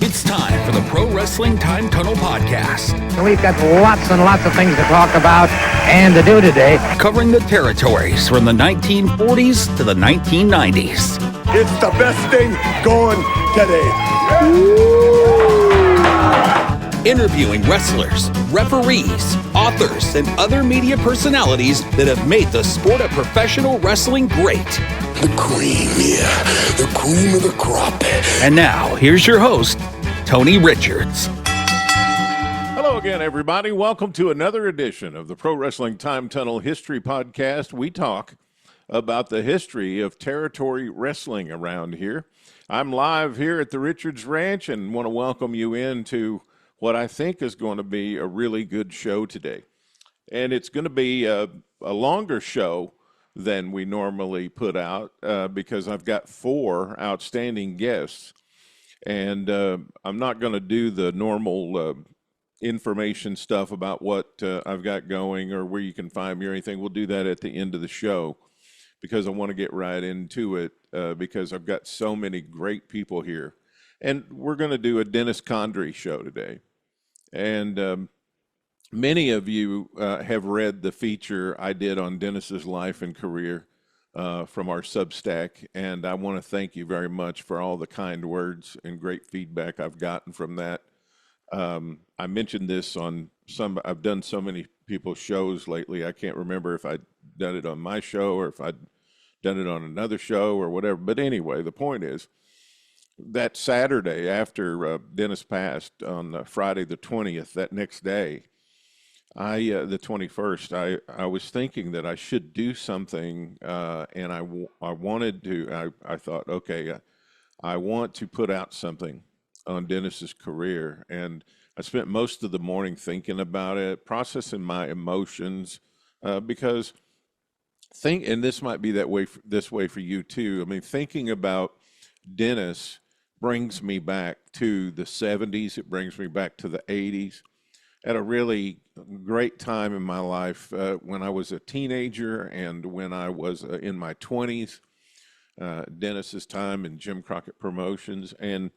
It's time for the Pro Wrestling Time Tunnel Podcast. We've got lots and lots of things to talk about and to do today. Covering the territories from the 1940s to the 1990s. It's the best thing going today. Interviewing wrestlers, referees, authors, and other media personalities that have made the sport of professional wrestling great. The cream, yeah. The cream of the crop. And now, here's your host, Tony Richards. Hello again, everybody. Welcome to another edition of the Pro Wrestling Time Tunnel History Podcast. We talk about the history of territory wrestling around here. I'm live here at the Richards Ranch and want to welcome you into what I think is going to be a really good show today. And it's going to be a longer show than we normally put out because I've got four outstanding guests. And I'm not going to do the normal information stuff about what I've got going or where you can find me or anything. We'll do that at the end of the show because I want to get right into it because I've got so many great people here. And we're going to do a Dennis Condrey show today. And many of you have read the feature I did on Dennis's life and career from our Substack, and I want to thank you very much for all the kind words and great feedback I've gotten from that. I mentioned this on I've done so many people's shows lately, I can't remember if I'd done it on my show or if I'd done it on another show or whatever, but anyway, the point is, that Saturday after Dennis passed on Friday the 20th, that next day, the 21st, I was thinking that I should do something, and I wanted to, I thought, okay, I want to put out something on Dennis's career, and I spent most of the morning thinking about it, processing my emotions, because and this might be this way for you too. I mean, thinking about Dennis brings me back to the 70s. It brings me back to the 80s. At a really great time in my life when I was a teenager and when I was in my 20s. Dennis's time in Jim Crockett Promotions and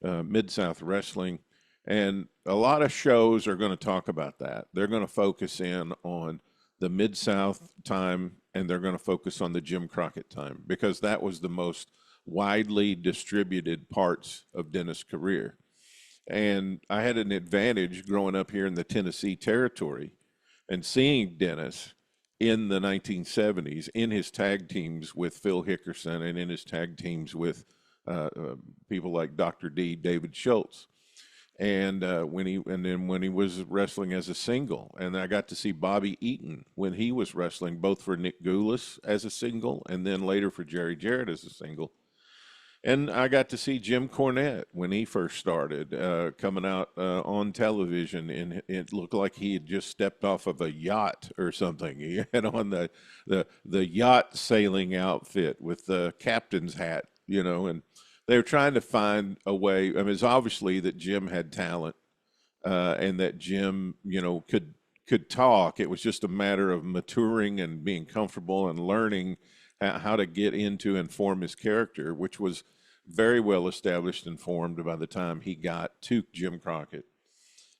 Mid-South Wrestling. And a lot of shows are going to talk about that. They're going to focus in on the Mid-South time and they're going to focus on the Jim Crockett time because that was the most widely distributed parts of Dennis' career. And I had an advantage growing up here in the Tennessee territory and seeing Dennis in the 1970s in his tag teams with Phil Hickerson and in his tag teams with people like Dr. D, David Schultz. And when he was wrestling as a single, and I got to see Bobby Eaton when he was wrestling both for Nick Goulas as a single and then later for Jerry Jarrett as a single. And I got to see Jim Cornette when he first started coming out on television, and it looked like he had just stepped off of a yacht or something. He had on the yacht sailing outfit with the captain's hat, you know, and they were trying to find a way. I mean, it's obviously that Jim had talent and that Jim, you know, could talk. It was just a matter of maturing and being comfortable and learning how to get into and form his character, which was very well established and formed by the time he got to Jim Crockett.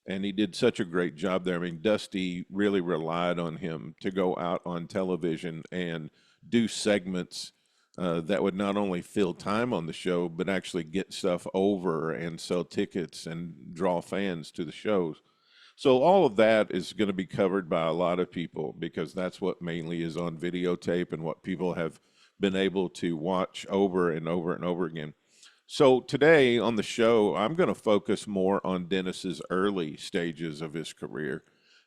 And he did such a great job there. I mean, Dusty really relied on him to go out on television and do segments that would not only fill time on the show, but actually get stuff over and sell tickets and draw fans to the shows. So all of that is going to be covered by a lot of people because that's what mainly is on videotape and what people have been able to watch over and over and over again. So today on the show, I'm going to focus more on Dennis's early stages of his career.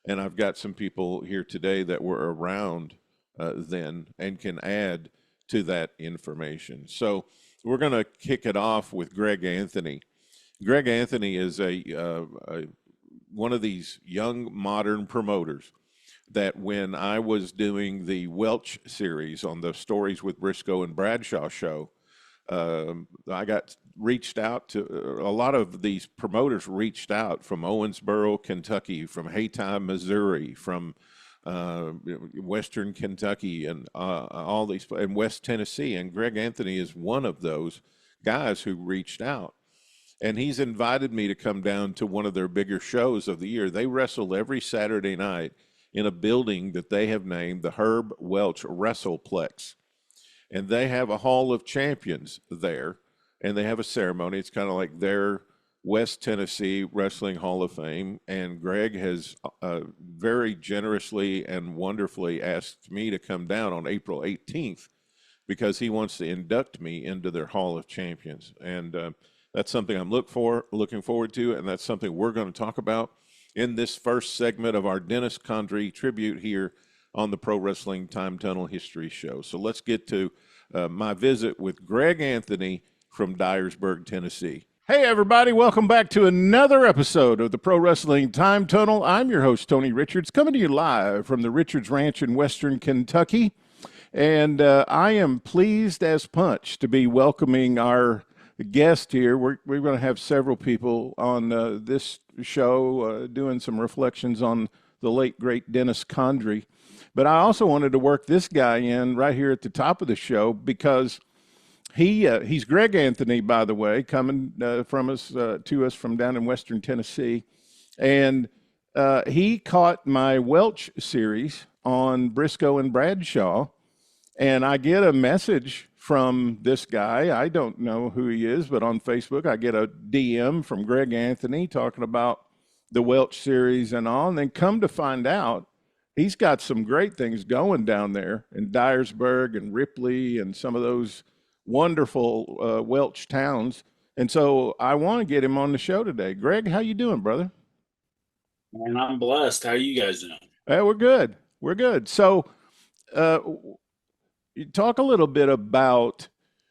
And I've got some people here today that were around then and can add to that information. So we're going to kick it off with Greg Anthony. Greg Anthony is one of these young modern promoters that when I was doing the Welch series on the Stories with Briscoe and Bradshaw show, I got reached out to, a lot of these promoters reached out from Owensboro, Kentucky, from Haytime, Missouri, from Western Kentucky, and all these, and West Tennessee. And Greg Anthony is one of those guys who reached out. and he's invited me to come down to one of their bigger shows of the year. They wrestle every Saturday night in a building that they have named the Herb Welch Wrestleplex. And they have a Hall of Champions there, and they have a ceremony. It's kind of like their West Tennessee Wrestling Hall of Fame. And Greg has very generously and wonderfully asked me to come down on April 18th because he wants to induct me into their Hall of Champions. And that's something I'm looking forward to, and that's something we're going to talk about in this first segment of our Dennis Condrey tribute here on the Pro Wrestling Time Tunnel History Show. So let's get to my visit with Greg Anthony from Dyersburg, Tennessee. Hey, everybody. Welcome back to another episode of the Pro Wrestling Time Tunnel. I'm your host, Tony Richards, coming to you live from the Richards Ranch in Western Kentucky. And I am pleased as punch to be welcoming our guest here. We're going to have several people on this show doing some reflections on the late, great Dennis Condrey. But I also wanted to work this guy in right here at the top of the show because he's Greg Anthony, by the way, coming from us to us from down in Western Tennessee. And he caught my Welch series on Briscoe and Bradshaw. And I get a message from this guy. I don't know who he is, but on Facebook, I get a DM from Greg Anthony talking about the Welch series and all. And then come to find out, he's got some great things going down there in Dyersburg and Ripley and some of those wonderful Welch towns. And so I want to get him on the show today. Greg, how you doing, brother? Man, I'm blessed. How are you guys doing? Hey, we're good. We're good. So you talk a little bit about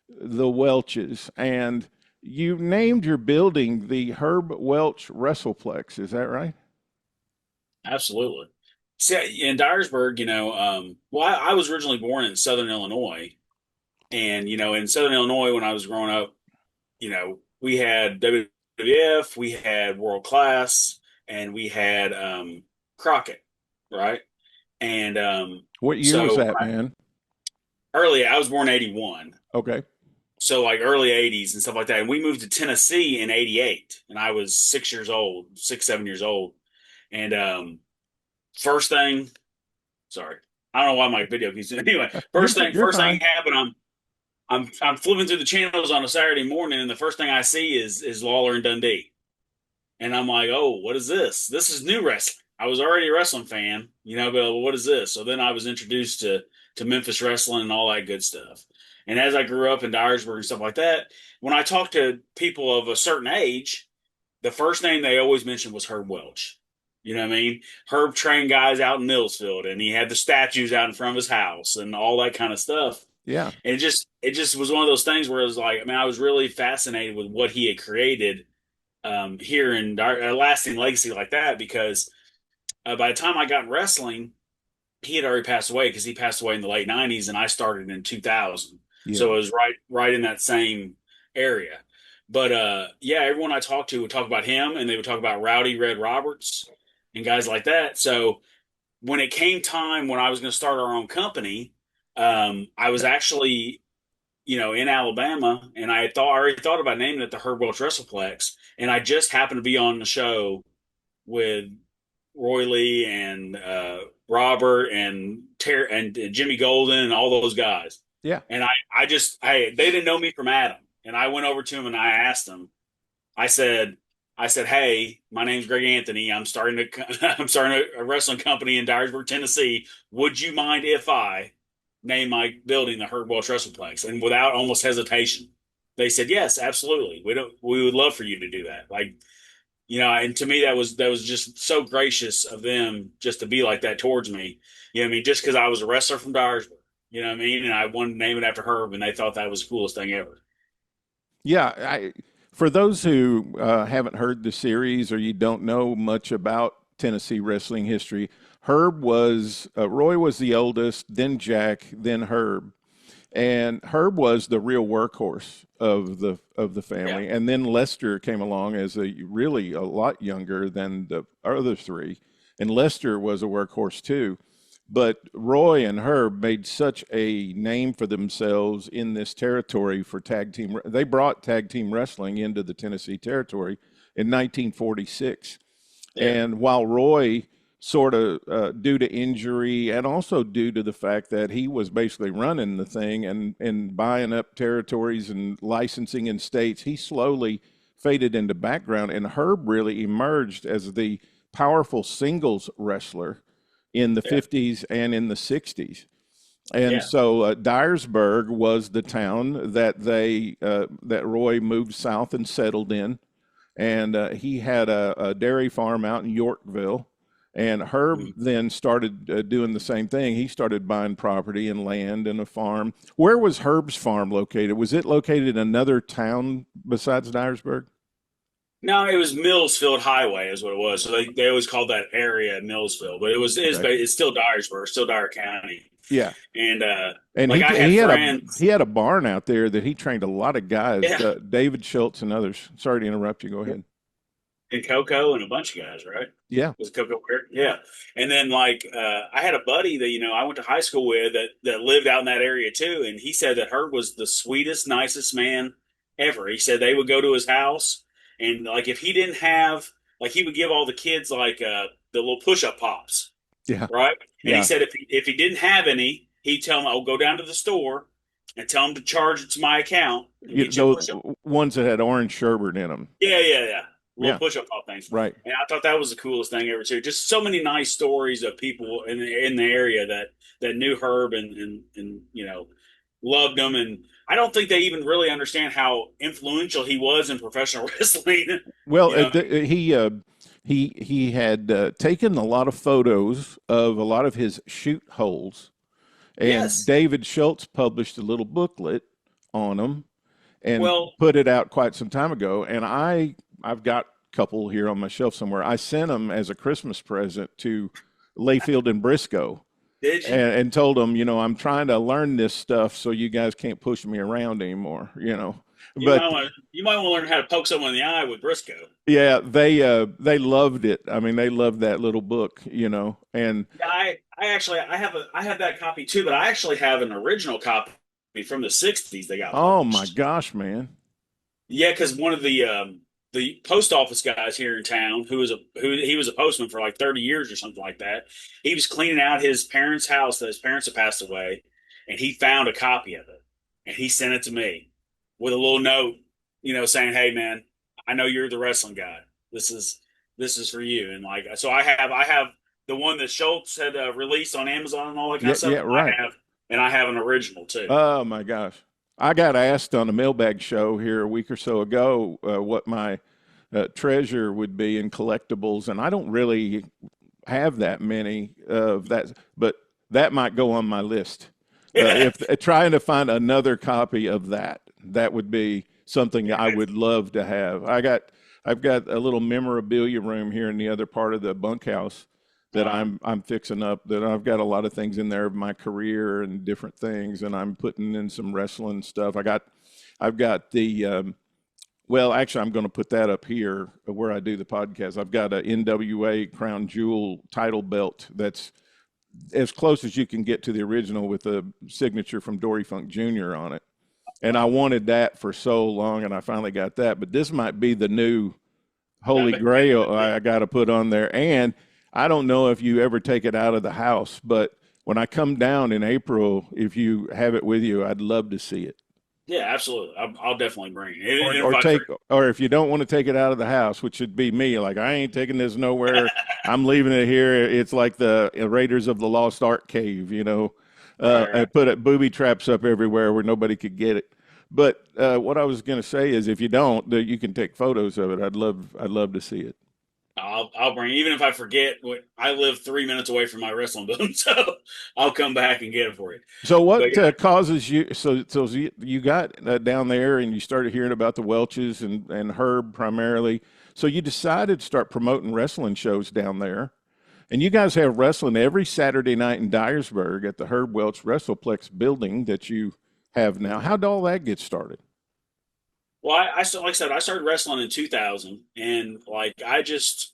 the Welches, and you named your building the Herb Welch Wrestleplex. Is that right? Absolutely. See, in Dyersburg, I was originally born in Southern Illinois. And, in Southern Illinois, when I was growing up, we had WWF, we had World Class, and we had Crockett, right? And what year was that, man? I was born in 81. Okay. So like early 80s and stuff like that. And we moved to Tennessee in 88. And I was 7 years old. And first thing I don't know why my video keeps doing. Anyway, first thing happened. I'm flipping through the channels on a Saturday morning, and the first thing I see is Lawler and Dundee, and I'm like, oh, what is this? This is new wrestling. I was already a wrestling fan, but what is this? So then I was introduced to Memphis wrestling and all that good stuff. And as I grew up in Dyersburg and stuff like that, when I talked to people of a certain age, the first name they always mentioned was Herb Welch. You know what I mean? Herb trained guys out in Millsfield, and he had the statues out in front of his house and all that kind of stuff. Yeah. And it just was one of those things where it was like, I was really fascinated with what he had created here in a lasting legacy like that, because by the time I got in wrestling, he had already passed away, because he passed away in the late 90s and I started in 2000. Yeah. So it was right in that same area. But everyone I talked to would talk about him, and they would talk about Rowdy Red Roberts and guys like that. So when it came time when I was going to start our own company, I was actually, in Alabama, and I already thought about naming it the Herb Welch Wrestleplex. And I just happened to be on the show with Roy Lee and Robert and Jimmy Golden and all those guys. Yeah. And they didn't know me from Adam. And I went over to him and I asked him, I said, hey, my name's Greg Anthony. I'm starting a wrestling company in Dyersburg, Tennessee. Would you mind if I name my building the Herb Welch Wrestleplex? And without almost hesitation, they said, yes, absolutely. We would love for you to do that. And to me, that was just so gracious of them just to be like that towards me. Just because I was a wrestler from Dyersburg, and I wanted to name it after Herb, and they thought that was the coolest thing ever. Yeah. For those who haven't heard the series, or you don't know much about Tennessee wrestling history, Roy was the oldest, then Jack, then Herb. And Herb was the real workhorse of the family. Yeah. And then Lester came along as a lot younger than the other three. And Lester was a workhorse too. But Roy and Herb made such a name for themselves in this territory for tag team. They brought tag team wrestling into the Tennessee territory in 1946. Yeah. And while Roy sort of due to injury and also due to the fact that he was basically running the thing and buying up territories and licensing in states, he slowly faded into background. And Herb really emerged as the powerful singles wrestler in the 50s and in the 60s. And so Dyersburg was the town that that Roy moved south and settled in. And he had a dairy farm out in Yorkville. And Herb then started doing the same thing. He started buying property and land and a farm. Where was Herb's farm located? Was it located in another town besides Dyersburg? No, it was Millsfield Highway is what it was. So they always called that area Millsfield, but it's still Dyersburg, still Dyer County. Yeah. And like he had a barn out there that he trained a lot of guys, David Schultz and others. Sorry to interrupt you. Go ahead. And Coco and a bunch of guys, right? Yeah. Was Coco weird? Yeah. And then like I had a buddy that I went to high school with that lived out in that area too, and he said that Herb was the sweetest, nicest man ever. He said they would go to his house, and like if he didn't have, like, he would give all the kids like the little push-up pops. Yeah. Right. And he said if he didn't have any, he'd tell them, "I'll go down to the store and tell them to charge it to my account." Those ones that had orange sherbet in them. Yeah. Little push-up pop things. Right. And I thought that was the coolest thing ever too. Just so many nice stories of people in the area that knew Herb and loved him. And I don't think they even really understand how influential he was in professional wrestling. Well, he had taken a lot of photos of a lot of his shoot holes, and David Schultz published a little booklet on them and put it out quite some time ago. And I've got a couple here on my shelf somewhere. I sent them as a Christmas present to Layfield and Briscoe. Did you? And told them, I'm trying to learn this stuff so you guys can't push me around anymore, You might want to learn how to poke someone in the eye with Briscoe. Yeah, they loved it. I mean, they loved that little book, And I have that copy too, but I actually have an original copy from the '60s. They got. Oh my gosh, man! Yeah, because one of the post office guys here in town, he was a postman for like 30 years or something like that. He was cleaning out his parents' house that his parents had passed away, and he found a copy of it, and he sent it to me with a little note, saying, "Hey man, I know you're the wrestling guy. This is for you." And like, so I have the one that Schultz had released on Amazon and all that kind of stuff. Yeah, right. I have an original too. Oh my gosh. I got asked on a mailbag show here a week or so ago what my treasure would be in collectibles, and I don't really have that many of that, but that might go on my list. If trying to find another copy of that would be something I would love to have. I've got a little memorabilia room here in the other part of the bunkhouse that I'm fixing up, that I've got a lot of things in there of my career and different things, and I'm putting in some wrestling stuff. I've got the actually I'm going to put that up here where I do the podcast. I've got a NWA Crown Jewel title belt that's as close as you can get to the original with a signature from Dory Funk Jr. on it. And I wanted that for so long, and I finally got that. But this might be the new Holy Grail I got to put on there. And I don't know if you ever take it out of the house, but when I come down in April, if you have it with you, I'd love to see it. Yeah, absolutely. I'll definitely bring it. Or if you don't want to take it out of the house, which would be me, like, I ain't taking this nowhere. I'm leaving it here. It's like the Raiders of the Lost Ark cave, I put booby traps up everywhere where nobody could get it. But what I was going to say is, if you don't, you can take photos of it. I'd love to see it. I'll bring it. Even if I forget. I live 3 minutes away from my wrestling building, so I'll come back and get it for you. So what causes you? So you got down there and you started hearing about the Welches and Herb primarily. So you decided to start promoting wrestling shows down there, and you guys have wrestling every Saturday night in Dyersburg at the Herb Welch Wrestleplex building that you have now. How did all that get started? Well, like I said, I started wrestling in 2000, and like I just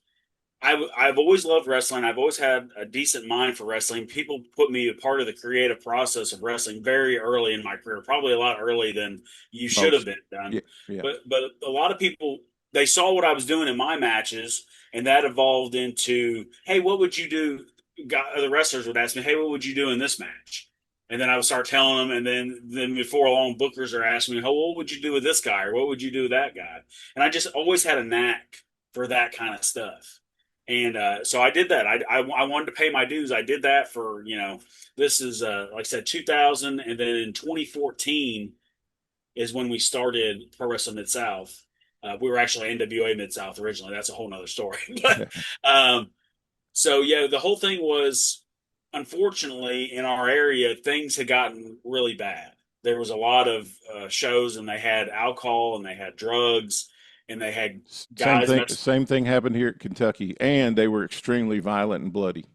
I've always loved wrestling. I've always had a decent mind for wrestling. People put me a part of the creative process of wrestling very early in my career, probably a lot early than you should have Most. been done. Yeah. Yeah. But a lot of people, they saw what I was doing in my matches, and that evolved into, hey, what would you do? The wrestlers would ask me, hey, what would you do in this match? And then I would start telling them, and then before long, bookers are asking me, oh, what would you do with this guy, or what would you do with that guy? And I just always had a knack for that kind of stuff. And so I did that. I wanted to pay my dues. I did that for, this is, like I said, 2000. And then in 2014 is when we started Pro Wrestling Mid-South. We were actually NWA Mid-South originally. That's a whole nother story. But so, yeah, the whole thing was, unfortunately, in our area, things had gotten really bad. There was a lot of shows, and they had alcohol, and they had drugs, and they had guys. Same thing happened here at Kentucky, and they were extremely violent and bloody.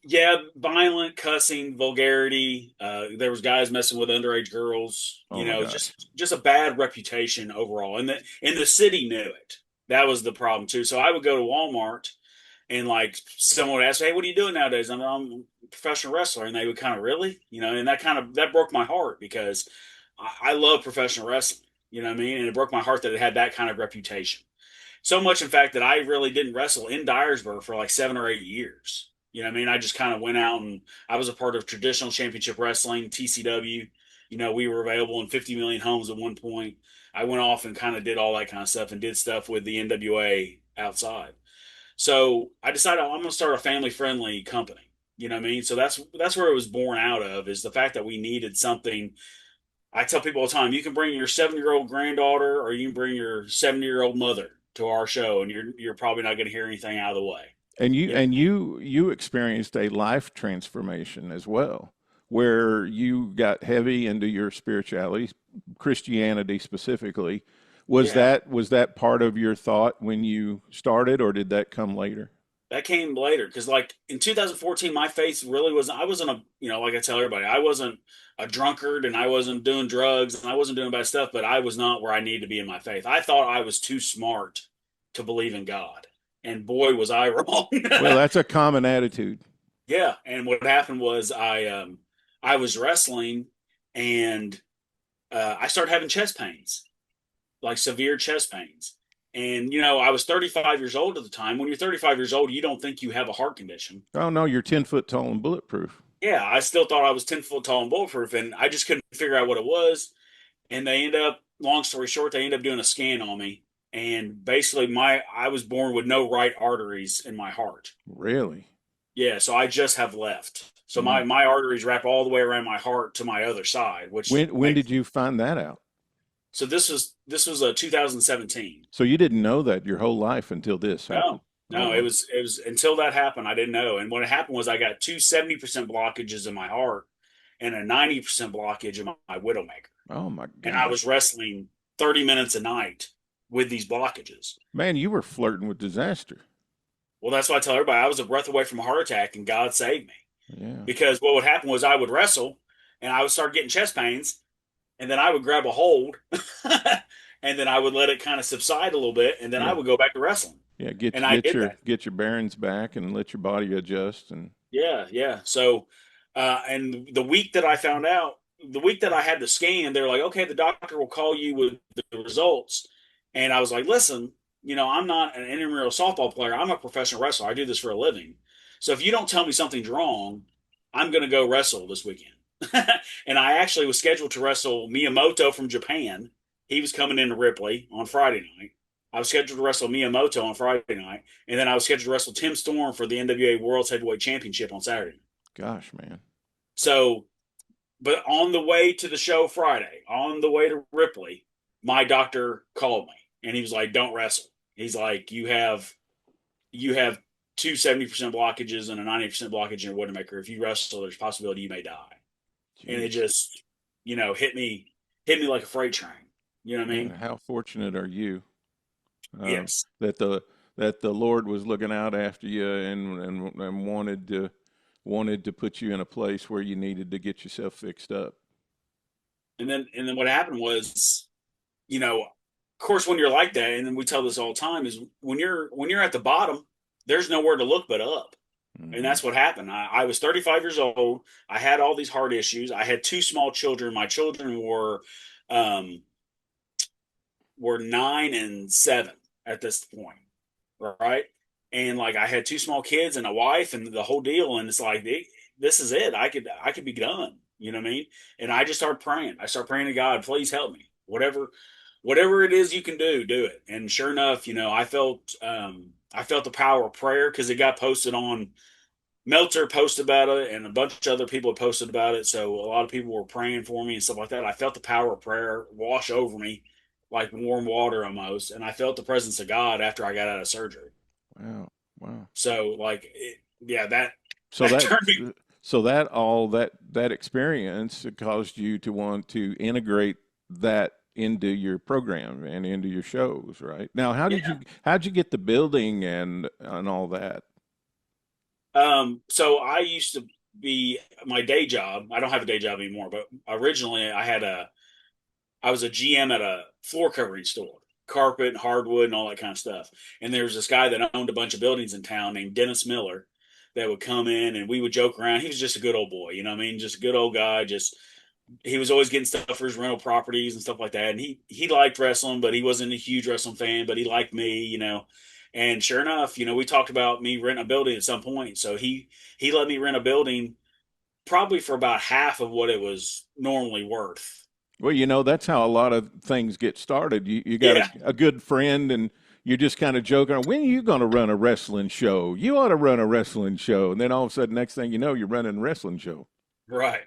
Yeah, violent, cussing, vulgarity. There was guys messing with underage girls. Oh my gosh. just a bad reputation overall, and the city knew it. That was the problem too. So I would go to Walmart, and like someone would ask, "Hey, what are you doing nowadays?" I'm a professional wrestler, and they would kind of really, and that broke my heart because I love professional wrestling. You know what I mean? And it broke my heart that it had that kind of reputation. So much, in fact, that I really didn't wrestle in Dyersburg for like 7 or 8 years. You know what I mean? I just kind of went out, and I was a part of traditional championship wrestling, TCW. We were available in 50 million homes at one point. I went off and kind of did all that kind of stuff and did stuff with the NWA outside. So I decided I'm going to start a family friendly company. You know what I mean? So that's where it was born out of, is the fact that we needed something. I tell people all the time, you can bring your 7-year-old granddaughter, or you can bring your 70-year-old mother to our show, and you're probably not going to hear anything out of the way. And you experienced a life transformation as well, where you got heavy into your spirituality, Christianity specifically. Was that part of your thought when you started, or did that come later? That came later, because like in 2014, my faith really wasn't. I wasn't like I tell everybody, I wasn't a drunkard, and I wasn't doing drugs, and I wasn't doing bad stuff, but I was not where I needed to be in my faith. I thought I was too smart to believe in God. And boy, was I wrong. Well, that's a common attitude. Yeah. And what happened was I was wrestling, and I started having chest pains, like severe chest pains. And, I was 35 years old at the time. When you're 35 years old, you don't think you have a heart condition. Oh, no, you're 10 foot tall and bulletproof. Yeah, I still thought I was 10 foot tall and bulletproof, and I just couldn't figure out what it was. And long story short, they ended up doing a scan on me. And basically I was born with no right arteries in my heart. Really? Yeah, so I just have left. So my arteries wrap all the way around my heart to my other side. Which when did you find that out? So this was 2017. So you didn't know that your whole life until this happened? No, it was until that happened, I didn't know. And what happened was I got two 70% blockages in my heart and a 90% blockage in my widowmaker. Oh my God. And I was wrestling 30 minutes a night with these blockages. Man, you were flirting with disaster. Well, that's why I tell everybody I was a breath away from a heart attack, and God saved me. Yeah. Because what would happen was I would wrestle, and I would start getting chest pains, and then I would grab a hold, and then I would let it kind of subside a little bit, and then I would go back to wrestling. Yeah, get your bearings back and let your body adjust. And yeah. So, and the week that I found out, the week that I had the scan, they're like, okay, the doctor will call you with the results. And I was like, listen, I'm not an intramural softball player. I'm a professional wrestler. I do this for a living. So if you don't tell me something's wrong, I'm going to go wrestle this weekend. And I actually was scheduled to wrestle Miyamoto from Japan. He was coming into Ripley on Friday night. I was scheduled to wrestle Miyamoto on Friday night. And then I was scheduled to wrestle Tim Storm for the NWA World Heavyweight Championship on Saturday night. Gosh, man. So, but on the way to the show Friday, on the way to Ripley, my doctor called me. And he was like, don't wrestle. He's like, you have two 70% blockages and a 90% blockage in your widowmaker. If you wrestle, there's a possibility you may die. Jeez. And it just, hit me like a freight train. You know what I mean? How fortunate are you? Yes. That the Lord was looking out after you and wanted to put you in a place where you needed to get yourself fixed up. And then what happened was, of course, when you're like that, and then we tell this all the time, is when you're at the bottom, there's nowhere to look but up. Mm-hmm. And that's what happened. I was 35 years old. I had all these heart issues. I had two small children. My children were 9 and 7 at this point, right? And like I had two small kids and a wife and the whole deal. And it's like this is it. I could be done. You know what I mean? And I just started praying. I started praying to God, please help me. Whatever it is you can do it. And sure enough, I felt the power of prayer because it got posted on. Meltzer posted about it, and a bunch of other people had posted about it. So a lot of people were praying for me and stuff like that. I felt the power of prayer wash over me like warm water almost, and I felt the presence of God after I got out of surgery. Wow. So So that turned me. that experience caused you to want to integrate that into your program and into your shows, right? Now, how'd you get the building and all that? So I used to be my day job. I don't have a day job anymore, but originally I was a GM at a floor covering store, carpet, hardwood, and all that kind of stuff. And there was this guy that owned a bunch of buildings in town named Dennis Miller that would come in and we would joke around. He was just a good old boy, you know what I mean? Just a good old guy. He was always getting stuff for his rental properties and stuff like that. And he liked wrestling, but he wasn't a huge wrestling fan, but he liked me, And sure enough, we talked about me renting a building at some point. So he let me rent a building probably for about half of what it was normally worth. Well, that's how a lot of things get started. You got a good friend and you're just kind of joking. When are you going to run a wrestling show? You ought to run a wrestling show. And then all of a sudden, next thing you know, you're running a wrestling show. Right.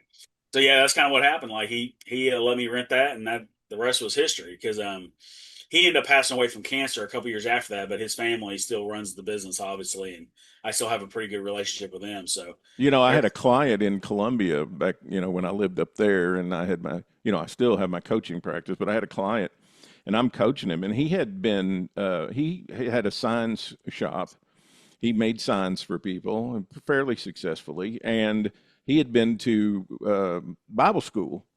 So yeah, that's kind of what happened. Like he let me rent that, and the rest was history because he ended up passing away from cancer a couple years after that, but his family still runs the business, obviously, and I still have a pretty good relationship with them. So, I had a client in Columbia back, when I lived up there, and I had I still have my coaching practice, but I had a client, and I'm coaching him, and he had been, he had a signs shop. He made signs for people fairly successfully, and he had been to Bible school.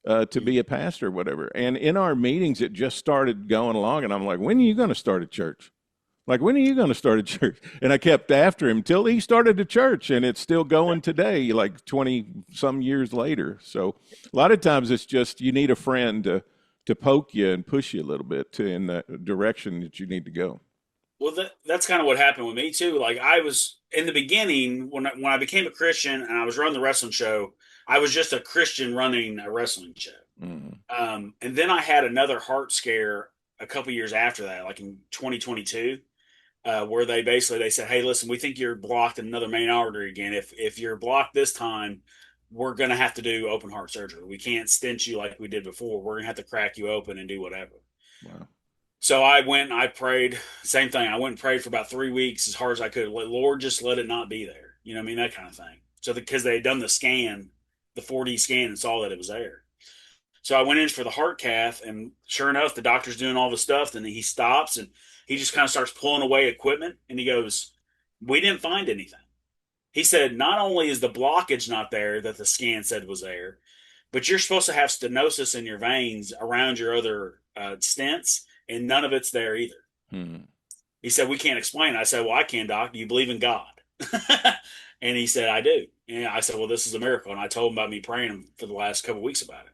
To be a pastor or whatever. And in our meetings, it just started going along. And I'm like, when are you going to start a church? Like, when are you going to start a church? And I kept after him till he started a church, and it's still going today, like 20 some years later. So a lot of times it's just you need a friend to poke you and push you a little bit in the direction that you need to go. Well, that's kind of what happened with me too. Like I was in the beginning when I became a Christian and I was running the wrestling show, I was just a Christian running a wrestling show. Mm-hmm. And then I had another heart scare a couple years after that, like in 2022, where they said, "Hey, listen, we think you're blocked in another main artery again. If you're blocked this time, we're going to have to do open heart surgery. We can't stent you like we did before. We're going to have to crack you open and do whatever." Wow. So I went and I prayed. Same thing. I went and prayed for about 3 weeks as hard as I could. Lord, just let it not be there. You know what I mean? That kind of thing. So because they had done the scan, the 4D scan, and saw that it was there. So I went in for the heart cath, and sure enough, the doctor's doing all the stuff. Then he stops and he just kind of starts pulling away equipment. And he goes, "We didn't find anything." He said, "Not only is the blockage not there that the scan said was there, but you're supposed to have stenosis in your veins around your other stents, and none of it's there either." Mm-hmm. He said, "We can't explain it." I said, "Well, I can, Doc. Do you believe in God?" And he said, "I do." And I said, "Well, this is a miracle." And I told him about me praying for the last couple of weeks about it.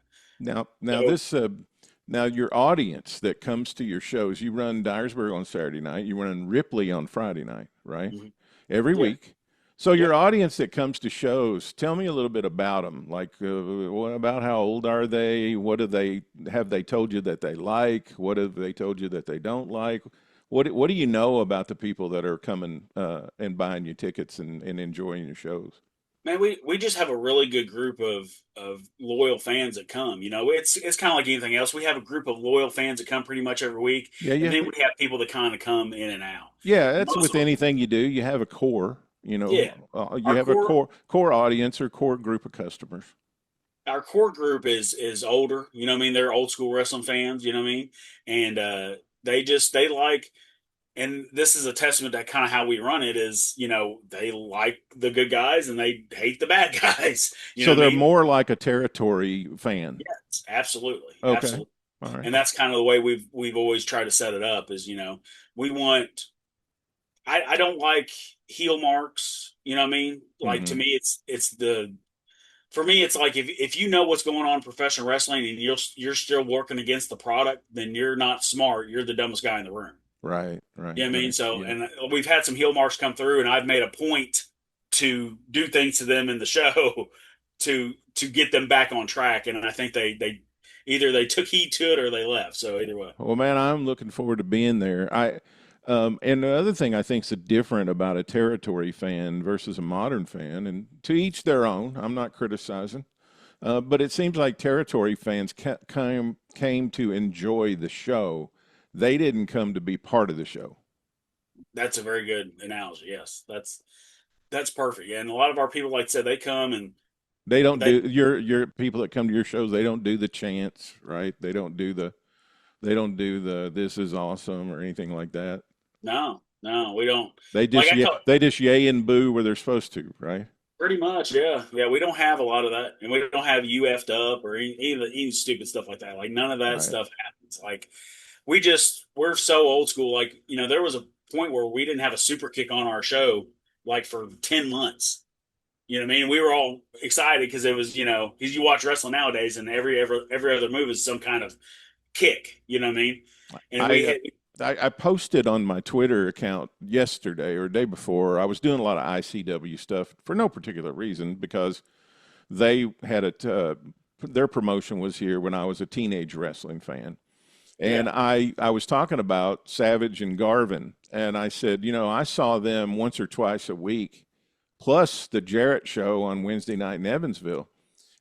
Now your audience that comes to your shows, you run Dyersburg on Saturday night, you run Ripley on Friday night, right? Mm-hmm. Every week. So your audience that comes to shows, tell me a little bit about them. Like, what about how old are they? What have they told you that they like? What have they told you that they don't like? What do you know about the people that are coming and buying you tickets and enjoying your shows? Man, we just have a really good group of loyal fans that come. It's kind of like anything else. We have a group of loyal fans that come pretty much every week. Yeah. And then we have people that kind of come in and out. Yeah, that's with anything you do. You have a core, you have a core audience or core group of customers. Our core group is older. You know what I mean? They're old school wrestling fans. You know what I mean? And they like. And this is a testament to kind of how we run it is, they like the good guys and they hate the bad guys. So they're more like a territory fan. Yes, absolutely. Okay. Absolutely. All right. And that's kind of the way we've always tried to set it up is, we want, I don't like heel marks. You know what I mean? Like to Mm-hmm. me, for me, it's like if you know what's going on in professional wrestling and you're still working against the product, then you're not smart. You're the dumbest guy in the room. Right, right, You know what I mean? right. So, Yeah. and we've had some heel marks come through, and I've made a point to do things to them in the show to get them back on track. And I think they either they took heed to it or they left. So either way, Well, man, I'm looking forward to being there. And the other thing I think is different about a territory fan versus a modern fan, and to each their own. I'm not criticizing, but it seems like territory fans came to enjoy the show. They didn't come to be part of the show. that's a very good analogy. Yes, that's perfect. Yeah, and a lot of our people, like I said, they come and They don't they do your people that come to your shows. They don't do the chants, right? They don't do the this is awesome or anything like that. no, we don't. They Like just I tell they just yay and boo where they're supposed to, right? pretty much, yeah, yeah. We don't have a lot of that, and we don't have you effed up or any stupid stuff like that. Like none of that Right. stuff happens. Like we're so old school. Like there was a point where we didn't have a super kick on our show like for 10 months. You know what I mean? We were all excited because it was because you watch wrestling nowadays and every other move is some kind of kick. You know what I mean? And we I, uh, hit. I posted on my Twitter account yesterday or day before. I was doing a lot of ICW stuff for no particular reason because they had their promotion was here when I was a teenage wrestling fan. And Yeah, I was talking about Savage and Garvin, and I said, I saw them once or twice a week, plus the Jarrett show on Wednesday night in Evansville.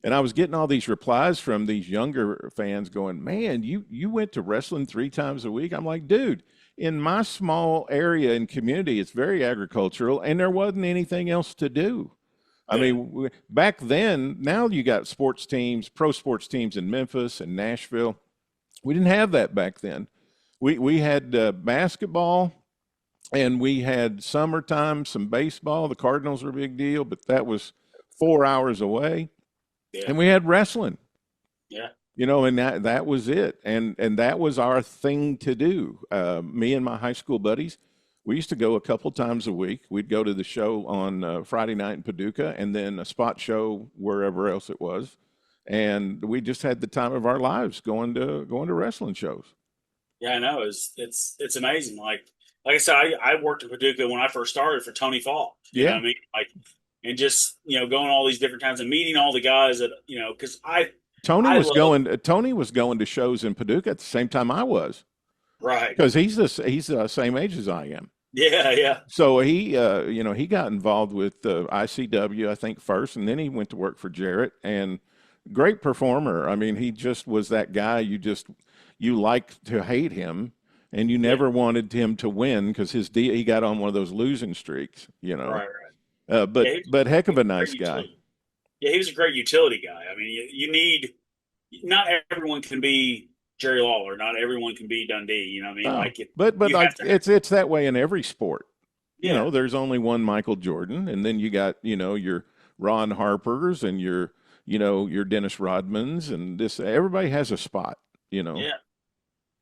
And I was getting all these replies from these younger fans going, "Man, you went to wrestling 3 times a week." I'm like, "Dude, in my small area and community, it's very agricultural, and there wasn't anything else to do." I yeah, mean, back then, now you got sports teams, pro sports teams in Memphis and Nashville. We didn't have that back then. We had basketball, and we had summertime, some baseball. The Cardinals were a big deal, but that was 4 hours away. yeah, And we had wrestling, yeah, and that was it. And that was our thing to do. Me and my high school buddies, we used to go a couple times a week. We'd go to the show on Friday night in Paducah and then a spot show wherever else it was. And we just had the time of our lives going to wrestling shows. yeah. I know. It's amazing. Like I said, I worked in Paducah when I first started for Tony Falk. You know what Yeah. I mean? Like and just going all these different times and meeting all the guys that because Tony I was love going. Tony was going to shows in Paducah at the same time I was, right. because he's the same age as I am. Yeah, yeah, So he got involved with ICW, I think first, and then he went to work for Jarrett. And great performer. I mean, he just was that guy. You liked to hate him, and you yeah. never wanted him to win because he got on one of those losing streaks. Right, right. But Yeah, but heck he of a was a great nice guy. utility. Yeah, he was a great utility guy. I mean, you need not everyone can be Jerry Lawler. Not everyone can be Dundee. You know what I mean? Oh, Like but you like have to. it's that way in every sport. Yeah, There's only one Michael Jordan, and then you got your Ron Harpers and your Dennis Rodmans, and this everybody has a spot. yeah.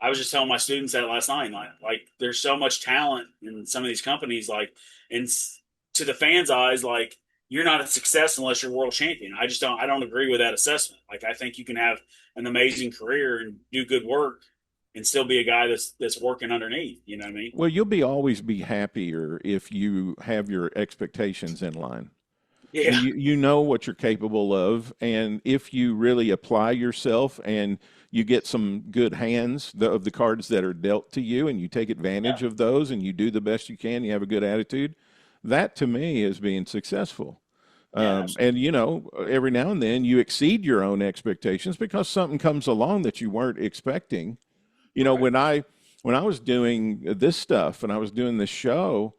I was just telling my students that last night. Like there's so much talent in some of these companies. Like, and to the fans' eyes, like you're not a success unless you're world champion. I just don't. I don't agree with that assessment. Like I think you can have an amazing career and do good work and still be a guy that's working underneath. You know what I mean? Well, you'll always be happier if you have your expectations in line. And Yeah, you know what you're capable of, and if you really apply yourself and you get some good hands of the cards that are dealt to you, and you take yeah, advantage of those, and you do the best you can, you have a good attitude, that to me is being successful. yeah. And every now and then you exceed your own expectations because something comes along that you weren't expecting. Right. When I was doing this stuff and I was doing this show,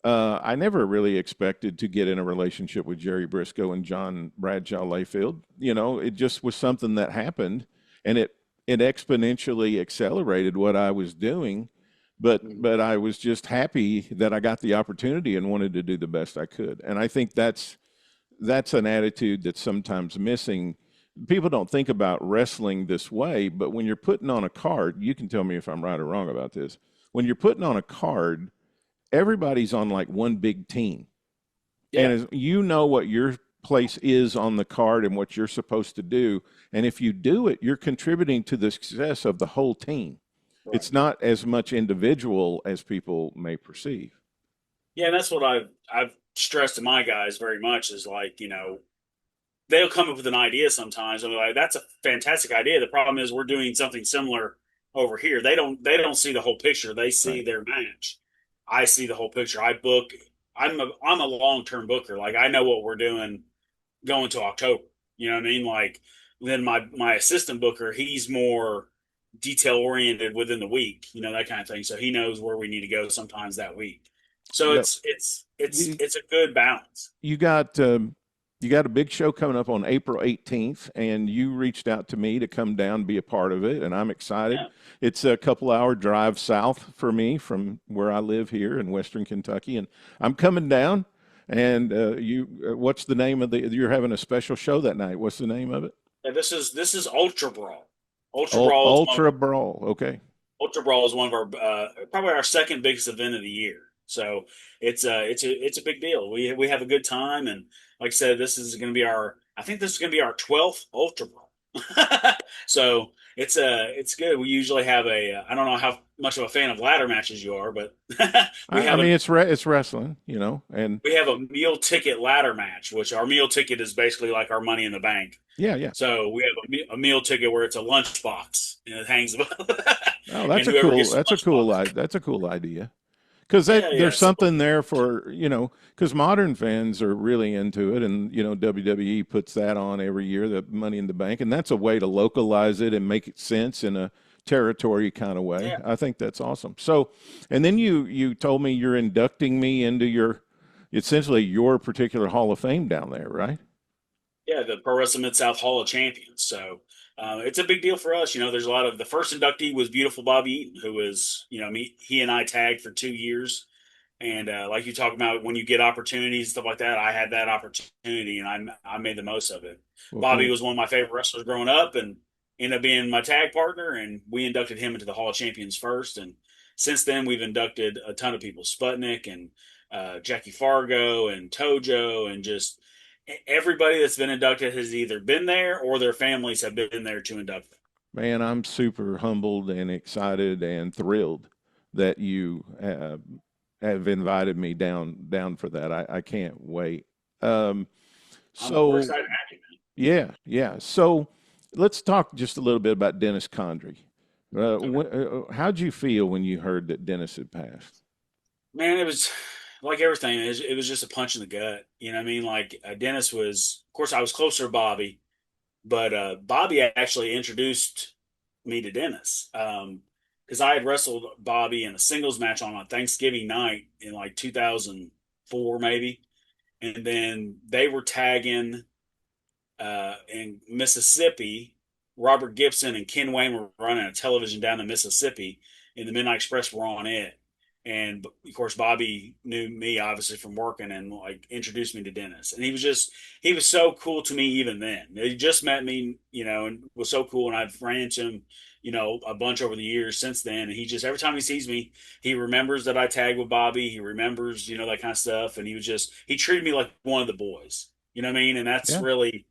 I never really expected to get in a relationship with Jerry Briscoe and John Bradshaw Layfield. It just was something that happened, and it exponentially accelerated what I was doing. Mhm. But I was just happy that I got the opportunity and wanted to do the best I could. And I think that's an attitude that's sometimes missing. People don't think about wrestling this way, but when you're putting on a card, you can tell me if I'm right or wrong about this. When you're putting on a card, everybody's on like one big team. Yeah. And as you know what your place is on the card and what you're supposed to do. And if you do it, you're contributing to the success of the whole team. Right. It's not as much individual as people may perceive. Yeah, and that's what I've stressed to my guys very much is like, they'll come up with an idea sometimes and be like, that's a fantastic idea. The problem is we're doing something similar over here. They don't see the whole picture. They see right. their match. I see the whole picture. I book. I'm a long-term booker. Like I know what we're doing going to October. You know what I mean? Like then my assistant booker, he's more detail oriented within the week, that kind of thing. So he knows where we need to go sometimes that week. So it's a good balance. You got a big show coming up on April 18th, and you reached out to me to come down and be a part of it, and I'm excited. Yeah. It's a couple-hour drive south for me from where I live here in Western Kentucky, and I'm coming down. And what's the name of you're having a special show that night? What's the name of it? Yeah, this is Ultra Brawl. Ultra Brawl. Okay. Ultra Brawl is one of our probably our second biggest event of the year. So it's a big deal. We have a good time, and like I said, this is going to be our 12th Ultra Brawl. So it's good. We usually have I don't know how much of a fan of ladder matches you are, but it's wrestling, and we have a meal ticket ladder match, which our meal ticket is basically like our Money in the Bank. Yeah. So we have a meal ticket where it's a lunch box and it hangs above. Oh, that's a cool idea. Because there's something there for, because modern fans are really into it. And, WWE puts that on every year, the Money in the Bank. And that's a way to localize it and make it sense in a territory kind of way. Yeah. I think that's awesome. So, and then you told me you're inducting me into essentially your particular Hall of Fame down there, right? Yeah, the Pro Wrestling Mid-South Hall of Champions. So it's a big deal for us. There's a lot of the first inductee was Beautiful Bobby Eaton, who was, he and I tagged for 2 years. And like you talk about when you get opportunities and stuff like that, I had that opportunity and I made the most of it. Okay. Bobby was one of my favorite wrestlers growing up and ended up being my tag partner. And we inducted him into the Hall of Champions first. And since then, we've inducted a ton of people, Sputnik and Jackie Fargo and Tojo and just everybody that's been inducted has either been there or their families have been there to induct them. Man, I'm super humbled and excited and thrilled that you have invited me down for that. I can't wait. We're excited to have you, man. Yeah. So let's talk just a little bit about Dennis Condrey. How'd you feel when you heard that Dennis had passed? Man, it was like everything. It was just a punch in the gut. You know what I mean? Like Dennis was, of course, I was closer to Bobby, but Bobby actually introduced me to Dennis because I had wrestled Bobby in a singles match on Thanksgiving night in like 2004 maybe, and then they were tagging in Mississippi. Robert Gibson and Ken Wayne were running a television down in Mississippi, and the Midnight Express were on it. And of course, Bobby knew me obviously from working and like introduced me to Dennis. And he was so cool to me even then. He just met me, and was so cool. And I've ran into him, a bunch over the years since then. And he just, every time he sees me, he remembers that I tagged with Bobby. He remembers, that kind of stuff. And he treated me like one of the boys, you know what I mean? And that's really,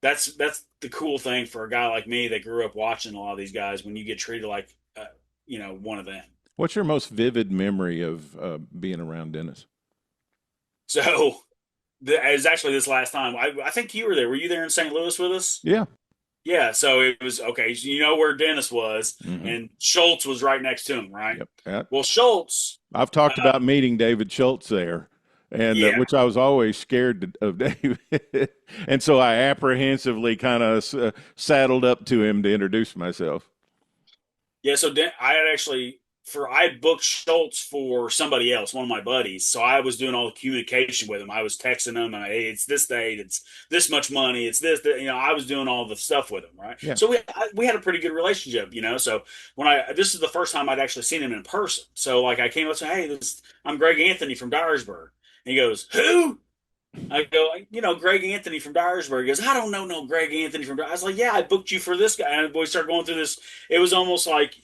that's the cool thing for a guy like me that grew up watching a lot of these guys when you get treated like, one of them. What's your most vivid memory of being around Dennis? So it was actually this last time. I think you were there. Were you there in St. Louis with us? Yeah. Yeah. So it was, okay. So you know where Dennis was, and Schultz was right next to him, right? Yep. Well, Schultz. I've talked about meeting David Schultz there, and which I was always scared of David. And so I apprehensively kind of saddled up to him to introduce myself. Yeah. So I had actually. I had booked Schultz for somebody else, one of my buddies. So I was doing all the communication with him. I was texting him, and hey, it's this date, it's this much money, it's this. I was doing all the stuff with him, right? Yeah. So we had a pretty good relationship, So when this is the first time I'd actually seen him in person. So like I came up and said, hey, I'm Greg Anthony from Dyersburg, and he goes, who? I go, Greg Anthony from Dyersburg. He goes, I don't know no Greg Anthony from Dyersburg. I was like, yeah, I booked you for this guy. And we start going through this. It was almost like,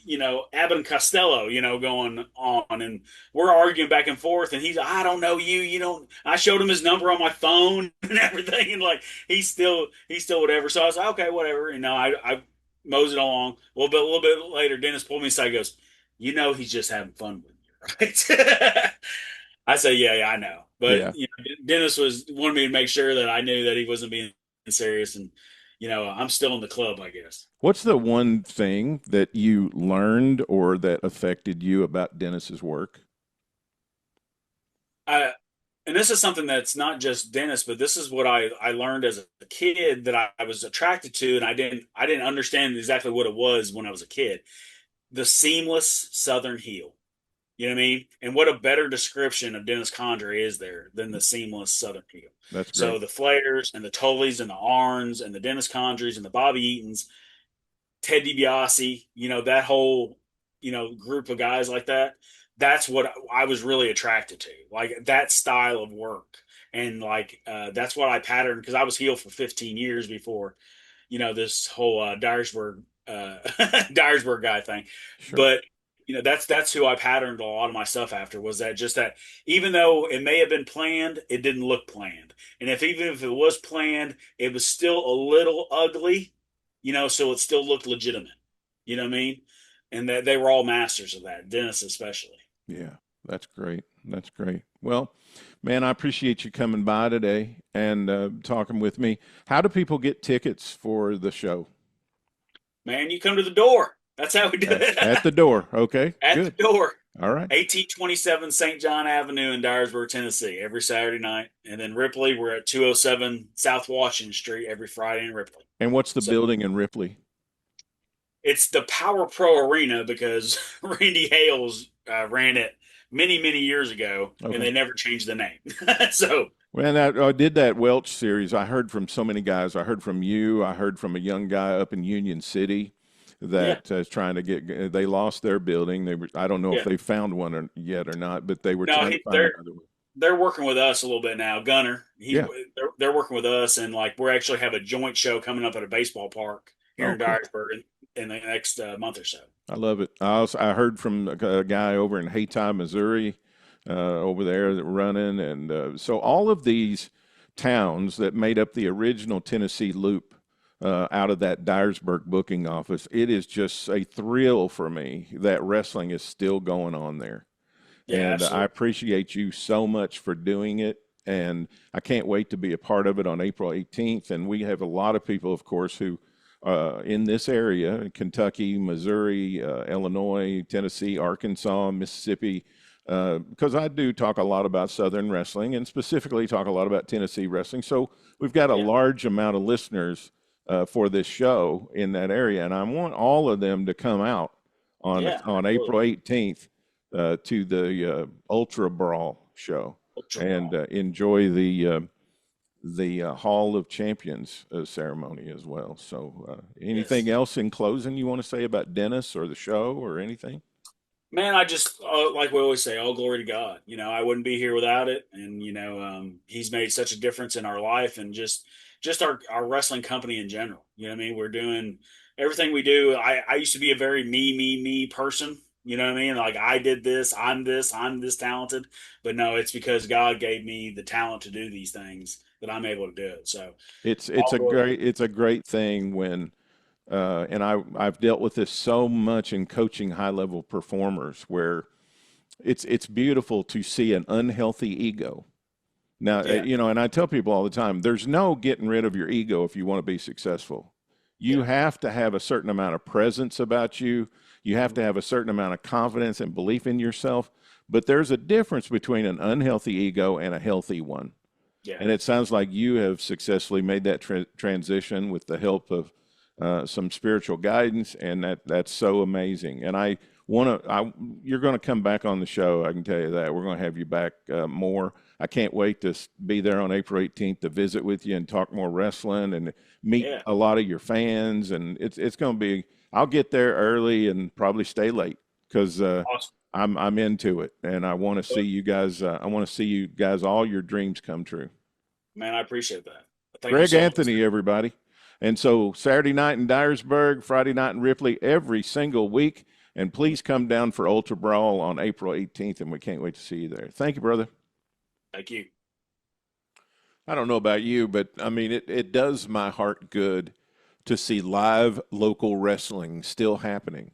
Abbott and Costello, going on. And we're arguing back and forth. And he's, I don't know you. You don't. I showed him his number on my phone and everything. And like, he's still whatever. So I was like, okay, whatever. I moseyed it along. Well, but a little bit later, Dennis pulled me aside and goes, he's just having fun with you, right? I say, yeah, I know. But Yeah. Dennis wanted me to make sure that I knew that he wasn't being serious, and I'm still in the club, I guess. What's the one thing that you learned or that affected you about Dennis's work? And this is something that's not just Dennis, but this is what I learned as a kid that I was attracted to, and I didn't understand exactly what it was when I was a kid. The seamless Southern heel. You know what I mean? And what a better description of Dennis Condrey is there than the seamless Southern heel. That's great. So the Flairs and the Tollys and the Arns and the Dennis Condreys and the Bobby Eatons, Ted DiBiase, that whole, group of guys like that. That's what I was really attracted to, like that style of work. And like, that's what I patterned because I was heel for 15 years before, this whole Dyersburg, Dyersburg guy thing. Sure. But that's who I patterned a lot of my stuff after, was that even though it may have been planned, it didn't look planned. And even if it was planned, it was still a little ugly, so it still looked legitimate. You know what I mean? And that they were all masters of that, Dennis especially. Yeah, that's great. That's great. Well, man, I appreciate you coming by today and talking with me. How do people get tickets for the show? Man, you come to the door. That's how we do it. At the door. Okay. At good. the door. All right. 1827 St. John Avenue in Dyersburg, Tennessee, every Saturday night. And then Ripley, we're at 207 South Washington Street every Friday in Ripley. And what's the building in Ripley? It's the Power Pro Arena because Randy Hales ran it many, many years ago, and they never changed the name. So. When I did that Welch series, I heard from so many guys. I heard from you. I heard from a young guy up in Union City that is trying to get. They lost their building. I don't know if they found one yet or not, but they were trying to find another one. They're working with us a little bit now. Gunner, they're working with us, and like we actually have a joint show coming up at a baseball park here in Dyersburg in the next month or so. I love it. I heard from a guy over in Hayti, Missouri, over there running, and so all of these towns that made up the original Tennessee Loop. Out of that Dyersburg booking office, it is just a thrill for me that wrestling is still going on there. Yeah, and absolutely. I appreciate you so much for doing it. And I can't wait to be a part of it on April 18th. And we have a lot of people, of course, who in this area, Kentucky, Missouri, Illinois, Tennessee, Arkansas, Mississippi, because I do talk a lot about Southern wrestling and specifically talk a lot about Tennessee wrestling. So we've got a large amount of listeners for this show in that area, and I want all of them to come out on April 18th to the Ultra Brawl show and enjoy the Hall of Champions ceremony as well. So, anything else in closing you want to say about Dennis or the show or anything? Man, I just like we always say, all glory to God. I wouldn't be here without it, and He's made such a difference in our life and just our wrestling company in general. You know what I mean? We're doing everything we do. I used to be a very me person. You know what I mean? Like I did this, I'm this talented. But no, it's because God gave me the talent to do these things that I'm able to do it. So it's a great thing when and I've dealt with this so much in coaching high level performers where it's beautiful to see an unhealthy ego. Now, and I tell people all the time, there's no getting rid of your ego if you want to be successful. You have to have a certain amount of presence about you. You have to have a certain amount of confidence and belief in yourself. But there's a difference between an unhealthy ego and a healthy one. Yeah. And it sounds like you have successfully made that transition with the help of some spiritual guidance, and that's so amazing. And you're going to come back on the show. I can tell you that. We're going to have you back more. I can't wait to be there on April 18th to visit with you and talk more wrestling and meet a lot of your fans. And it's going to be, I'll get there early and probably stay late because awesome. I'm into it. And I want to see you guys, all your dreams come true. Man, I appreciate that. Thank you Greg so much. Anthony, everybody. And so Saturday night in Dyersburg, Friday night in Ripley, every single week. And please come down for Ultra Brawl on April 18th, and we can't wait to see you there. Thank you, brother. Thank you. I don't know about you, but I mean, it does my heart good to see live local wrestling still happening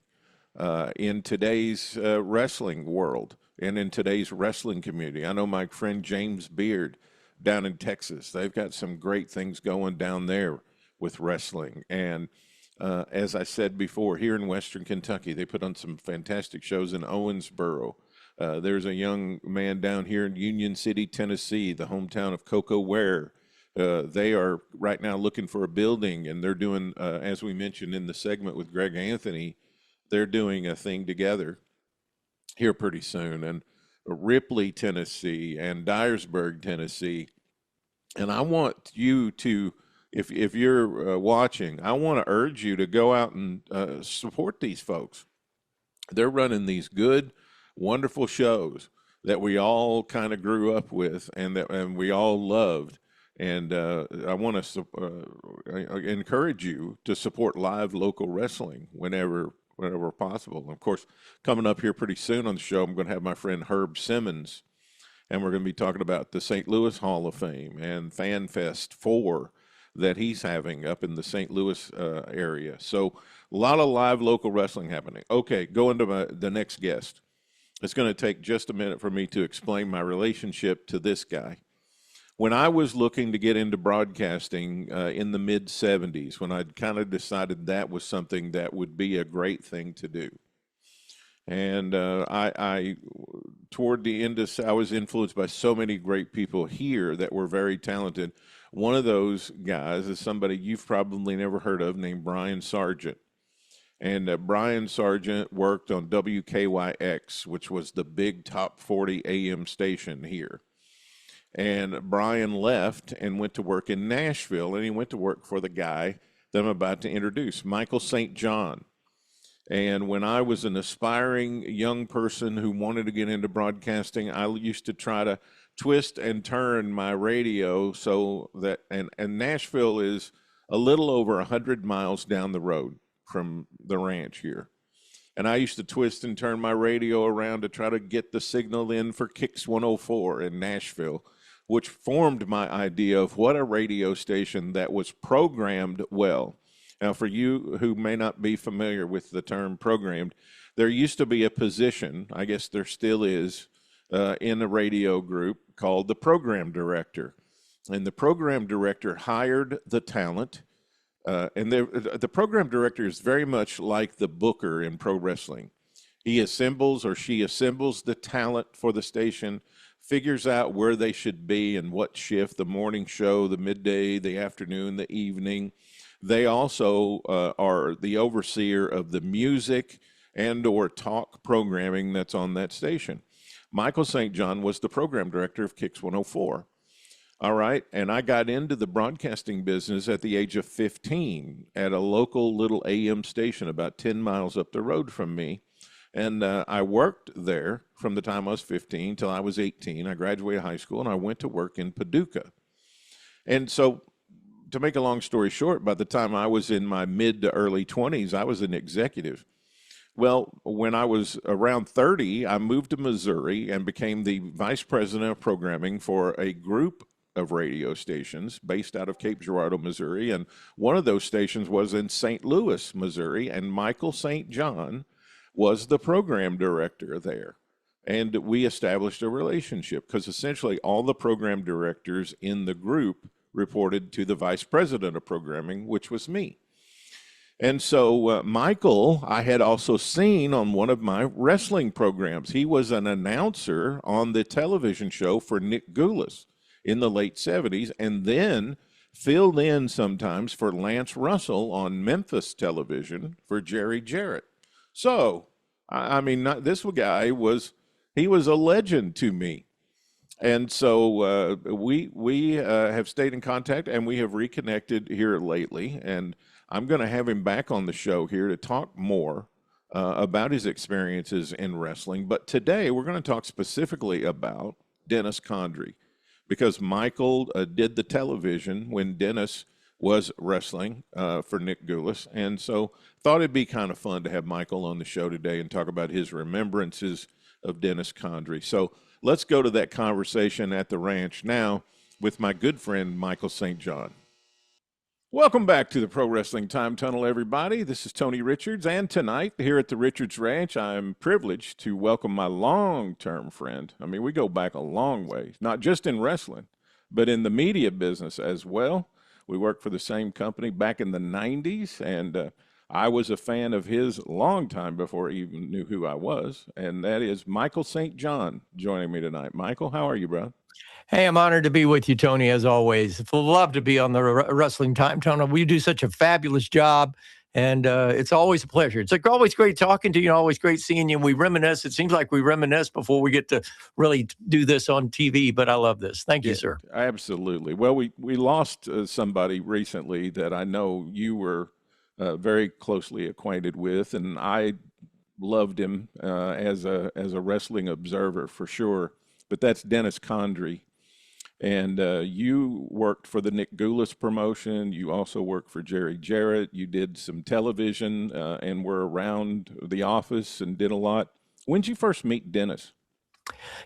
in today's wrestling world and in today's wrestling community. I know my friend James Beard down in Texas, they've got some great things going down there with wrestling. And as I said before, here in Western Kentucky, they put on some fantastic shows in Owensboro. There's a young man down here in Union City, Tennessee, the hometown of Coco Ware. They are right now looking for a building, and they're doing, as we mentioned in the segment with Greg Anthony, they're doing a thing together here pretty soon. And Ripley, Tennessee, and Dyersburg, Tennessee. And I want you to, if you're watching, I want to urge you to go out and support these folks. They're running these good, wonderful shows that we all kind of grew up with and we all loved. And I want to encourage you to support live local wrestling whenever possible. Of course, coming up here pretty soon on the show, I'm going to have my friend Herb Simmons, and we're going to be talking about the St. Louis Hall of Fame and Fan Fest 4 that he's having up in the St. Louis area. So a lot of live local wrestling happening. Okay, going to the next guest. It's going to take just a minute for me to explain my relationship to this guy. When I was looking to get into broadcasting in the mid-'70s, when I'd kind of decided that was something that would be a great thing to do, and I toward the end of, I was influenced by so many great people here that were very talented. One of those guys is somebody you've probably never heard of named Brian Sargent. And Brian Sargent worked on WKYX, which was the big top 40 AM station here. And Brian left and went to work in Nashville, and he went to work for the guy that I'm about to introduce, Michael St. John. And when I was an aspiring young person who wanted to get into broadcasting, I used to try to twist and turn my radio so that, and Nashville is a little over 100 miles down the road from the ranch here. And I used to twist and turn my radio around to try to get the signal in for Kicks 104 in Nashville, which formed my idea of what a radio station that was programmed well. Now, for you who may not be familiar with the term programmed, there used to be a position, I guess there still is, in a radio group called the program director. And the program director hired the talent. And the program director is very much like the booker in pro wrestling. He assembles or she assembles the talent for the station, figures out where they should be and what shift, the morning show, the midday, the afternoon, the evening. They also are the overseer of the music and or talk programming that's on that station. Michael St. John was the program director of Kicks 104. All right, and I got into the broadcasting business at the age of 15 at a local little AM station about 10 miles up the road from me. And I worked there from the time I was 15 till I was 18. I graduated high school, and I went to work in Paducah. And so, to make a long story short, by the time I was in my mid to early 20s, I was an executive. Well, when I was around 30, I moved to Missouri and became the vice president of programming for a group of radio stations based out of Cape Girardeau, Missouri. And one of those stations was in St. Louis, Missouri, and Michael St. John was the program director there. And we established a relationship because essentially all the program directors in the group reported to the vice president of programming, which was me. And so Michael, I had also seen on one of my wrestling programs. He was an announcer on the television show for Nick Goulas in the late 70s, and then filled in sometimes for Lance Russell on Memphis television for Jerry Jarrett. So, I mean, this guy he was a legend to me. And so we have stayed in contact, and we have reconnected here lately. And I'm going to have him back on the show here to talk more about his experiences in wrestling. But today we're going to talk specifically about Dennis Condrey, because Michael did the television when Dennis was wrestling for Nick Gulas. And so thought it'd be kind of fun to have Michael on the show today and talk about his remembrances of Dennis Condrey. So let's go to that conversation at the ranch now with my good friend, Michael St. John. Welcome back to the Pro Wrestling Time Tunnel, everybody. This is Tony Richards, and tonight here at the Richards Ranch, I'm privileged to welcome my long-term friend. I mean, we go back a long way, not just in wrestling, but in the media business as well. We worked for the same company back in the 90s, and I was a fan of his long time before he even knew who I was, and that is Michael St. John joining me tonight. Michael, how are you, bro? Hey, I'm honored to be with you, Tony, as always. Love to be on the Wrestling Time Tunnel. We do such a fabulous job, and it's always a pleasure. It's like always great talking to you, always great seeing you. We reminisce. It seems like we reminisce before we get to really do this on TV, but I love this. Thank you, sir. Absolutely. Well, we lost somebody recently that I know you were very closely acquainted with, and I loved him as a wrestling observer for sure. But that's Dennis Condrey. And you worked for the Nick Gulas promotion. You also worked for Jerry Jarrett. You did some television and were around the office and did a lot. When did you first meet Dennis?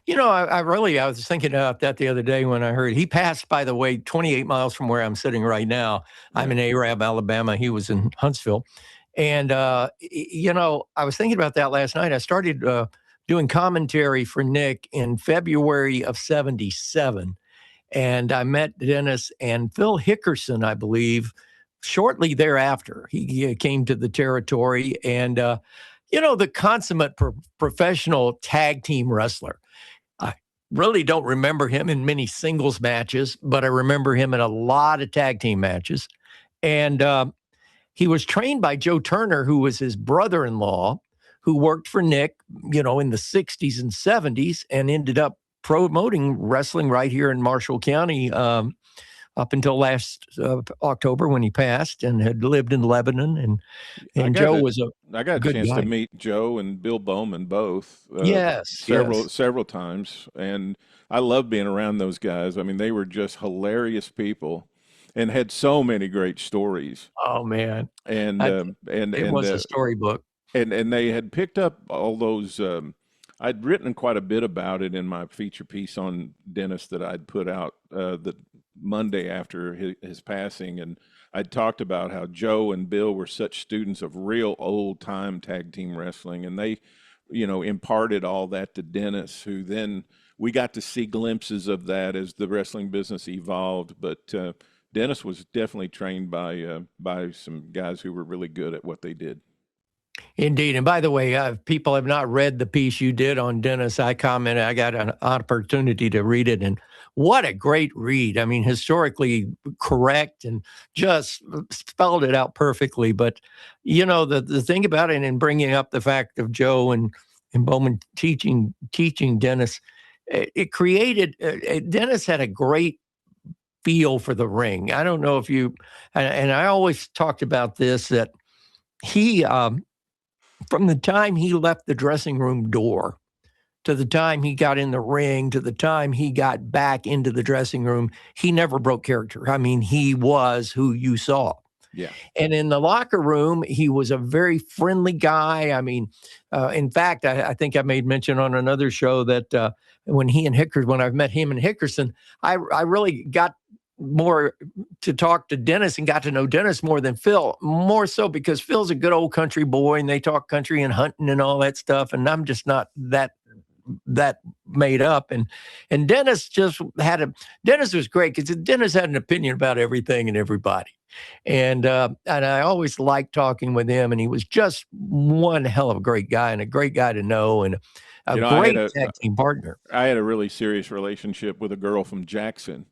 You know, I was thinking about that the other day when I heard he passed, by the way, 28 miles from where I'm sitting right now. Yeah. I'm in Arab, Alabama. He was in Huntsville. And, you know, I was thinking about that last night. I started doing commentary for Nick in February of 77. And I met Dennis and Phil Hickerson, I believe, shortly thereafter. He came to the territory and, you know, the consummate professional tag team wrestler. I really don't remember him in many singles matches, but I remember him in a lot of tag team matches. And he was trained by Joe Turner, who was his brother-in-law, who worked for Nick, you know, in the 60s and 70s and ended up promoting wrestling right here in Marshall County up until last October when he passed, and had lived in Lebanon. And Joe was I got a chance guy. to meet Joe and Bill Bowman both. Several times, and I love being around those guys. I mean, they were just hilarious people, and had so many great stories. Oh man! And it was a storybook. And they had picked up all those. I'd written quite a bit about it in my feature piece on Dennis that I'd put out the Monday after his passing. And I'd talked about how Joe and Bill were such students of real old time tag team wrestling. And they, you know, imparted all that to Dennis, who then we got to see glimpses of that as the wrestling business evolved. But Dennis was definitely trained by some guys who were really good at what they did. Indeed. And by the way, if people have not read the piece you did on Dennis, I commented, I got an opportunity to read it. And what a great read. I mean, historically correct and just spelled it out perfectly. But, you know, the thing about it, and bringing up the fact of Joe and Bowman teaching Dennis, it created, Dennis had a great feel for the ring. I don't know if you, and I always talked about this, that he, from the time he left the dressing room door to the time he got in the ring to the time he got back into the dressing room, he never broke character. I mean, he was who you saw. Yeah. And in the locker room, he was a very friendly guy. I mean, in fact, I think I made mention on another show that when I met him and Hickerson, I really got more to talk to Dennis and got to know Dennis more than Phil, more so because Phil's a good old country boy and they talk country and hunting and all that stuff. And I'm just not that made up. And Dennis Dennis was great because Dennis had an opinion about everything and everybody. And I always liked talking with him, and he was just one hell of a great guy and a great guy to know, and a great tag team partner. I had a really serious relationship with a girl from Jackson,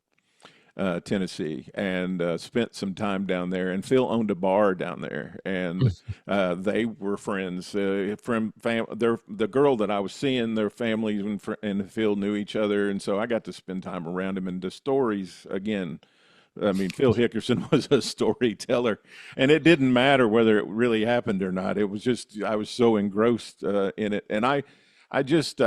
Tennessee, and spent some time down there. And Phil owned a bar down there, and they were friends. The girl that I was seeing, their families and Phil knew each other, and so I got to spend time around him. And the stories, again, I memean, Phil Hickerson was a storyteller, and it didn't matter whether it really happened or not. It was just I was so engrossed in it, and I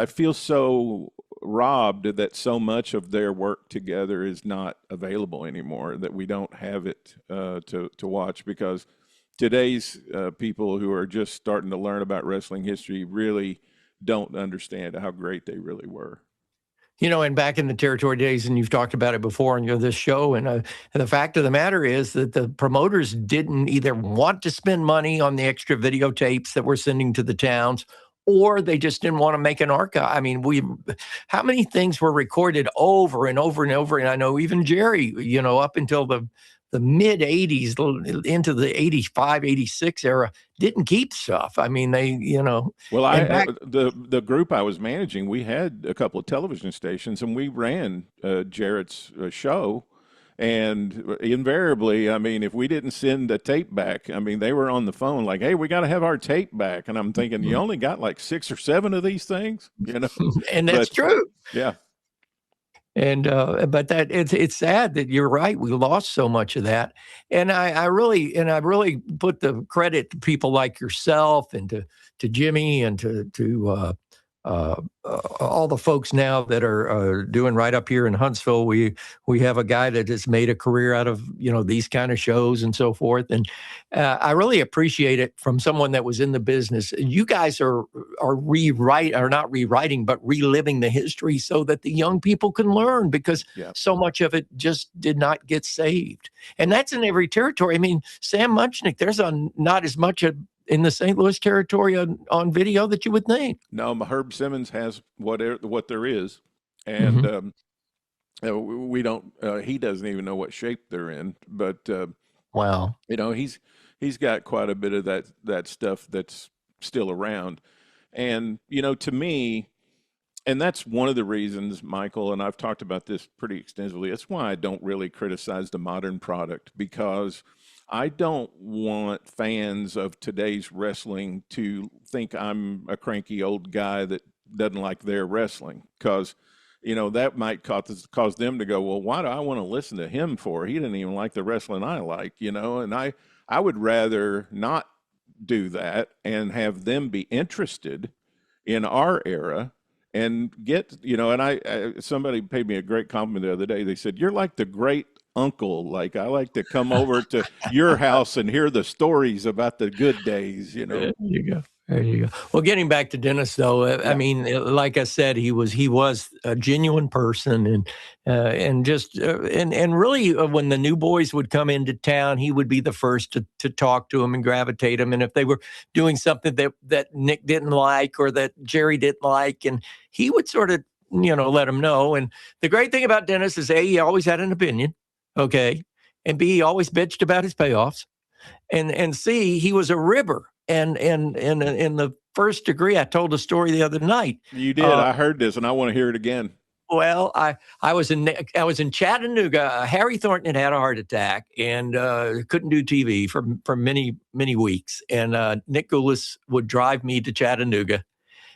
feel so robbed that so much of their work together is not available anymore, that we don't have it to watch, because today's people who are just starting to learn about wrestling history really don't understand how great they really were. And back in the territory days, and you've talked about it before on this show, and the fact of the matter is that the promoters didn't either want to spend money on the extra videotapes that we're sending to the towns, or they just didn't want to make an archive. I mean, how many things were recorded over and over and over? And I know even Jerry, up until the mid 80s into the 85, 86 era didn't keep stuff. I mean, they, Well, the group I was managing, we had a couple of television stations, and we ran Jarrett's show. And invariably, I mean, if we didn't send a tape back, I mean, they were on the phone like, hey, we got to have our tape back. And I'm thinking, you only got like 6 or 7 of these things, And that's true. Yeah. And but that it's sad that you're right. We lost so much of that, and I really put the credit to people like yourself and to Jimmy and to all the folks now that are doing right up here in Huntsville. We have a guy that has made a career out of these kind of shows and so forth, and I really appreciate it from someone that was in the business. You guys are not rewriting, but reliving the history so that the young people can learn, because so much of it just did not get saved, and that's in every territory. I mean, Sam Munchnick, there's not as much in the St. Louis territory on video that you would think. No, Herb Simmons has what there is, and we don't. He doesn't even know what shape they're in, but wow, he's got quite a bit of that stuff that's still around, and to me, and that's one of the reasons, Michael, and I've talked about this pretty extensively. That's why I don't really criticize the modern product, because I don't want fans of today's wrestling to think I'm a cranky old guy that doesn't like their wrestling, because, that might cause them to go, well, why do I want to listen to him for? He didn't even like the wrestling I like, and I would rather not do that and have them be interested in our era and get, and somebody paid me a great compliment the other day. They said, you're like the great uncle. Like, I like to come over to your house and hear the stories about the good days, There you go. Well, getting back to Dennis, though, I mean, like I said, he was a genuine person, and really, when the new boys would come into town, he would be the first to talk to them and gravitate them. And if they were doing something that Nick didn't like or that Jerry didn't like, and he would sort of, let them know. And the great thing about Dennis is, A, he always had an opinion. Okay. And B, he always bitched about his payoffs. And C, he was a ribber. And in the first degree, I told a story the other night. You did. I heard this, and I want to hear it again. Well, I was in Chattanooga. Harry Thornton had a heart attack and couldn't do TV for many, many weeks. And Nick Goulas would drive me to Chattanooga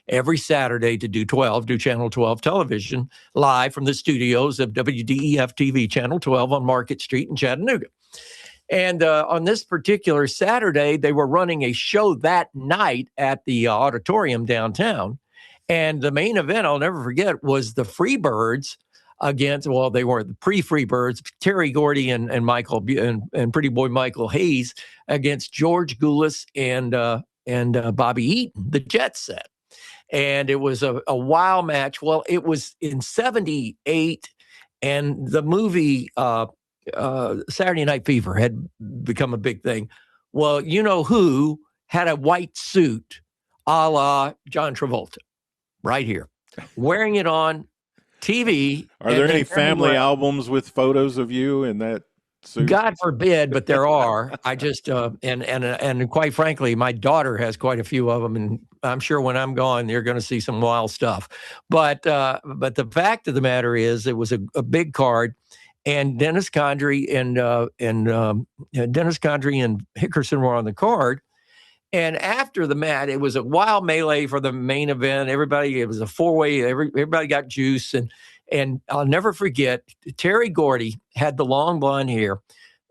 every Saturday to do Channel 12 television live from the studios of WDEF TV Channel 12 on Market Street in Chattanooga. And on this particular Saturday, they were running a show that night at the auditorium downtown. And the main event, I'll never forget, was the Freebirds against, well, they were the pre-Freebirds, Terry Gordy and Michael and Pretty Boy Michael Hayes against George Goulas and Bobby Eaton, the Jet Set. And it was a wild match. Well, it was in 78, and the movie Saturday Night Fever had become a big thing. Well, you know who had a white suit a la John Travolta right here, wearing it on TV. Are there any family albums with photos of you in that suit? God forbid, but there are. I just and quite frankly, my daughter has quite a few of them, and I'm sure when I'm gone, you're going to see some wild stuff. But the fact of the matter is, it was a big card, and Dennis Condrey and Hickerson were on the card. And after the match, it was a wild melee for the main event. It was a four-way. Everybody got juice, and I'll never forget, Terry Gordy had the long blonde hair,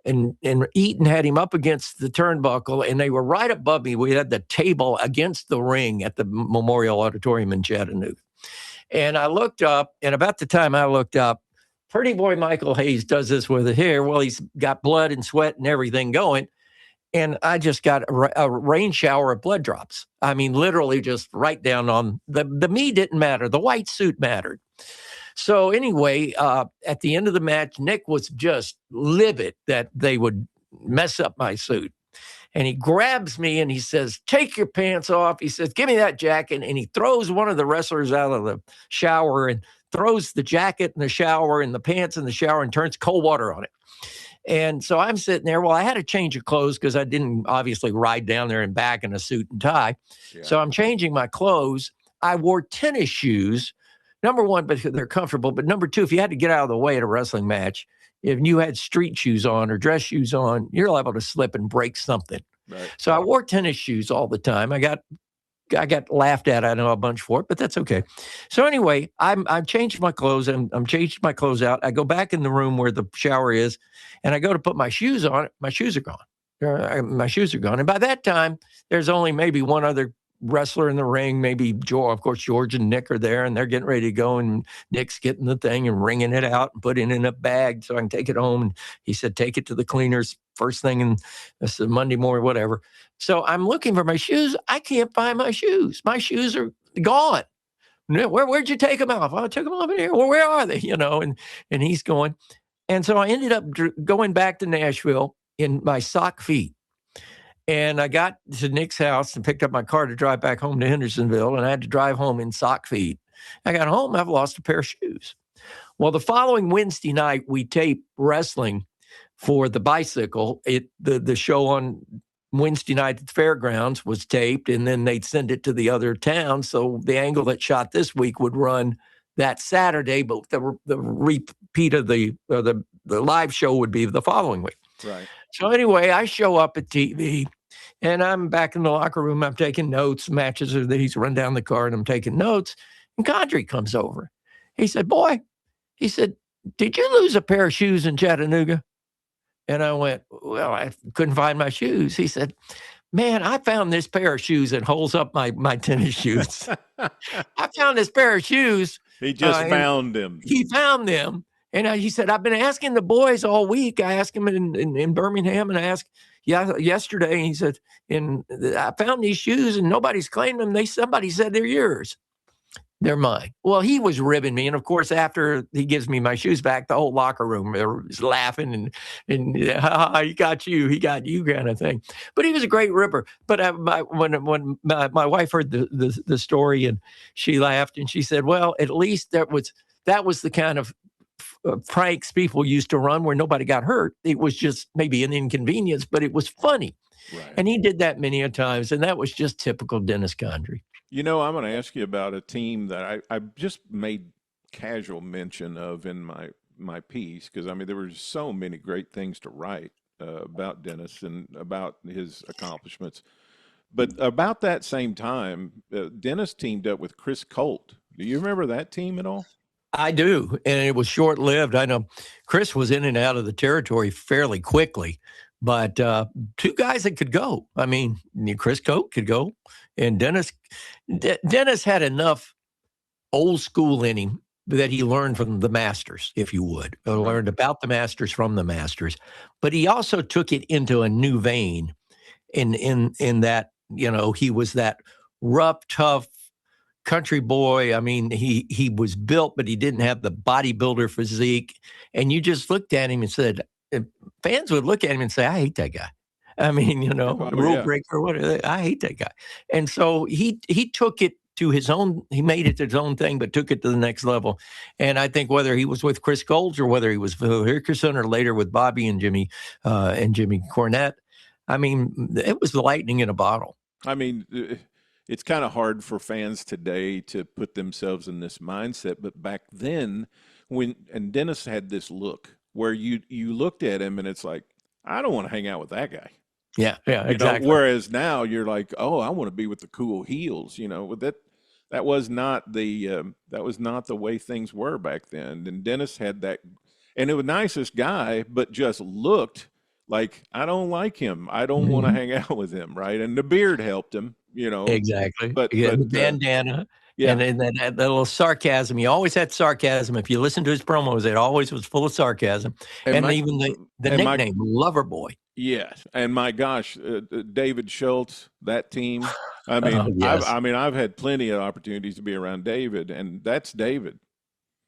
and Eaton had him up against the turnbuckle, and they were right above me. We had the table against the ring at the Memorial Auditorium in Chattanooga. And I looked up, and about the time I looked up, Pretty Boy Michael Hayes does this with it here. Well, he's got blood and sweat and everything going. And I just got a rain shower of blood drops. I mean, literally just right down on the me didn't matter. The white suit mattered. So anyway, at the end of the match, Nick was just livid that they would mess up my suit. And he grabs me and he says, take your pants off. He says, give me that jacket. And he throws one of the wrestlers out of the shower and throws the jacket in the shower and the pants in the shower and turns cold water on it. And so I'm sitting there. Well, I had a change of clothes because I didn't obviously ride down there and back in a suit and tie. Yeah. So I'm changing my clothes. I wore tennis shoes. Number one, but they're comfortable. But number two, if you had to get out of the way at a wrestling match, if you had street shoes on or dress shoes on, you're liable to slip and break something. Right. So I wore tennis shoes all the time. I got laughed at, I know, a bunch for it, but that's okay. So anyway, I'm changed my clothes. I'm changed my clothes out. I go back in the room where the shower is, and I go to put my shoes on. My shoes are gone. My shoes are gone. And by that time, there's only maybe one other wrestler in the ring. Maybe George, of course, George and Nick are there, and they're getting ready to go. And Nick's getting the thing and wringing it out and putting it in a bag so I can take it home. And he said, take it to the cleaners first thing, and this is Monday morning, whatever. So I'm looking for my shoes. I can't find my shoes. My shoes are gone. Where'd you take them off? I took them off in here. Well, where are they? And he's going. And so I ended up going back to Nashville in my sock feet. And I got to Nick's house and picked up my car to drive back home to Hendersonville. And I had to drive home in sock feet. I got home. I've lost a pair of shoes. Well, the following Wednesday night, we taped wrestling for the bicycle. The show on Wednesday night at the fairgrounds was taped, and then they'd send it to the other town. So the angle that shot this week would run that Saturday, but the repeat of the live show would be the following week. Right. So anyway, I show up at TV, and I'm back in the locker room. I'm taking notes. Matches are these. Run down the card. I'm taking notes, and Condrey comes over. He said, "Boy," he said, "did you lose a pair of shoes in Chattanooga?" And I went, well, I couldn't find my shoes. He said, man, I found this pair of shoes and holds up my tennis shoes. I found this pair of shoes. He just found them. He found them. And he said, I've been asking the boys all week. I asked him in Birmingham, and I asked yesterday. And he said, I found these shoes and nobody's claimed them. Somebody said they're yours. They're mine. Well, he was ribbing me. And of course, after he gives me my shoes back, the whole locker room was laughing and he got you kind of thing. But he was a great ripper. But when my wife heard the story, and she laughed and she said, well, at least that was the kind of pranks people used to run where nobody got hurt. It was just maybe an inconvenience, but it was funny. Right. And he did that many a times. And that was just typical Dennis Condrey. I'm going to ask you about a team that I just made casual mention of in my piece, because, there were so many great things to write about Dennis and about his accomplishments. But about that same time, Dennis teamed up with Chris Colt. Do you remember that team at all? I do, and it was short-lived. I know Chris was in and out of the territory fairly quickly, but two guys that could go. Chris Colt could go, and Dennis had enough old school in him that he learned from the masters, if you would. He learned about the masters from the masters, but he also took it into a new vein in that, he was that rough, tough country boy. He was built, but he didn't have the bodybuilder physique. And you just looked at him and said, fans would look at him and say, I hate that guy. Rule breaker, whatever. I hate that guy. And so he took it to his own, he made it his own thing, but took it to the next level. And I think whether he was with Chris Golds or whether he was with Phil Hickerson or later with Bobby and Jimmy Cornette, it was the lightning in a bottle. It's kind of hard for fans today to put themselves in this mindset, but back then, and Dennis had this look where you looked at him and it's like, I don't want to hang out with that guy. Yeah, exactly. Whereas now you're like, oh, I want to be with the cool heels. That was not the way things were back then. And Dennis had that, and it was nicest guy, but just looked like, I don't like him. I don't want to hang out with him, right? And the beard helped him. Exactly. But the bandana. Yeah. And that little sarcasm, he always had sarcasm. If you listen to his promos, it always was full of sarcasm. And even the nickname, Loverboy. Yes, and my gosh, David Schultz, that team. I mean, yes. I've had plenty of opportunities to be around David, and that's David.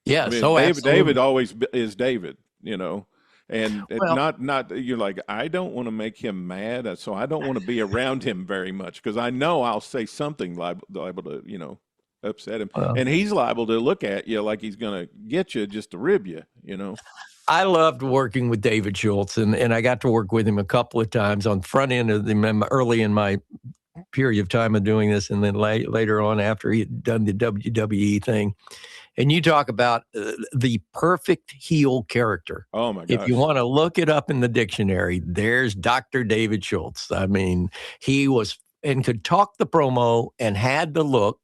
Yeah, I mean, so David always is David, and Well- not you're like, I don't want to make him mad, so I don't want to be around him very much because I know I'll say something liable to upset him, and he's liable to look at you like he's going to get you just to rib you. I loved working with David Schultz, and I got to work with him a couple of times on front end of early in my period of time of doing this, and then later on after he had done the WWE thing. And you talk about the perfect heel character. Oh my gosh! If you want to look it up in the dictionary, there's Dr. David Schultz. I mean, he was and could talk the promo and had the look.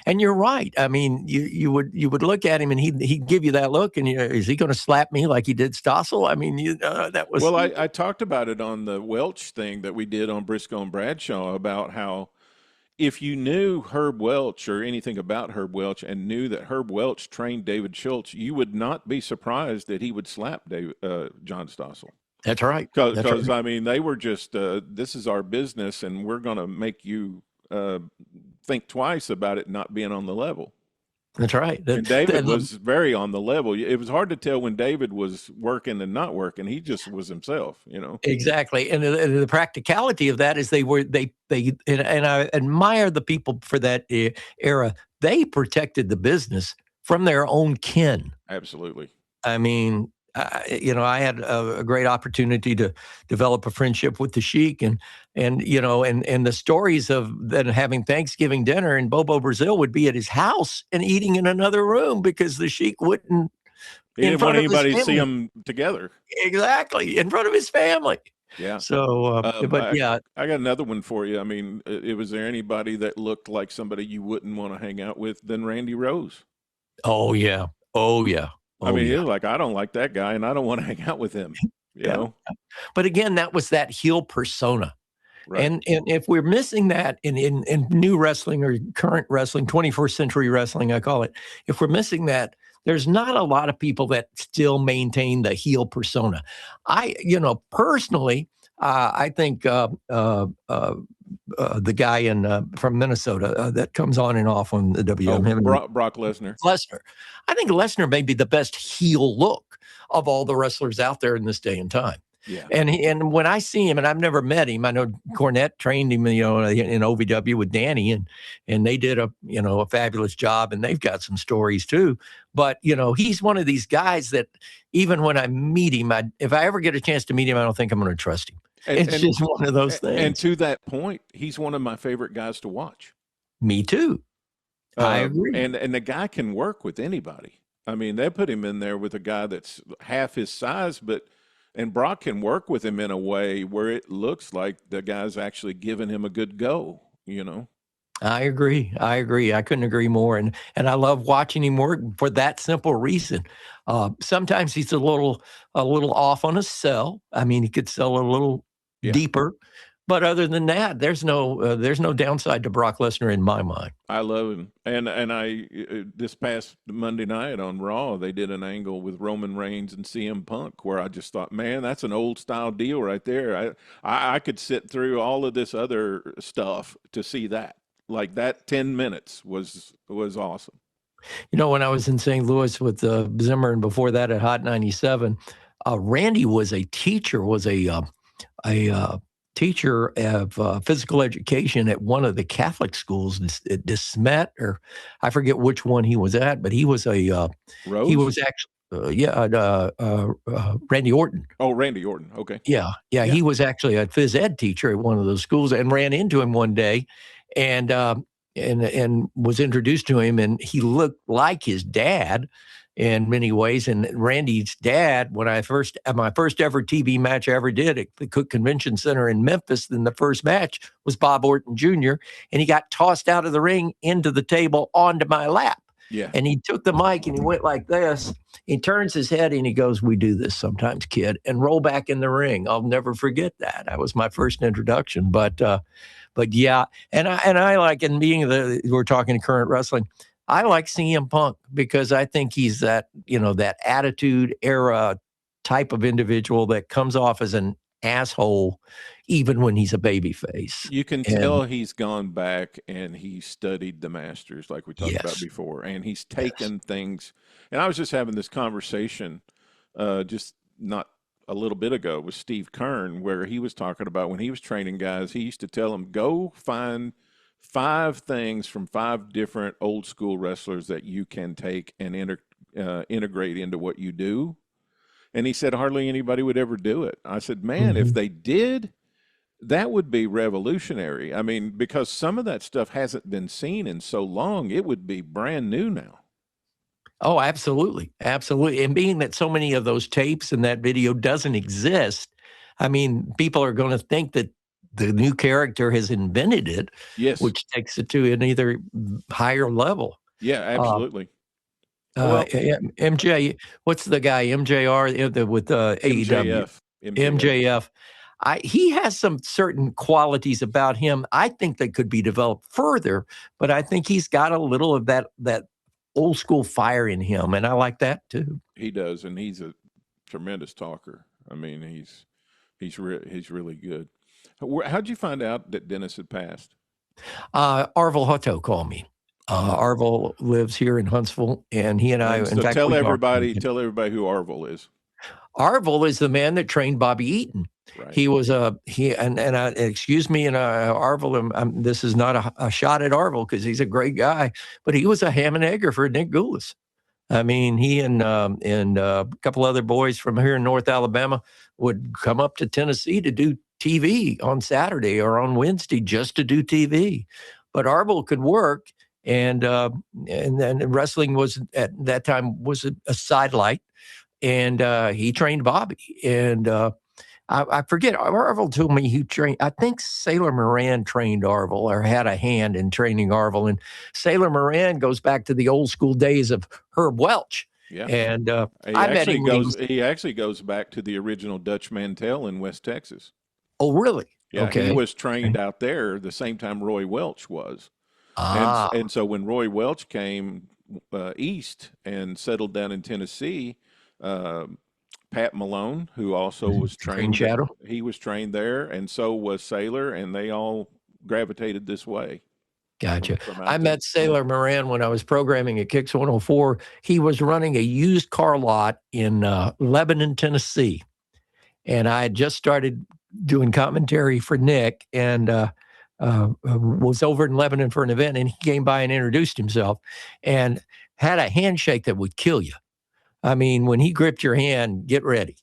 And you're right. I mean, you would look at him and he'd give you that look, and is he going to slap me like he did Stossel? I mean, that was. Well, I talked about it on the Welch thing that we did on Briscoe and Bradshaw about how if you knew Herb Welch or anything about Herb Welch and knew that Herb Welch trained David Schultz, you would not be surprised that he would slap John Stossel. That's right. Because I mean, they were just this is our business, and we're going to make you think twice about it not being on the level. That's right. And David was very on the level. It was hard to tell when David was working and not working. He just was himself, Exactly. And the practicality of that is they and I admire the people for that era. They protected the business from their own kin. Absolutely. I mean, I had a great opportunity to develop a friendship with the Sheik, and the stories of then having Thanksgiving dinner in Bobo Brazil would be at his house and eating in another room because the Sheik wouldn't. He didn't want anybody to see them together. Exactly, in front of his family. Yeah. So, I got another one for you. I mean, was there anybody that looked like somebody you wouldn't want to hang out with than Randy Rose? Oh yeah. I mean, he was like, I don't like that guy, and I don't want to hang out with him. You know? But again, that was that heel persona. Right. And if we're missing that in new wrestling or current wrestling, 21st century wrestling, I call it, if we're missing that, there's not a lot of people that still maintain the heel persona. Personally, I think the guy from Minnesota that comes on and off on the WM. Brock Lesnar. I think Lesnar may be the best heel look of all the wrestlers out there in this day and time. Yeah. And when I see him, and I've never met him, I know Cornette trained him, in OVW with Danny, and they did a fabulous job, and they've got some stories too. But he's one of these guys that even when I meet him, if I ever get a chance to meet him, I don't think I'm going to trust him. It's just one of those things. And to that point, he's one of my favorite guys to watch. Me too. I agree. And the guy can work with anybody. I mean, they put him in there with a guy that's half his size, and Brock can work with him in a way where it looks like the guy's actually giving him a good go, I agree. I couldn't agree more. And I love watching him work for that simple reason. Sometimes he's a little off on a sell. I mean, he could sell a little deeper. But other than that, there's no downside to Brock Lesnar in my mind. I love him. And I this past Monday night on Raw, they did an angle with Roman Reigns and CM Punk where I just thought, man, that's an old style deal right there. I could sit through all of this other stuff to see that. Like that 10 minutes was awesome. When I was in St. Louis with Zimmer and before that at Hot 97, Randy was a teacher, teacher of physical education at one of the Catholic schools at DeSmet, or I forget which one he was at, but he was Rose? He was actually Randy Orton. Oh, Randy Orton. Okay. Yeah. He was actually a phys ed teacher at one of those schools, and ran into him one day, and was introduced to him, and he looked like his dad in many ways. And Randy's dad, when my first ever TV match I ever did at the Cook Convention Center in Memphis, then the first match was Bob Orton Jr., and he got tossed out of the ring into the table onto my lap. Yeah. And he took the mic and he went like this. He turns his head and he goes, "We do this sometimes, kid," and roll back in the ring. I'll never forget that. That was my first introduction. But yeah, and I like, and being we're talking current wrestling, I like CM Punk because I think he's that, that attitude era type of individual that comes off as an asshole even when he's a baby face. You can tell he's gone back and he studied the masters like we talked about before, and he's taken things. And I was just having this conversation just not a little bit ago with Steve Kern, where he was talking about when he was training guys, he used to tell them, go find 5 things from 5 different old school wrestlers that you can take and integrate into what you do. And he said hardly anybody would ever do it. I said, man, if they did, that would be revolutionary. I mean, because some of that stuff hasn't been seen in so long, it would be brand new now. Oh, absolutely. Absolutely. And being that so many of those tapes and that video doesn't exist, I mean, people are going to think that the new character has invented it, which takes it to an either higher level. Yeah, absolutely. MJ, what's the guy, MJR with AEW? MJF. He has some certain qualities about him. I think they could be developed further, but I think he's got a little of that old school fire in him, and I like that too. He does, and he's a tremendous talker. I mean, he's really good. How'd you find out that Dennis had passed? Arvel Hutto called me. Arvel lives here in Huntsville, and he and I. So tell everybody who Arvel is. Arvel is the man that trained Bobby Eaton. Right. He was excuse me, and Arvel. This is not a shot at Arvel because he's a great guy, but he was a ham and egger for Nick Goulas. I mean, he and a couple other boys from here in Noirth Alabama would come up to Tennessee to do TV on Saturday or on Wednesday just to do TV. But Arvel could work, and then wrestling was at that time was a sidelight, and he trained Bobby. And I forget, Arvel told me he trained, I think Sailor Moran trained Arvel or had a hand in training Arvel. And Sailor Moran goes back to the old school days of Herb Welch. Yeah. And he actually goes back to the original Dutch Mantell in West Texas. Oh, really? Yeah, okay. He was trained out there the same time Roy Welch was. And so when Roy Welch came east and settled down in Tennessee, Pat Malone, who also was trained, he was trained there, and so was Sailor, and they all gravitated this way. Gotcha. I met Sailor Moran when I was programming at Kicks 104. He was running a used car lot in Lebanon, Tennessee, and I had just started doing commentary for Nick, and was over in Lebanon for an event, and he came by and introduced himself and had a handshake that would kill you. I mean, when he gripped your hand, get ready.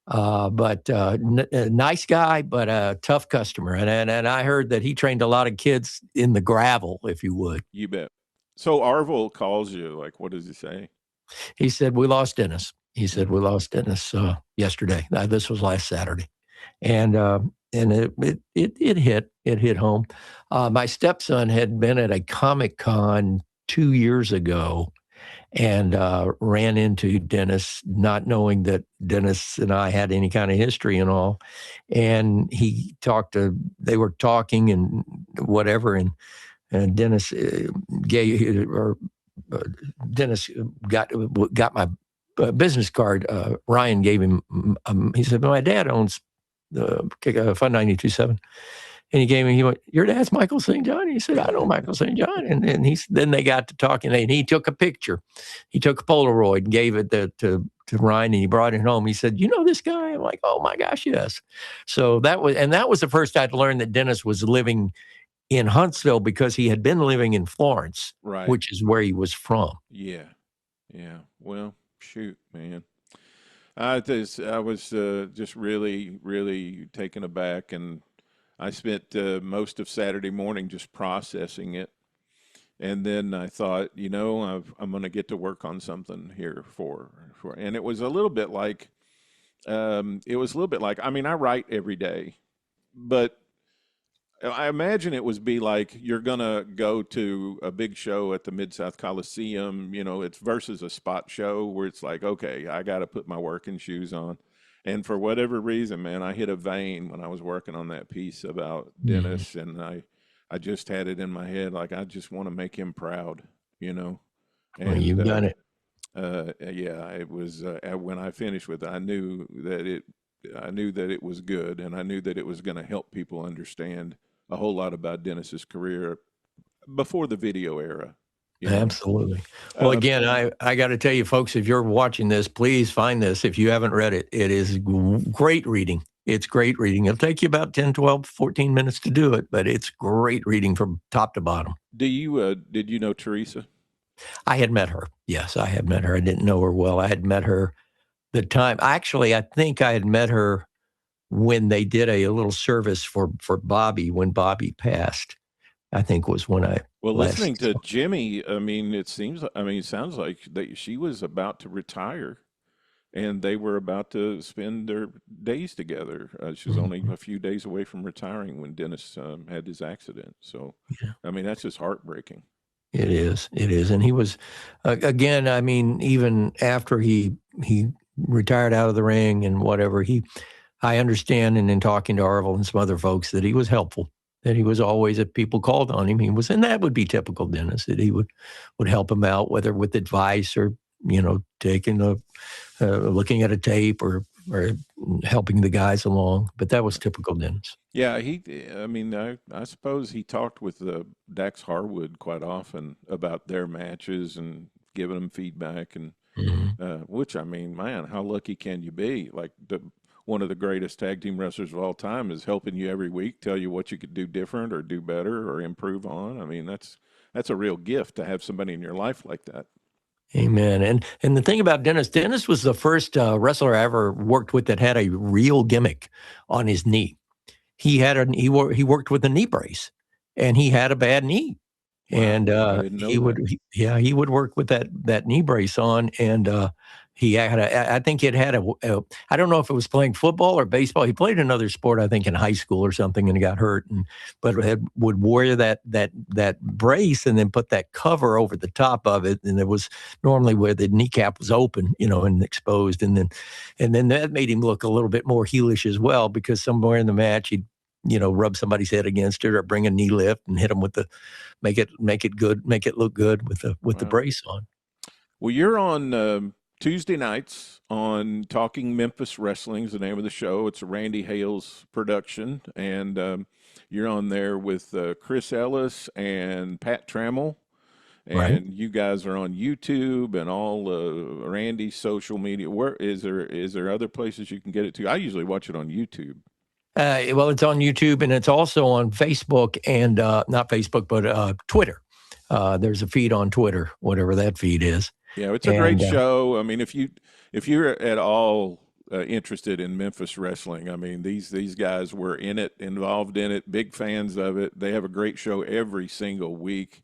But nice guy, but a tough customer. And I heard that he trained a lot of kids in the gravel, if you would. You bet. So Arvel calls you, like, what does he say? He said, we lost Dennis. Yesterday. This was last Saturday. And it hit home. My stepson had been at a Comic-Con 2 years ago and ran into Dennis, not knowing that Dennis and I had any kind of history and all. And they were talking and whatever. And Dennis Dennis got my business card. Ryan gave him, he said, my dad owns Fun 92.7. And he went, your dad's Michael St. John? He said, I know Michael St. John. And then they got to talking, and he took a picture. He took a Polaroid and gave it to Ryan, and he brought it home. He said, you know this guy? I'm like, oh my gosh, yes. So that was the first I'd learned that Dennis was living in Huntsville because he had been living in Florence, right, which is where he was from. Yeah. Well, shoot, man. I was just really, really taken aback, and I spent most of Saturday morning just processing it. And then I thought, I'm going to get to work on something here and it was a little bit like, I mean, I write every day, but I imagine it would be like you're going to go to a big show at the Mid-South Coliseum, it's versus a spot show where it's like, okay, I got to put my working shoes on. And for whatever reason, man, I hit a vein when I was working on that piece about Dennis, and I just had it in my head, like, I just want to make him proud, Well, you've done it. Yeah, it was when I finished with it, I knew that it was good, and I knew that it was going to help people understand a whole lot about Dennis's career before the video era. Absolutely. Well, again, I got to tell you, folks, if you're watching this, please find this. If you haven't read it, it is great reading. It's great reading. It'll take you about 10, 12, 14 minutes to do it, but it's great reading from top to bottom. Did you know Teresa? I had met her. Yes, I had met her. I didn't know her well. I had met her the time. Actually, I think I had met her when they did a little service for Bobby when Bobby passed. I think was when I. Well, listening to Jimmy, I mean, it sounds like that she was about to retire, and they were about to spend their days together. She was only a few days away from retiring when Dennis had his accident. So, yeah. I mean, that's just heartbreaking. It is, and he was, again. I mean, even after he retired out of the ring and whatever, I understand, and in talking to Arvil and some other folks, that he was helpful. That he was always, if people called on him, and that would be typical Dennis, that he would help him out, whether with advice or, taking looking at a tape or helping the guys along. But that was typical Dennis. Yeah, I suppose he talked with Dax Harwood quite often about their matches and giving them feedback, and which, I mean, man, how lucky can you be? Like one of the greatest tag team wrestlers of all time is helping you every week, tell you what you could do different or do better or improve on. I mean, that's a real gift to have somebody in your life like that. Amen. And the thing about Dennis was the first wrestler I ever worked with that had a real gimmick on his knee. He worked with a knee brace, and he had a bad knee. Wow, and he would work with that knee brace on, and he had I think it had I don't know if it was playing football or baseball. He played another sport, I think, in high school or something, and he got hurt. But would wear that brace and then put that cover over the top of it, and it was normally where the kneecap was open, and exposed, and then that made him look a little bit more heelish as well, because somewhere in the match he'd rub somebody's head against it or bring a knee lift and hit them with make it look good with the brace on. Well, you're on Tuesday nights on Talking Memphis Wrestling is the name of the show. It's a Randy Hales production, and you're on there with Chris Ellis and Pat Trammell, and right. You guys are on YouTube and all Randy's social media. Where is there other places you can get it to? I usually watch it on YouTube. Well, it's on YouTube, and it's also on Facebook, and not Facebook, but Twitter. There's a feed on Twitter, whatever that feed is. Yeah, it's a great show. I mean, if you're at all interested in Memphis wrestling, I mean, these guys were involved in it, big fans of it. They have a great show every single week.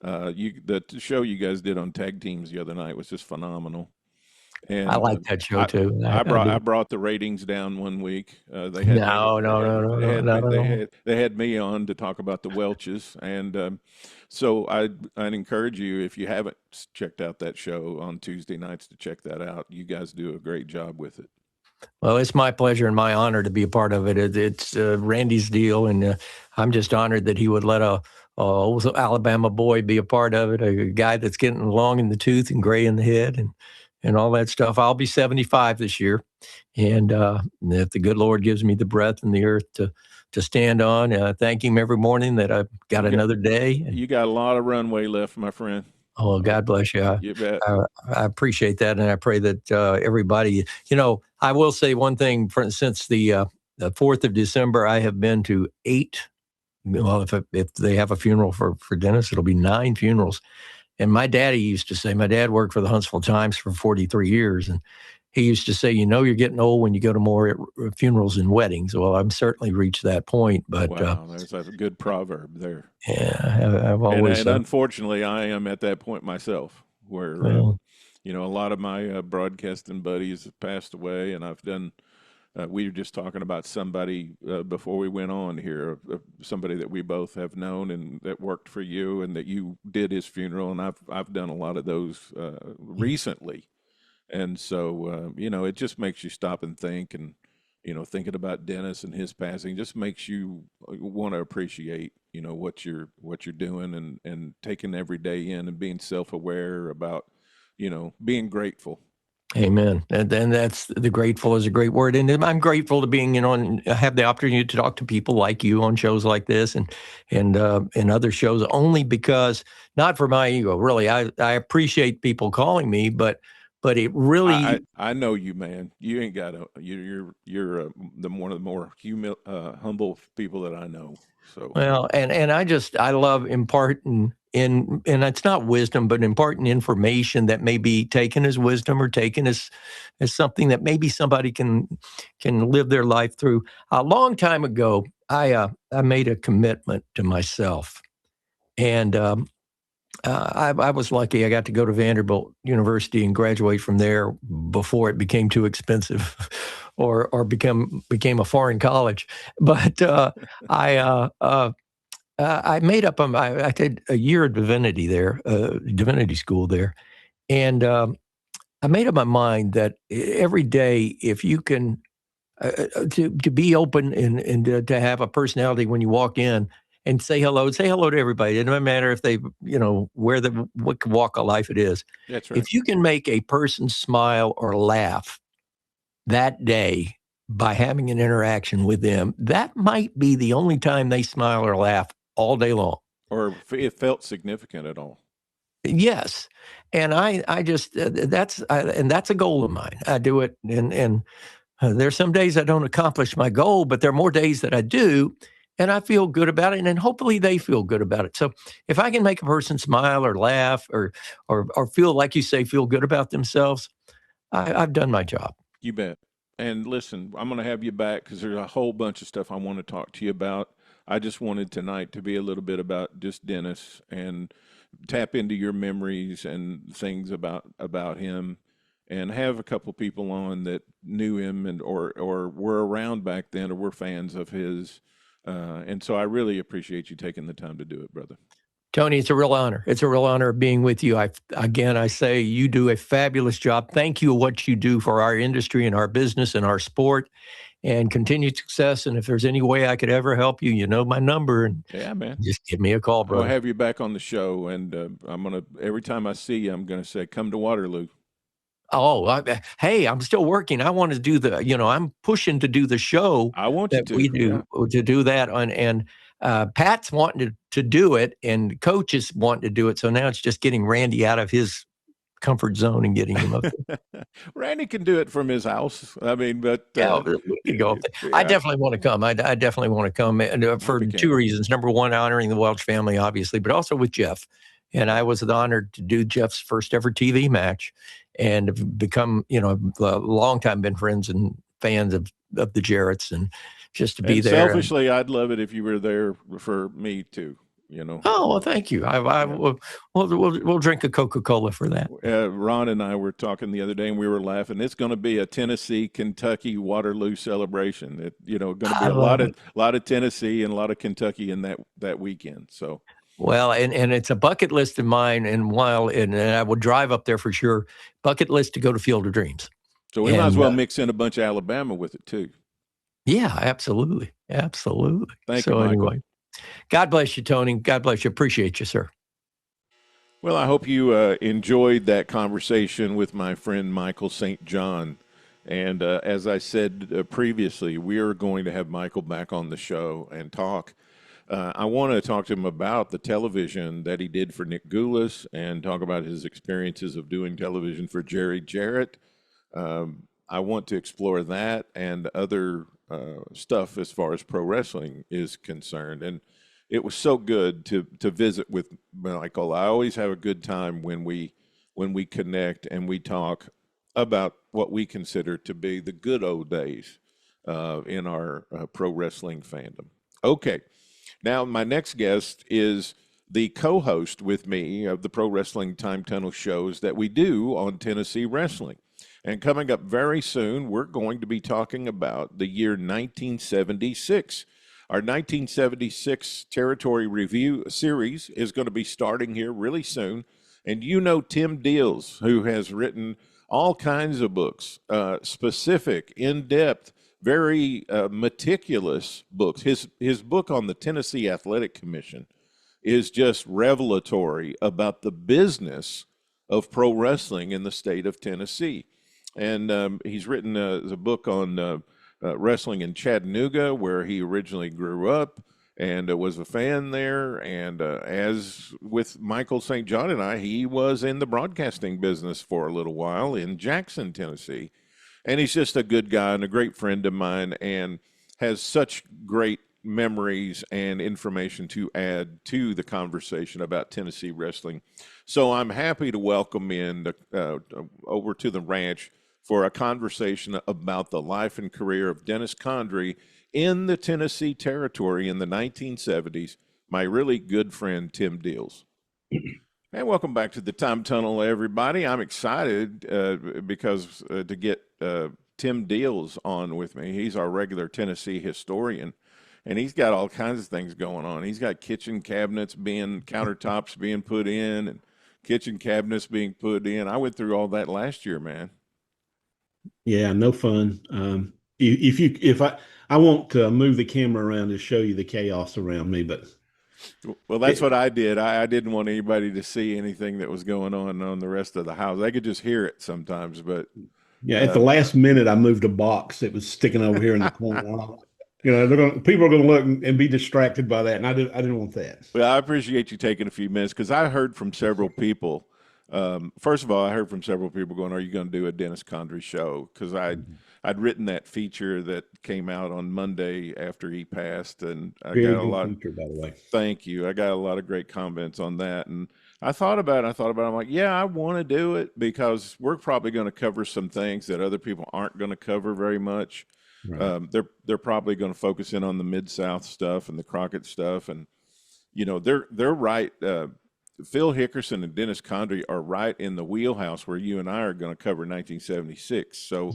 The show you guys did on tag teams the other night was just phenomenal. And I like that show too. I brought the ratings down one week. They had me on to talk about the Welches, and so I'd encourage you, if you haven't checked out that show on Tuesday nights, to check that out. You guys do a great job with it. Well, it's my pleasure and my honor to be a part of it. It's Randy's deal, and I'm just honored that he would let a old Alabama boy be a part of it. A guy that's getting long in the tooth and gray in the head, and all that stuff. I'll be 75 this year. And if the good Lord gives me the breath and the earth to stand on, thank him every morning that I've got another day. You got a lot of runway left, my friend. Oh, God bless you. You bet. I appreciate that. And I pray that everybody, I will say one thing, since the 4th of December, I have been to 8. Well, if they have a funeral for Dennis, it'll be 9 funerals. And my daddy used to say, my dad worked for the Huntsville Times for 43 years. And he used to say, you're getting old when you go to more funerals and weddings. Well, I'm certainly reached that point. But wow, that's a good proverb there. Yeah, I've always. And unfortunately, I am at that point myself where, a lot of my broadcasting buddies have passed away. And I've done, we were just talking about somebody before we went on here, somebody that we both have known and that worked for you, and that you did his funeral. And I've done a lot of those recently. And so, it just makes you stop and think. And, thinking about Dennis and his passing just makes you want to appreciate, what you're doing and taking every day in and being self-aware about, being grateful. Amen. And then that's the grateful is a great word. And I'm grateful to being, and have the opportunity to talk to people like you on shows like this and other shows, only because, not for my ego, really. I appreciate people calling me, but it really. I know you, man. You ain't got you're one of the more humble people that I know. So Well, and I love imparting and it's not wisdom, but imparting information that may be taken as wisdom or taken as something that maybe somebody can live their life through. A long time ago, I made a commitment to myself, and I was lucky. I got to go to Vanderbilt University and graduate from there before it became too expensive, or became a foreign college. But I made up. I did a year of divinity there, divinity school there, and I made up my mind that every day, if you can, to be open and to have a personality when you walk in and say hello to everybody. It doesn't matter if they, what walk of life it is. That's right. If you can make a person smile or laugh that day by having an interaction with them, that might be the only time they smile or laugh all day long. Or it felt significant at all. Yes. And I just, that's a goal of mine. I do it. And there's some days I don't accomplish my goal, but there are more days that I do. And I feel good about it. And then hopefully they feel good about it. So if I can make a person smile or laugh or feel, like you say, feel good about themselves, I've done my job. You bet. And listen, I'm going to have you back because there's a whole bunch of stuff I want to talk to you about. I just wanted tonight to be a little bit about just Dennis and tap into your memories and things about him, and have a couple people on that knew him and or were around back then or were fans of his. And so I really appreciate you taking the time to do it, brother. Tony, it's a real honor. It's a real honor being with you. I say you do a fabulous job. Thank you for what you do for our industry and our business and our sport, and continued success. And if there's any way I could ever help you, you know my number. And yeah, man, just give me a call, bro. I'll have you back on the show, and every time I see you, I'm gonna say, "Come to Waterloo." Oh, hey, I'm still working. I want to do I'm pushing to do the show. I want you to. We do to do that and Pat's wanting to do it, and Coach is wanting to do it. So now it's just getting Randy out of his comfort zone and getting him up there. Randy can do it from his house. I mean, but we can go up there. I definitely want to come. I definitely want to come for two reasons. Number one, honoring the Welch family, obviously, but also with Jeff. And I was honored to do Jeff's first ever TV match, and have become, a long time been friends and fans of the Jarretts, and just to be there. Selfishly, I'd love it if you were there for me too. Oh, well, thank you. We'll drink a Coca-Cola for that. Ron and I were talking the other day, and we were laughing. It's going to be a Tennessee-Kentucky Waterloo celebration. Going to be a lot of Tennessee and a lot of Kentucky in that weekend. So. Well, and it's a bucket list of mine, and I will drive up there for sure. Bucket list to go to Field of Dreams. So we might as well mix in a bunch of Alabama with it too. Yeah, absolutely. Thank you, Michael. Anyway, God bless you, Tony. God bless you. Appreciate you, sir. Well, I hope you enjoyed that conversation with my friend Michael St. John. And as I said previously, we are going to have Michael back on the show and talk. I want to talk to him about the television that he did for Nick Goulas and talk about his experiences of doing television for Jerry Jarrett. I want to explore that and other stuff as far as pro wrestling is concerned. And it was so good to visit with Michael. I always have a good time when we connect and we talk about what we consider to be the good old days in our pro wrestling fandom. Okay. Now, my next guest is the co-host with me of the Pro Wrestling Time Tunnel shows that we do on Tennessee Wrestling. And coming up very soon, we're going to be talking about the year 1976. Our 1976 Territory Review series is going to be starting here really soon. And Tim Deals, who has written all kinds of books, specific, in-depth very meticulous books. His book on the Tennessee Athletic Commission is just revelatory about the business of pro wrestling in the state of Tennessee. And he's written a book on wrestling in Chattanooga, where he originally grew up and was a fan there. And as with Michael St. John and I, he was in the broadcasting business for a little while in Jackson, Tennessee. And he's just a good guy and a great friend of mine, and has such great memories and information to add to the conversation about Tennessee wrestling. So I'm happy to welcome in over to the ranch for a conversation about the life and career of Dennis Condrey in the Tennessee Territory in the 1970s, my really good friend Tim Deals. And welcome back to the Time Tunnel, everybody. I'm excited because to get Tim Deals on with me. He's our regular Tennessee historian, and he's got all kinds of things going on. He's got kitchen cabinets countertops being put in, and kitchen cabinets being put in. I went through all that last year, man. Yeah, no fun. If I won't move the camera around to show you the chaos around me, but well, that's what I did. I didn't want anybody to see anything that was going on the rest of the house. I could just hear it sometimes, but yeah, at the last minute, I moved a box that was sticking over here in the corner. You know, people are going to look and be distracted by that, and I didn't want that. Well, I appreciate you taking a few minutes, because I heard from several people. First of all, I heard from several people going, "Are you going to do a Dennis Condrey show?" Because I'd written that feature that came out on Monday after he passed, and I Very got a good lot. feature, by the way. Thank you. I got a lot of great comments on that, and I thought about it. I'm like, yeah, I want to do it, because we're probably going to cover some things that other people aren't going to cover very much. Right. They're probably going to focus in on the Mid-South stuff and the Crockett stuff, and you know, they're right. Phil Hickerson and Dennis Condrey are right in the wheelhouse where you and I are going to cover 1976. So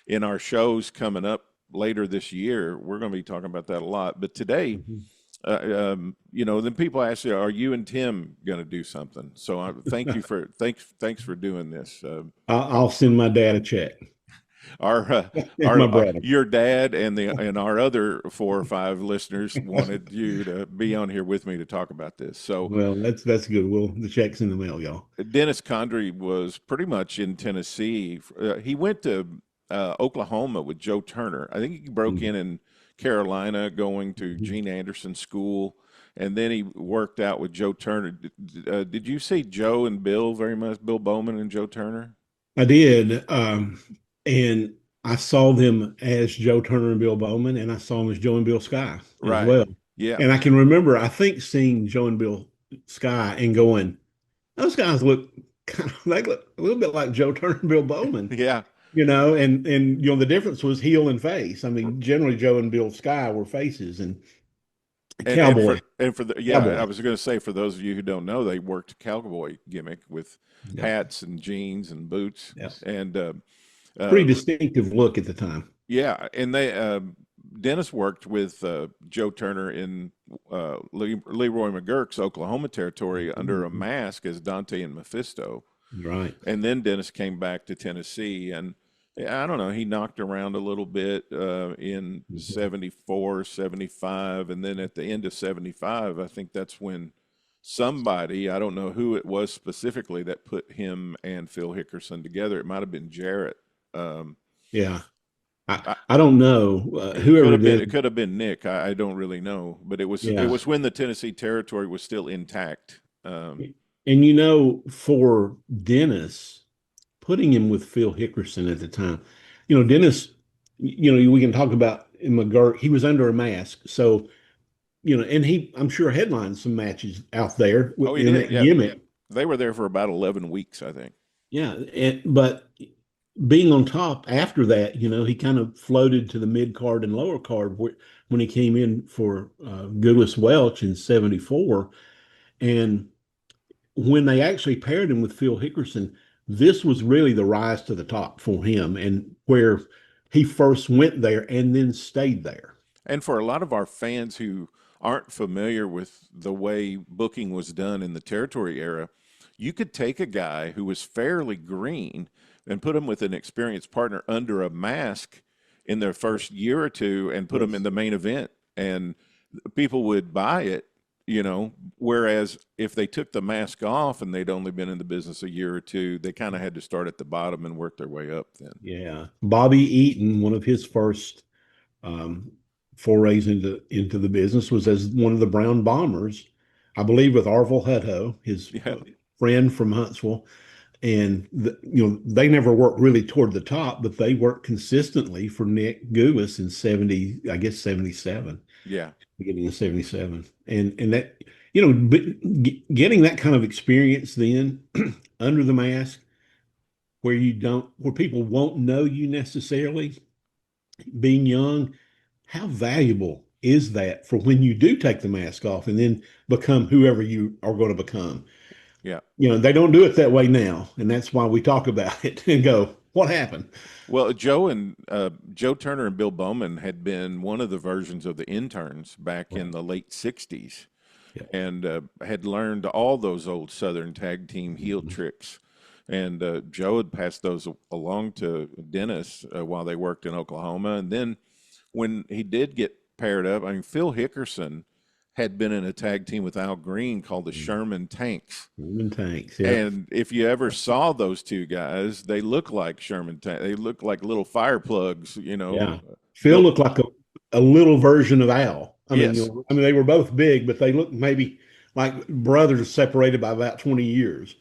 in our shows coming up later this year, we're going to be talking about that a lot. But today, you know, then people ask you, are you and Tim going to do something? So thank you for, thanks for doing this. I'll send my dad a check. Your dad and our other 4 or 5 listeners wanted you to be on here with me to talk about this. So well, that's good. The check's in the mail, y'all. Dennis Condrey was pretty much in Tennessee. He went to Oklahoma with Joe Turner. I think he broke in Carolina, going to Gene Anderson School, and then he worked out with Joe Turner. Did you see Joe and Bill very much? Bill Bowman and Joe Turner? I did. And I saw them as Joe Turner and Bill Bowman, and I saw them as Joe and Bill Sky as well. Yeah. And I can remember, I think, seeing Joe and Bill Sky and going, those guys look they look a little bit like Joe Turner and Bill Bowman. Yeah. You know, and you know, the difference was heel and face. I mean, generally Joe and Bill Sky were faces, and cowboy. I was going to say, for those of you who don't know, they worked a cowboy gimmick with hats and jeans and boots. Yes. And pretty distinctive look at the time. Yeah, and they Dennis worked with Joe Turner in Leroy McGurk's Oklahoma territory under a mask as Dante and Mephisto. Right. And then Dennis came back to Tennessee, and I don't know, he knocked around a little bit in 74, 75, and then at the end of 75, I think that's when somebody, I don't know who it was specifically, that put him and Phil Hickerson together. It might have been Jarrett. Yeah. I don't know whoever did. It could have been Nick. I don't really know, but it was when the Tennessee Territory was still intact. And you know, for Dennis, putting him with Phil Hickerson at the time, you know, Dennis, you know, we can talk about McGurk. He was under a mask, so you know, and I'm sure headlined some matches out there. Oh, he did. Yeah. They were there for about 11 weeks, I think. Yeah, but being on top after that, you know, he kind of floated to the mid card and lower card when he came in for Goodless Welch in 74. And when they actually paired him with Phil Hickerson, this was really the rise to the top for him, and where he first went there and then stayed there. And for a lot of our fans who aren't familiar with the way booking was done in the territory era, you could take a guy who was fairly green and put him with an experienced partner under a mask, in their first year or two and put them in the main event, and people would buy it, you know. Whereas if they took the mask off and they'd only been in the business a year or two, they kind of had to start at the bottom and work their way up then. Yeah. Bobby Eaton, one of his first forays into the business was as one of the Brown Bombers, I believe, with Arvil Hutto, his friend from Huntsville. And they never worked really toward the top, but they worked consistently for Nick Gubis in 77. Yeah, Beginning of 77, and that getting that kind of experience then under the mask, where people won't know you necessarily, being young, how valuable is that for when you do take the mask off and then become whoever you are going to become? Yeah. They don't do it that way now. And that's why we talk about it and go, what happened? Well, Joe Turner and Bill Bowman had been one of the versions of the interns back in the late 60s, and had learned all those old Southern tag team heel tricks. And Joe had passed those along to Dennis while they worked in Oklahoma. And then when he did get paired up, I mean, Phil Hickerson had been in a tag team with Al Green called the Sherman Tanks. Sherman Tanks, yeah. And if you ever saw those two guys, they look like Sherman Tanks. They look like little fire plugs, Yeah. Phil looked like a little version of Al. I mean, they were both big, but they looked maybe like brothers separated by about 20 years.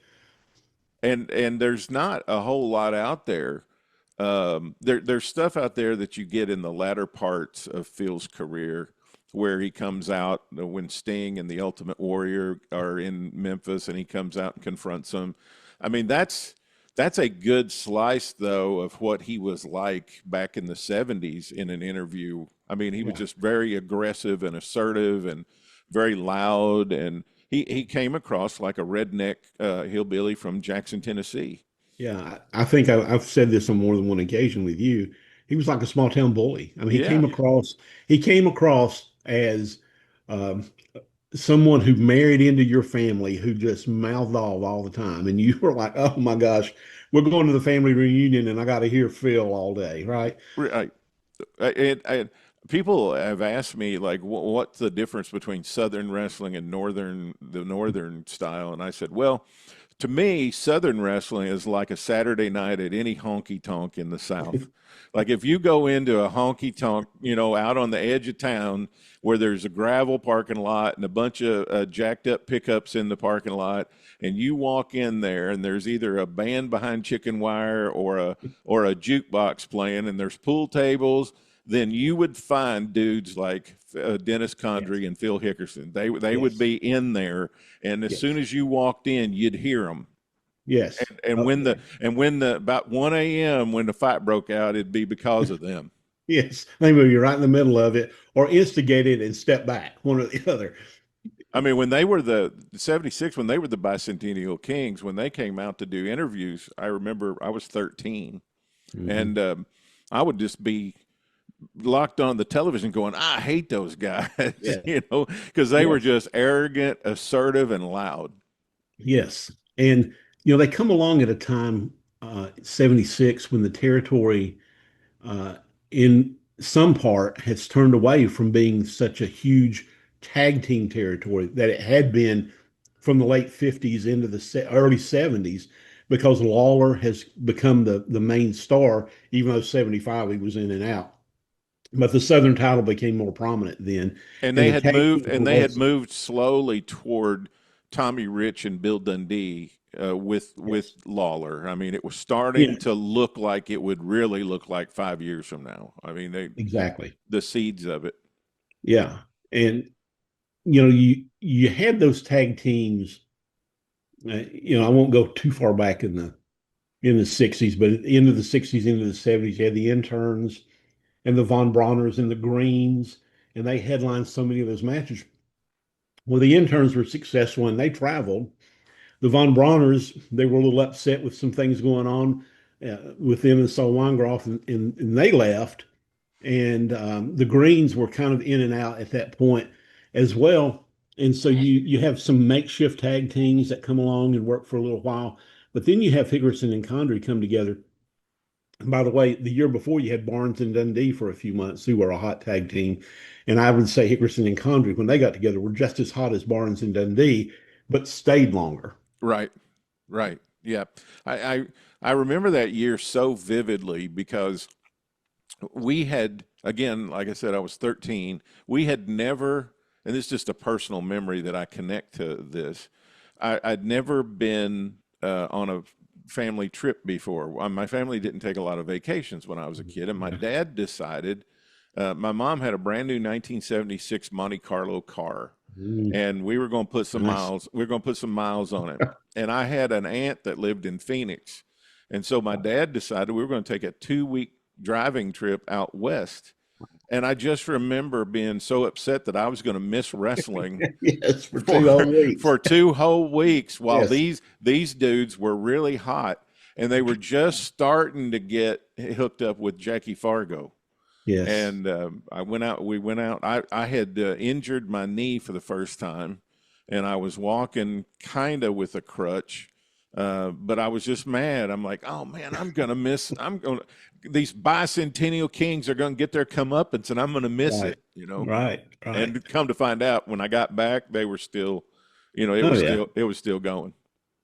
And there's not a whole lot out there. There's stuff out there that you get in the latter parts of Phil's career, where he comes out when Sting and the Ultimate Warrior are in Memphis, and he comes out and confronts them. I mean, that's a good slice, though, of what he was like back in the 70s in an interview. I mean, he was just very aggressive and assertive and very loud, and he came across like a redneck hillbilly from Jackson, Tennessee. Yeah, I think I've said this on more than one occasion with you. He was like a small town bully. I mean, he came across as someone who married into your family, who just mouthed off all the time, and you were like, "Oh my gosh, we're going to the family reunion, and I got to hear Phil all day," right? Right. And people have asked me, like, what's the difference between Southern wrestling and the Northern style? And I said, well, to me, Southern wrestling is like a Saturday night at any honky tonk in the South. Like if you go into a honky tonk, out on the edge of town where there's a gravel parking lot and a bunch of jacked up pickups in the parking lot, and you walk in there and there's either a band behind chicken wire or a jukebox playing, and there's pool tables, then you would find dudes like Dennis Condrey and Phil Hickerson. They would be in there, and as soon as you walked in, you'd hear them. Yes. And when about 1 a.m. when the fight broke out, it'd be because of them. Yes. They move you right in the middle of it, or instigate it and step back, one or the other. I mean, when they were the 76, when they were the Bicentennial Kings, when they came out to do interviews, I remember I was 13, and I would just be locked on the television going, I hate those guys, because they were just arrogant, assertive, and loud. Yes. And, they come along at a time, 76, when the territory in some part has turned away from being such a huge tag team territory that it had been from the late 50s into the early 70s, because Lawler has become the main star, even though 75 he was in and out. But the Southern title became more prominent then. And they had moved slowly toward Tommy Rich and Bill Dundee with Lawler. I mean, it was starting to look like it would really look like 5 years from now. I mean, exactly the seeds of it. Yeah. And, you had those tag teams, I won't go too far back in the 60s, but into the 60s, into the 70s, you had the interns and the Von Brauners and the Greens, and they headlined so many of those matches. Well, the interns were successful and they traveled. The Von Brauners, they were a little upset with some things going on with them and Saul Weingroff, and they left. And the Greens were kind of in and out at that point as well. And so you have some makeshift tag teams that come along and work for a little while. But then you have Hickerson and Condrey come together And by the way, the year before you had Barnes and Dundee for a few months, who were a hot tag team. And I would say Hickerson and Condrey, when they got together, were just as hot as Barnes and Dundee, but stayed longer. Right. Right. Yeah. I remember that year so vividly because we had, again, like I said, I was 13. We had never, and this is just a personal memory that I connect to this. I'd never been on a family trip before. My family didn't take a lot of vacations when I was a kid, and my dad decided. My mom had a brand new 1976 Monte Carlo car, and we were going to put some miles. We were going to put some miles on it. And I had an aunt that lived in Phoenix, and so my dad decided we were going to take a 2-week driving trip out west. And I just remember being so upset that I was going to miss wrestling Yes, for 2 whole weeks. for 2 whole weeks while Yes. these dudes were really hot and they were just starting to get hooked up with Jackie Fargo. Yes. And we went out. I had injured my knee for the first time, and I was walking kind of with a crutch. But I was just mad. I'm like, oh man, these bicentennial kings are going to get their comeuppance and I'm going to miss it, you know? Right. And come to find out when I got back, they were still, it was still going.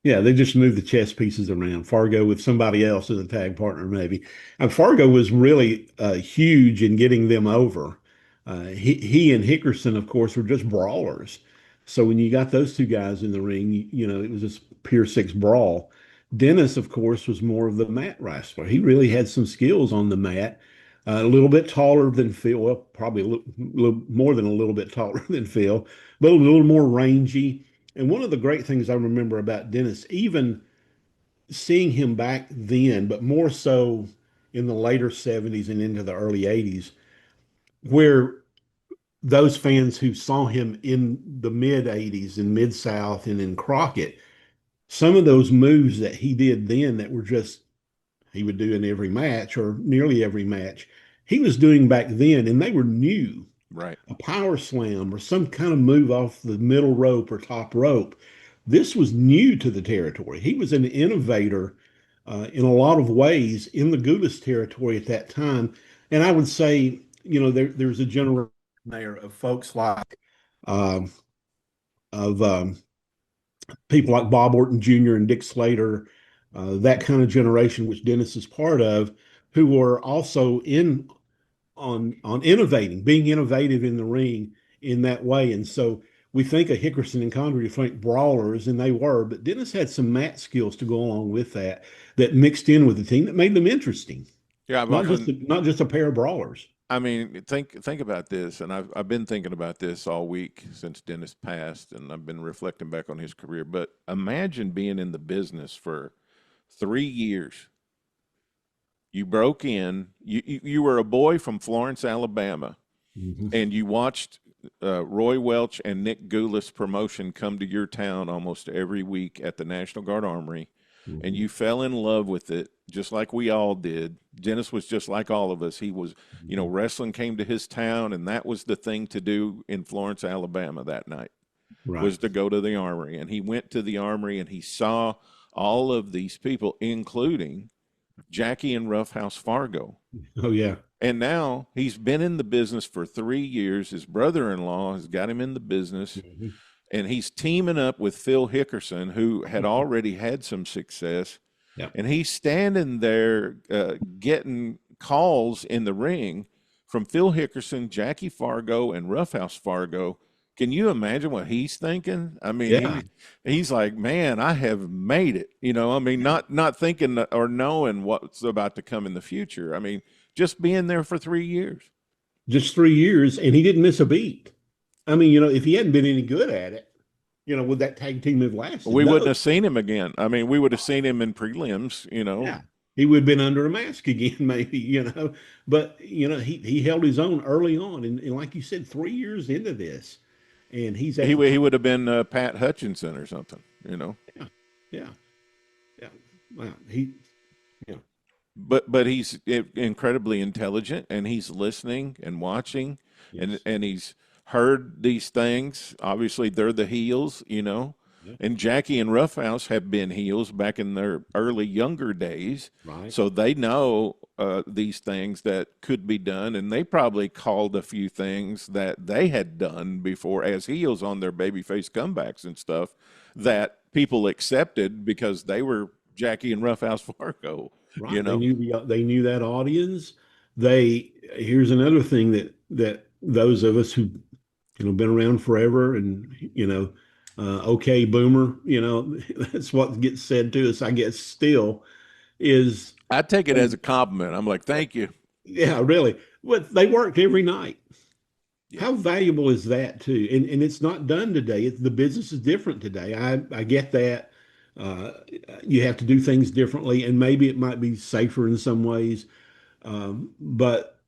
Yeah, they just moved the chess pieces around. Fargo with somebody else as a tag partner, maybe. And Fargo was really huge in getting them over. He and Hickerson, of course, were just brawlers. So when you got those two guys in the ring, it was just pure six brawl. Dennis, of course, was more of the mat wrestler. He really had some skills on the mat. A little bit taller than Phil, well, probably a little more than a little bit taller than Phil, but a little more rangy. And one of the great things I remember about Dennis, even seeing him back then, but more so in the later 70s and into the early 80s, where those fans who saw him in the mid 80s in Mid South and in Crockett, some of those moves that he did then that were just, he would do in every match or nearly every match, he was doing back then, and they were new. Right. A power slam or some kind of move off the middle rope or top rope. This was new to the territory. He was an innovator in a lot of ways in the Goulas territory at that time. And I would say, there's a generation there of folks like people like Bob Orton Jr. and Dick Slater, that kind of generation, which Dennis is part of, who were also on innovating, being innovative in the ring in that way. And so we think of Hickerson and Condrey, think brawlers, and they were, but Dennis had some mat skills to go along with that mixed in with the team that made them interesting. Yeah, not just a pair of brawlers. I mean, think about this, and I've been thinking about this all week since Dennis passed, and I've been reflecting back on his career. But imagine being in the business for 3 years. You broke in. You were a boy from Florence, Alabama, and you watched Roy Welch and Nick Goulas promotion come to your town almost every week at the National Guard Armory, and you fell in love with it, just like we all did. Dennis was just like all of us. He was, wrestling came to his town, and that was the thing to do in Florence, Alabama that night, was to go to the Armory. And he went to the Armory, and he saw all of these people, including Jackie and Roughhouse Fargo. Oh, yeah. And now he's been in the business for 3 years. His brother-in-law has got him in the business, and he's teaming up with Phil Hickerson, who had already had some success. Yeah. And he's standing there getting calls in the ring from Phil Hickerson, Jackie Fargo, and Roughhouse Fargo. Can you imagine what he's thinking? I mean, he's like, man, I have made it. Not thinking or knowing what's about to come in the future. I mean, just being there for 3 years. Just 3 years, and he didn't miss a beat. I mean, if he hadn't been any good at it, would that tag team have lasted? We wouldn't have seen him again. I mean, we would have seen him in prelims, Yeah. He would have been under a mask again, maybe, But, he held his own early on. And like you said, 3 years into this. And he would have been Pat Hutchinson or something, Yeah. Wow. But he's incredibly intelligent, and he's listening and watching, and he's heard these things. Obviously, they're the heels, and Jackie and Roughhouse have been heels back in their early younger days, Right. so they know these things that could be done, and they probably called a few things that they had done before as heels on their babyface comebacks and stuff that people accepted because they were Jackie and Roughhouse Fargo. Right. You know, They knew that audience. Here's another thing that those of us who been around forever and okay boomer, that's what gets said to us, I guess, still is. I take it as a compliment. I'm like, thank you. Yeah, really. But they worked every night. Yeah. How valuable is that too? And it's not done today. The business is different today. I get that. You have to do things differently, and maybe it might be safer in some ways. But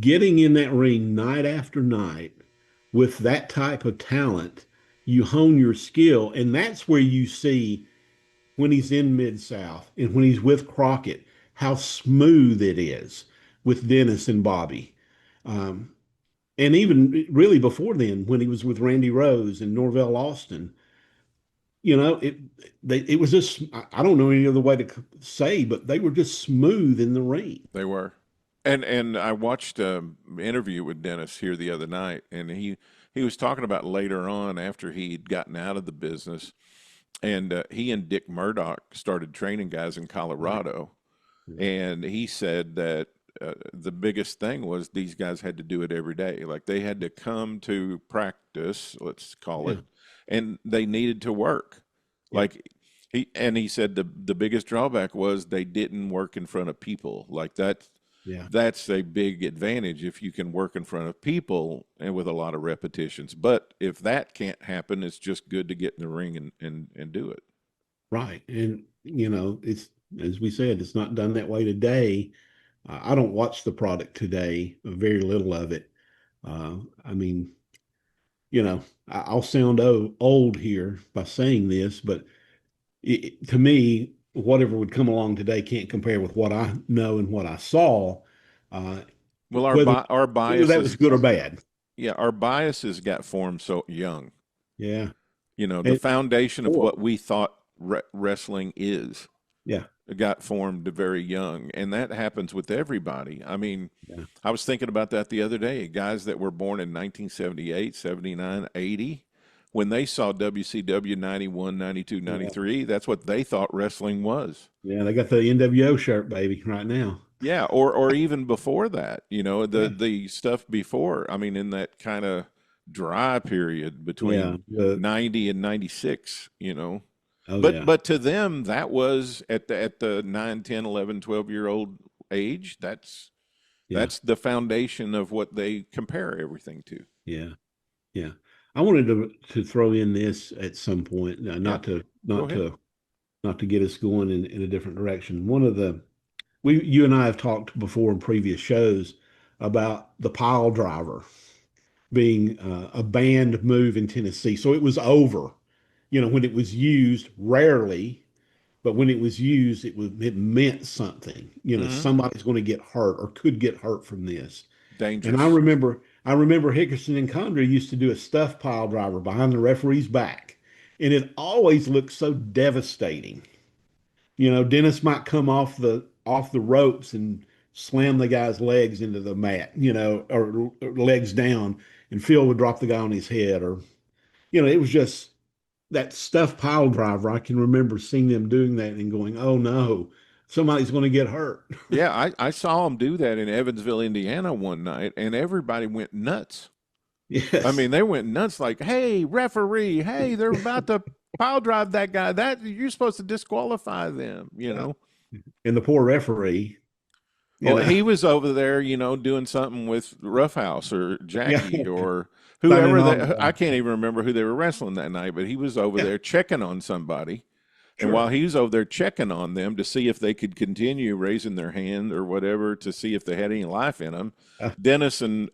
getting in that ring night after night with that type of talent, you hone your skill. And that's where you see when he's in Mid-South and when he's with Crockett, how smooth it is with Dennis and Bobby. And even really before then, when he was with Randy Rose and Norvell Austin, it was just, I don't know any other way to say, but they were just smooth in the ring. They were. And I watched an interview with Dennis here the other night, and he was talking about later on after he'd gotten out of the business, and he and Dick Murdoch started training guys in Colorado, and he said that the biggest thing was these guys had to do it every day. Like they had to come to practice, let's call it, and they needed to work. Like he said the biggest drawback was they didn't work in front of people. Like that. Yeah. That's a big advantage if you can work in front of people and with a lot of repetitions. But if that can't happen, it's just good to get in the ring and do it. Right. And, it's, as we said, it's not done that way today. I don't watch the product today, very little of it. I'll sound old here by saying this, but to me, whatever would come along today can't compare with what I know and what I saw. Well, our bias, that was good or bad. Yeah, our biases got formed so young. Yeah. The foundation of what we thought wrestling is. Yeah. It got formed very young, and that happens with everybody. I mean, I was thinking about that the other day. Guys that were born in 1978, 79, 80, when they saw WCW 91, 92, 93, that's what they thought wrestling was. Yeah, they got the NWO shirt, baby, right now. Yeah, or even before that, the stuff before. I mean, in that kind of dry period between 90 and 96, but to them, that was at the 9, 10, 11, 12-year-old age. That's the foundation of what they compare everything to. Yeah. Yeah. I wanted to throw in this at some point, not to get us going in a different direction. You and I have talked before in previous shows about the pile driver being a banned move in Tennessee. So it was over, when it was used rarely, but when it was used, it meant something. Somebody's going to get hurt or could get hurt from this. Dangerous. And I remember Hickerson and Condrey used to do a stuff pile driver behind the referee's back, and it always looked so devastating. Dennis might come off the ropes and slam the guy's legs into the mat, or legs down, and Phil would drop the guy on his head, or, it was just that stuff pile driver. I can remember seeing them doing that and going, oh no, somebody's going to get hurt. Yeah, I saw them do that in Evansville, Indiana one night, and everybody went nuts. Yes. I mean, they went nuts like, hey, referee, hey, they're about to pile drive that guy. You're supposed to disqualify them, And the poor referee. He was over there, doing something with Roughhouse or Jackie or whoever. I can't even remember who they were wrestling that night, but he was over there checking on somebody. Sure. And while he was over there checking on them to see if they could continue raising their hand or whatever, to see if they had any life in them, Dennis and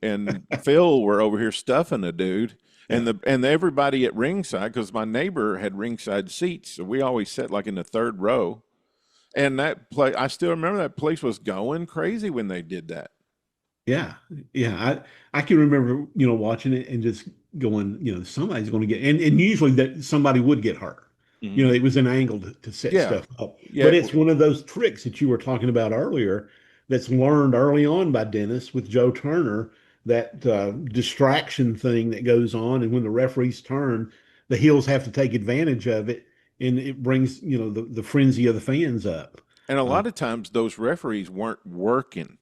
Phil were over here stuffing a dude. And everybody at ringside, because my neighbor had ringside seats, so we always sat like in the third row. And that place, I still remember that place was going crazy when they did that. Yeah. I can remember, watching it and just going, somebody's going to get, and usually that somebody would get hurt. Mm-hmm. It was an angle to set stuff up. Yeah. But it's one of those tricks that you were talking about earlier that's learned early on by Dennis with Joe Turner, that distraction thing that goes on. And when the referees turn, the heels have to take advantage of it. And it brings, the frenzy of the fans up. And a lot of times those referees weren't working.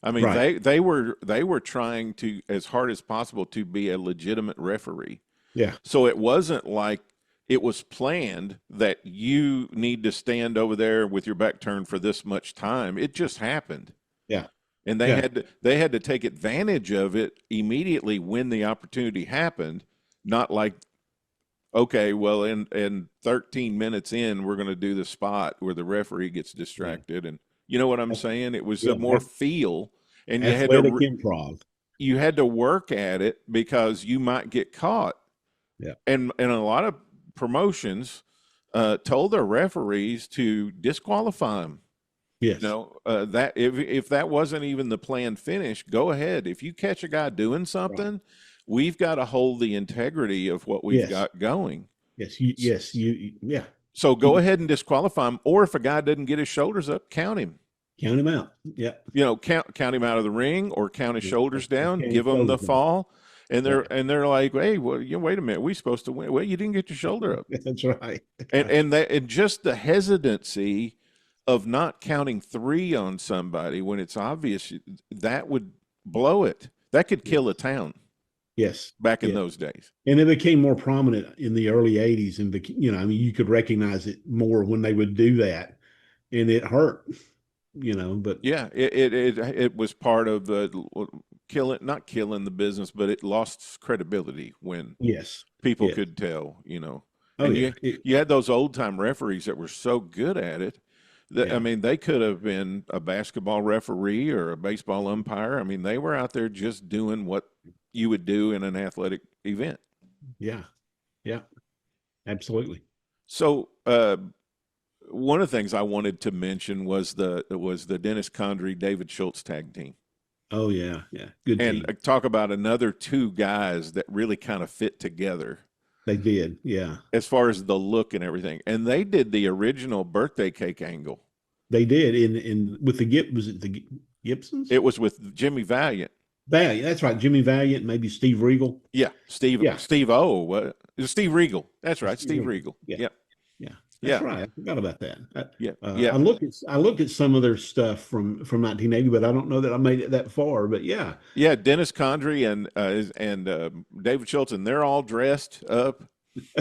I mean, Right. they were trying to, as hard as possible, to be a legitimate referee. Yeah. So it wasn't like it was planned that you need to stand over there with your back turned for this much time. It just happened. Yeah. And they had to take advantage of it immediately when the opportunity happened, not like, okay, well, in 13 minutes in, we're going to do the spot where the referee gets distracted. And you know what I'm saying? It was a more feel, and you had to improv. You had to work at it because you might get caught. Yeah. And a lot of promotions told their referees to disqualify them. Yes. That if that wasn't even the planned finish, go ahead. If you catch a guy doing something, we've got to hold the integrity of what we've got going. Yes. Yeah. So go ahead and disqualify him, or if a guy doesn't get his shoulders up, count him. Count him out. Yeah. Count him out of the ring, or count his shoulders down, give him the fall. And they're like, hey, well, wait a minute, we're supposed to win. Well, you didn't get your shoulder up. That's right. and just the hesitancy of not counting 3 on somebody when it's obvious, that would blow it. That could kill a town. Yes. Back in those days. And it became more prominent in the early 80s. And, you could recognize it more when they would do that. And it hurt, but. Yeah, it was part of the not killing the business, but it lost credibility when people could tell, you had those old time referees that were so good at it. I mean, they could have been a basketball referee or a baseball umpire. I mean, they were out there just doing what you would do in an athletic event. Yeah. Yeah. Absolutely. So, one of the things I wanted to mention was the Dennis Condrey, David Schultz tag team. Oh yeah. Yeah. Good team. And talk about another 2 guys that really kind of fit together. They did. Yeah. As far as the look and everything. And they did the original birthday cake angle. They did in with was it the Gibsons? It was with Jimmy Valiant. Valiant, that's right. Jimmy Valiant, maybe Steve Regal. Yeah, Steve O. It was Steve Regal. That's right, Steve Regal. Yeah. Yep. Yeah. That's right. I forgot about that. Yeah. I looked at some of their stuff from 1980, but I don't know that I made it that far. But yeah. Yeah, Dennis Condrey and David Schultz, and they're all dressed up,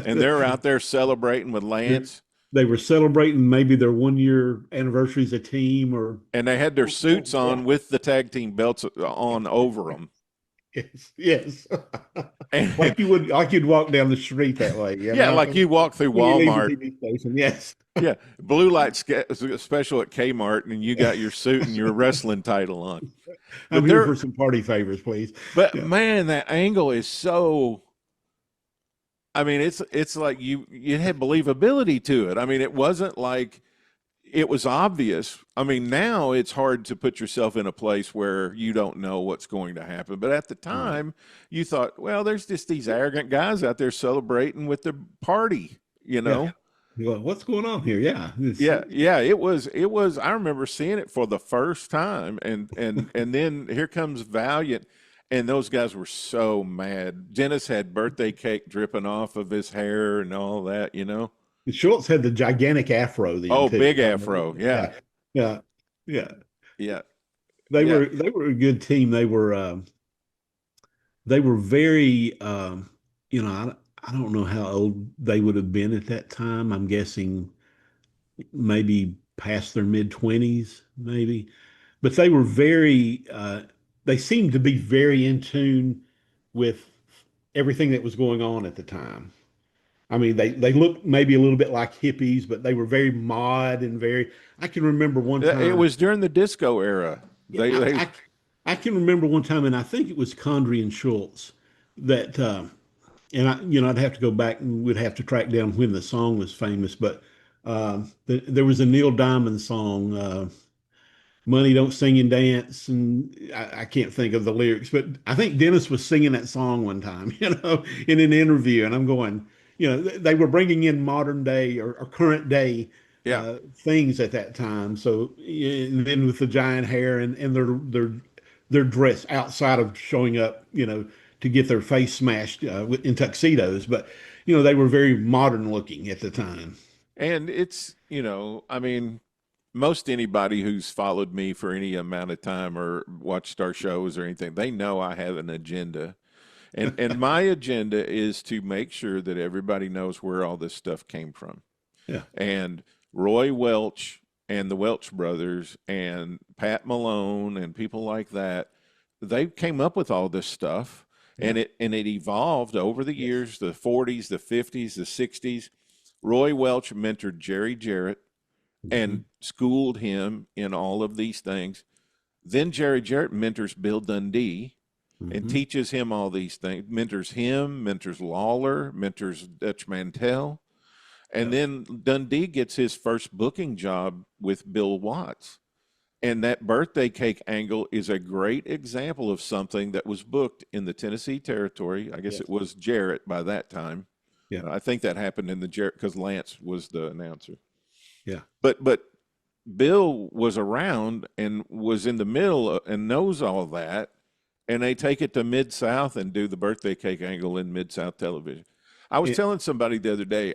and they're out there celebrating with Lance. They were celebrating maybe their 1-year anniversary as a team, and they had their suits on with the tag team belts on over them. Yes. like you'd walk down the street that way. Yeah, like you walk through Walmart. Yes. Yeah, blue light special at Kmart, and you got your suit and your wrestling title on. I'm here for some party favors, please. But man, that angle is so. I mean, it's like you had believability to it. I mean, it wasn't like it was obvious. I mean, now it's hard to put yourself in a place where you don't know what's going to happen. But at the time, you thought, well, there's just these arrogant guys out there celebrating with their party, Yeah. Well, what's going on here? Yeah. Yeah. It was. I remember seeing it for the first time, and then here comes Valiant. And those guys were so mad. Dennis had birthday cake dripping off of his hair and all that, Schultz had the gigantic afro. Big afro. Yeah. Yeah. They were a good team. They were very, I don't know how old they would have been at that time. I'm guessing maybe past their mid-20s, maybe. But they were very, they seemed to be very in tune with everything that was going on at the time. I mean, they looked maybe a little bit like hippies, but they were very mod and I can remember one time. It was during the disco era. I can remember one time, and I think it was Condrey and Schultz that, and I'd have to go back and we'd have to track down when the song was famous, but there was a Neil Diamond song, Money Don't Sing and Dance, and I can't think of the lyrics, but I think Dennis was singing that song one time, in an interview, and I'm going, they were bringing in modern day or current day Yeah. things at that time. So and then with the giant hair and their dress outside of showing up, to get their face smashed in tuxedos, but they were very modern looking at the time. And it's, I mean, most anybody who's followed me for any amount of time or watched our shows or anything, they know I have an agenda. And my agenda is to make sure that everybody knows where all this stuff came from. Yeah. And Roy Welch and the Welch brothers and Pat Malone and people like that, they came up with all this stuff, and it evolved over the years, the 40s, the 50s, the 60s. Roy Welch mentored Jerry Jarrett and schooled him in all of these things. Then Jerry Jarrett mentors Bill Dundee and teaches him all these things, mentors him, mentors Lawler, mentors Dutch Mantell. And then Dundee gets his first booking job with Bill Watts. And that birthday cake angle is a great example of something that was booked in the Tennessee territory. I guess it was Jarrett by that time. Yeah. I think that happened in the Jarrett because Lance was the announcer. Yeah. But Bill was around and was in the middle and knows all that. And they take it to Mid-South and do the birthday cake angle in Mid-South television. I was telling somebody the other day,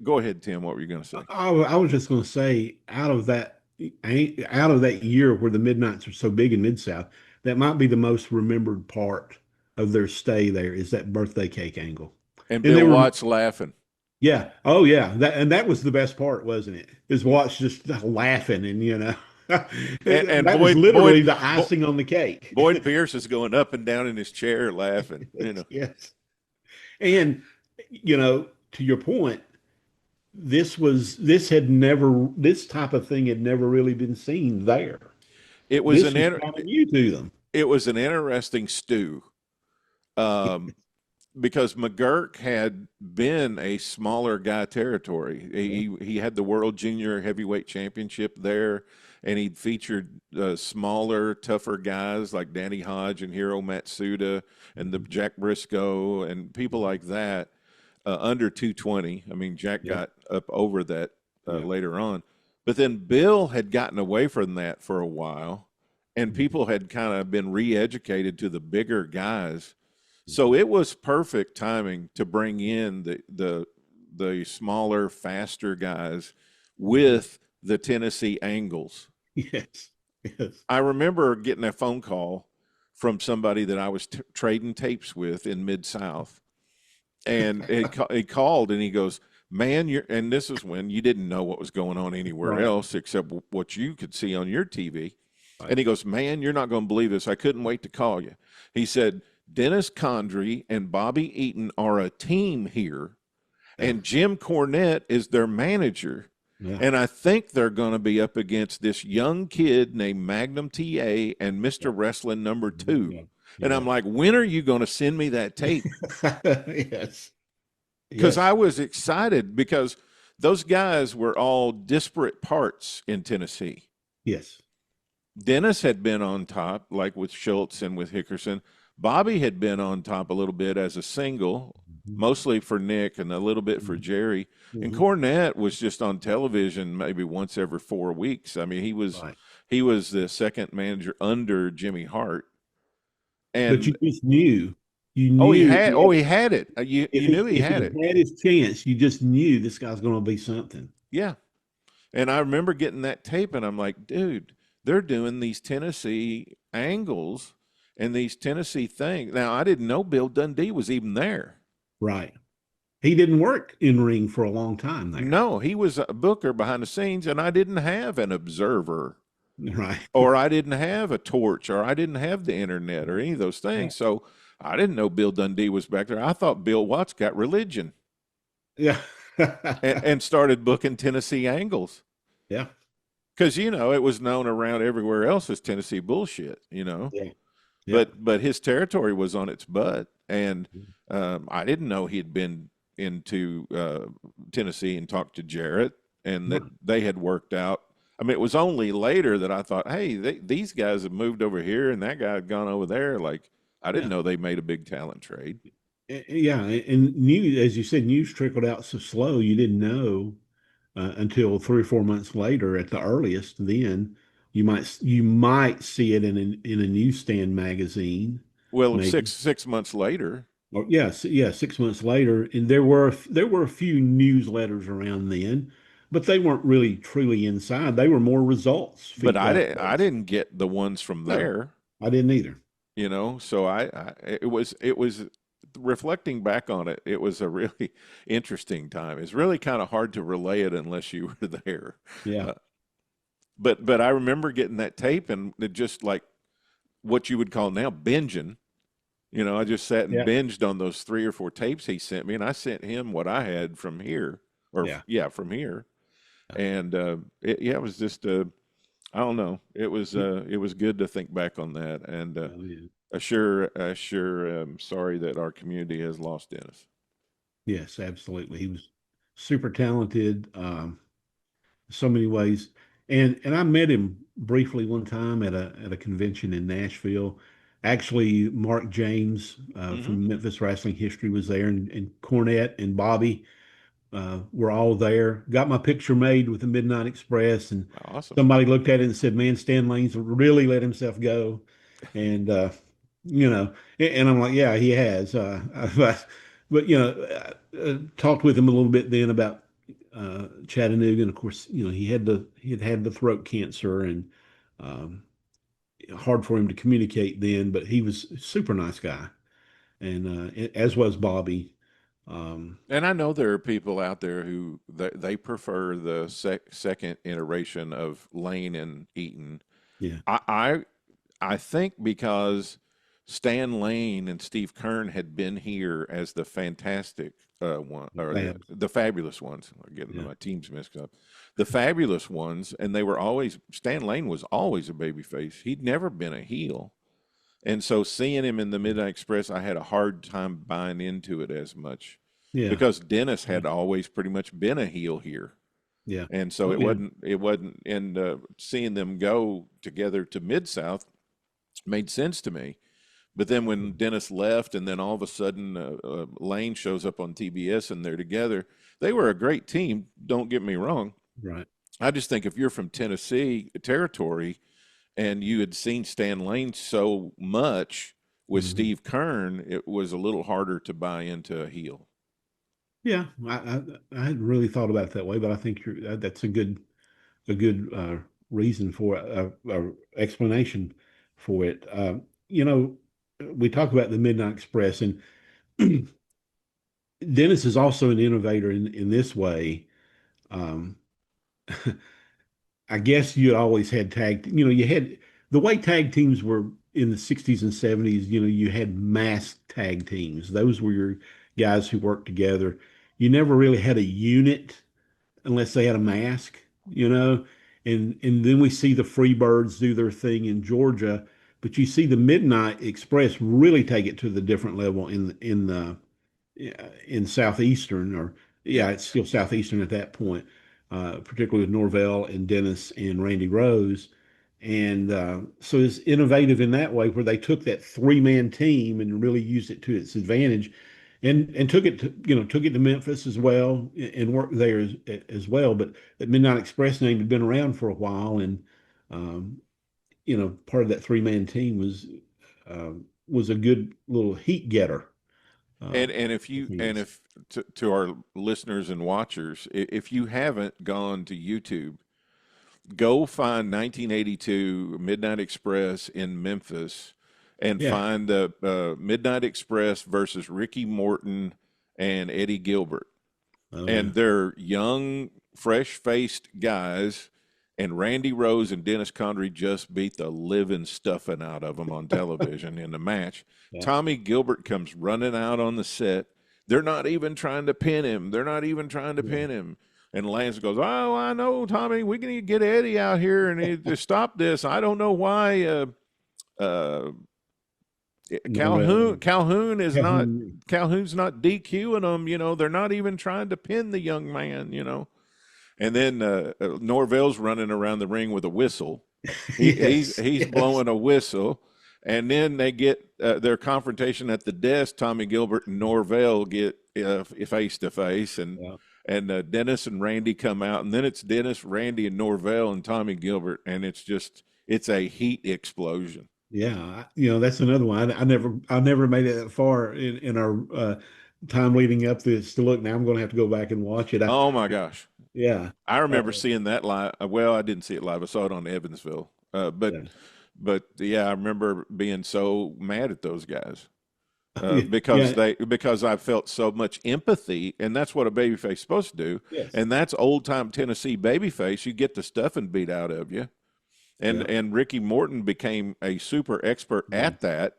go ahead, Tim, what were you going to say? I was just going to say, out of that year where the Midnights are so big in Mid-South, that might be the most remembered part of their stay there is that birthday cake angle. And Bill Watts laughing. Yeah. Oh, yeah. That was the best part, wasn't it? Is Watts just laughing and, and that was literally the icing on the cake. Boyd Pierce is going up and down in his chair laughing, Yes. And, to your point, this type of thing had never really been seen there. It was kind of new to them. It was an interesting stew. Because McGurk had been a smaller guy territory. He had the World Junior Heavyweight Championship there, and he'd featured smaller, tougher guys like Danny Hodge and Hiro Matsuda and the Jack Briscoe and people like that under 220. I mean, Jack got up over that later on. But then Bill had gotten away from that for a while, and people had kind of been re-educated to the bigger guys. So it was perfect timing to bring in the smaller, faster guys with the Tennessee angles. Yes. I remember getting a phone call from somebody that I was trading tapes with in Mid-South. And he called and he goes, man, and this is when you didn't know what was going on anywhere else except what you could see on your TV. Right. And he goes, man, you're not going to believe this. I couldn't wait to call you. He said, Dennis Condrey and Bobby Eaton are a team here, and Jim Cornette is their manager. Yeah. And I think they're going to be up against this young kid named Magnum TA and Mr. Wrestling number 2. Yeah. And I'm like, when are you going to send me that tape? Yes. Because I was excited because those guys were all disparate parts in Tennessee. Yes. Dennis had been on top, like with Schultz and with Hickerson. Bobby had been on top a little bit as a single, mostly for Nick and a little bit for Jerry. And Cornette was just on television maybe once every 4 weeks. I mean, he was the second manager under Jimmy Hart. And but you just knew. You he knew. had it. You knew he had it. Had his chance. You just knew this guy's going to be something. Yeah. And I remember getting that tape, and I'm like, dude, they're doing these Tennessee angles and these Tennessee things. Now, I didn't know Bill Dundee was even there. Right. He didn't work in ring for a long time there. No, he was a booker behind the scenes, and I didn't have an observer. Right. Or I didn't have a torch, or I didn't have the internet or any of those things. Right. So I didn't know Bill Dundee was back there. I thought Bill Watts got religion. Yeah. and started booking Tennessee angles. Yeah. Because, it was known around everywhere else as Tennessee bullshit, Yeah. Yeah. But his territory was on its butt. And I didn't know he'd been into Tennessee and talked to Jarrett and that they had worked out. I mean, it was only later that I thought, hey, these guys have moved over here and that guy had gone over there. Like, I didn't know they made a big talent trade. Yeah. And news, as you said, news trickled out so slow. You didn't know until 3 or 4 months later at the earliest. Then you might see it in a newsstand magazine, Well, maybe. 6 months later. Or yes, yeah, 6 months later, and there were a few newsletters around then, but they weren't really truly inside. They were more results But I didn't. I based. didn't get the ones from No, there. I didn't either. So it was reflecting back on it. It was a really interesting time. It's really kind of hard to relay it unless you were there. Yeah, Uh, but I remember getting that tape and it just like what you would call now binging. I just sat and yeah, binged on those 3 or 4 tapes he sent me, and I sent him what I had from here, or yeah. yeah, from here. And it was just I don't know. It was good to think back on that, and Oh, yeah. I sure am sorry that our community has lost Dennis. Yes, absolutely. He was super talented, so many ways. And I met him briefly one time at a convention in Nashville. Actually, Mark James Hmm. from Memphis Wrestling History was there, and Cornette and Bobby were all there. Got my picture made with the Midnight Express, and Awesome. somebody looked at it and said, "Man, Stan Lane's really let himself go." And and I'm like, "Yeah, he has." But talked with him a little bit then about Chattanooga, and of course, he had the throat cancer, and um, hard for him to communicate then. But he was a super nice guy, and as was Bobby. And I know there are people out there who they prefer the second iteration of Lane and Eaton. Yeah, I think because Stan Lane and Steve Kern had been here as the fantastic one, or the, Babs. the fabulous ones. I'm getting Yeah, my teams mixed up. The fabulous ones, and they were always Stan Lane was always a babyface. He'd never been a heel, and so seeing him in the Midnight Express, I had a hard time buying into it as much yeah, because Dennis had always pretty much been a heel here. yeah. And so Oh yeah, it wasn't, and seeing them go together to Mid South made sense to me. But then when Dennis left, and then all of a sudden Lane shows up on TBS and they're together, they were a great team. Don't get me wrong. right. I just think if you're from Tennessee territory and you had seen Stan Lane so much with Hmm. Steve Kern, it was a little harder to buy into a heel. Yeah, I hadn't really thought about it that way, but I think that's a good reason for explanation for it. You know, we talk about the Midnight Express, and Dennis is also an innovator in this way. Um, I guess you always had you had the way tag teams were in the 60s and 70s, you had mass tag teams. Those were your guys who worked together. You never really had a unit unless they had a mask, you know. And then we see the Freebirds do their thing in Georgia, but you see the Midnight Express really take it to the different level in southeastern, or Yeah. yeah, it's still southeastern at that point, particularly with Norvell and Dennis and Randy Rose. And so it's innovative in that way, where they took that three-man team and really used it to its advantage, and took it to Memphis as well, and worked there as well. But that Midnight Express name had been around for a while, and um, part of that three-man team was a good little heat getter. Uh, And if for you and fans. if to our listeners and watchers, if you haven't gone to YouTube, go find 1982 Midnight Express in Memphis and Yeah. find the Midnight Express versus Ricky Morton and Eddie Gilbert. Oh yeah. And they're young, fresh-faced guys. And Randy Rose and Dennis Condrey just beat the living stuffing out of them on television in the match. Yeah. Tommy Gilbert comes running out on the set. They're not even trying to pin him. They're not even trying to Yeah. pin him. And Lance goes, "Oh, I know, Tommy. We can get Eddie out here and to stop this. I don't know why uh, Norvell. Calhoun. Calhoun's not DQing them. They're not even trying to pin the young man. And then Norvell's running around the ring with a whistle. He's Yes. he's Yes. blowing a whistle, and then they get their confrontation at the desk. Tommy Gilbert and Norvell get face to face, and Yeah. and Dennis and Randy come out, and then it's Dennis, Randy, and Norvell and Tommy Gilbert, and it's a heat explosion. Yeah, that's another one. I never made it that far in our time leading up to this. To look now, I'm going to have to go back and watch it. Oh my gosh! Yeah, I remember seeing that live. Well, I didn't see it live. I saw it on Evansville. But yeah, I remember being so mad at those guys because I felt so much empathy, and that's what a babyface is supposed to do. Yes. And that's old time Tennessee babyface. You get the stuffing beat out of you, and Ricky Morton became a super expert at that.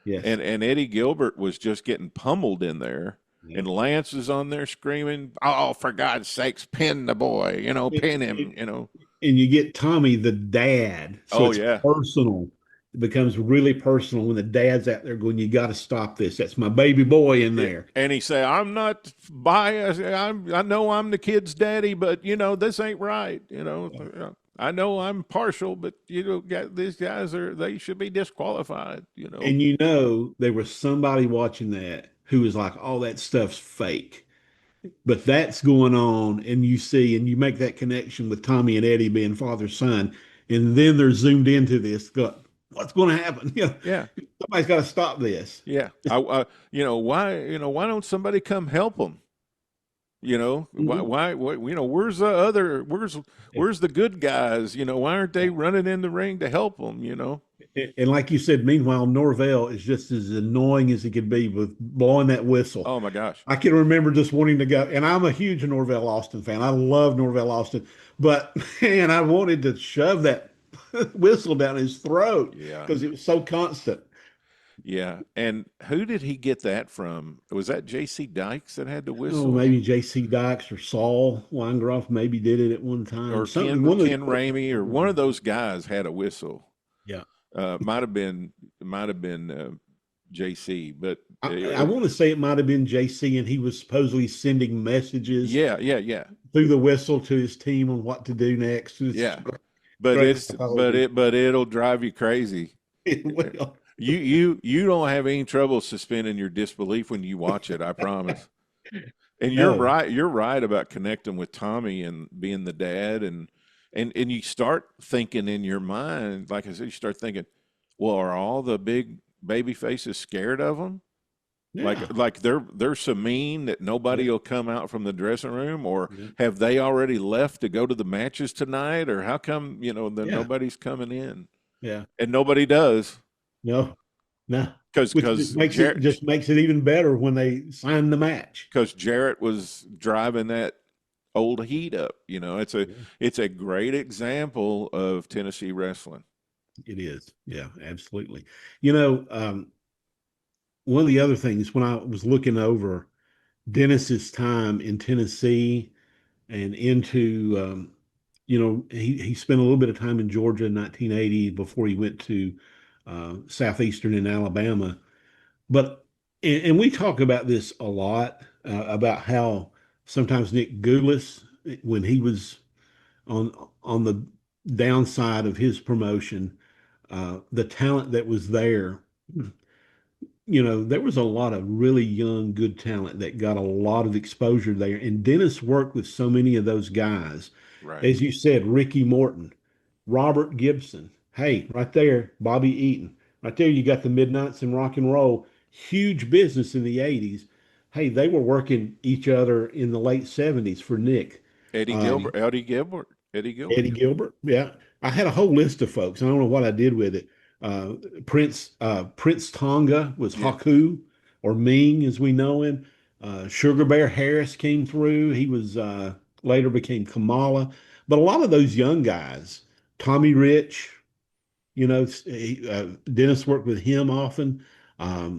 Yes. And Eddie Gilbert was just getting pummeled in there. Yeah. And Lance is on there screaming, "Oh, for God's sakes, pin the boy, pin him, And you get Tommy, the dad. So it's personal. It becomes really personal when the dad's out there going, "You got to stop this. That's my baby boy in there." And he say, "I'm not biased. I know I'm the kid's daddy, but this ain't right. I know I'm partial, but these guys they should be disqualified. And there was somebody watching that who was like, "Oh, that stuff's fake." But that's going on, and you make that connection with Tommy and Eddie being father-son, and then they're zoomed into this. What's going to happen? Somebody's got to stop this. Yeah, why don't somebody come help them? Why? Where's the other? Where's the good guys? Why aren't they running in the ring to help them? And like you said, meanwhile, Norvell is just as annoying as he could be with blowing that whistle. Oh my gosh! I can remember just wanting to go, and I'm a huge Norvell Austin fan. I love Norvell Austin, but man, I wanted to shove that whistle down his throat because it was so constant. Yeah, and who did he get that from? Was that J.C. Dykes that had the whistle? Oh, maybe J.C. Dykes or Saul Weingroff maybe did it at one time. Or Ken Ramey or one of those guys had a whistle. Yeah. Might have been J.C., but I want to say it might have been J.C. and he was supposedly sending messages. Yeah. Through the whistle to his team on what to do next. But it'll drive you crazy. It will. You don't have any trouble suspending your disbelief when you watch it, I promise. And you're right. You're right about connecting with Tommy and being the dad, and you start thinking in your mind, like I said, you start thinking, well, are all the big baby faces scared of him? Yeah. Like they're so mean that nobody will come out from the dressing room, or have they already left to go to the matches tonight, or how come nobody's coming in? Yeah, and nobody does. No, because it just makes it even better when they sign the match. Because Jarrett was driving that old heat up. It's a great example of Tennessee wrestling. It is, yeah, absolutely. One of the other things when I was looking over Dennis's time in Tennessee and into, he spent a little bit of time in Georgia in 1980 before he went to Southeastern in Alabama. But, and we talk about this a lot, about how sometimes Nick Gulas, when he was on the downside of his promotion, the talent that was there, there was a lot of really young, good talent that got a lot of exposure there. And Dennis worked with so many of those guys. Right. As you said, Ricky Morton, Robert Gibson. Hey, right there, Bobby Eaton. Right there, you got the Midnights and Rock and Roll. Huge business in the 80s. Hey, they were working each other in the late 70s for Nick. Eddie Gilbert. Yeah. I had a whole list of folks. I don't know what I did with it. Prince Tonga was Haku, or Ming as we know him. Sugar Bear Harris came through. He was later became Kamala. But a lot of those young guys, Tommy Rich, Dennis worked with him often. I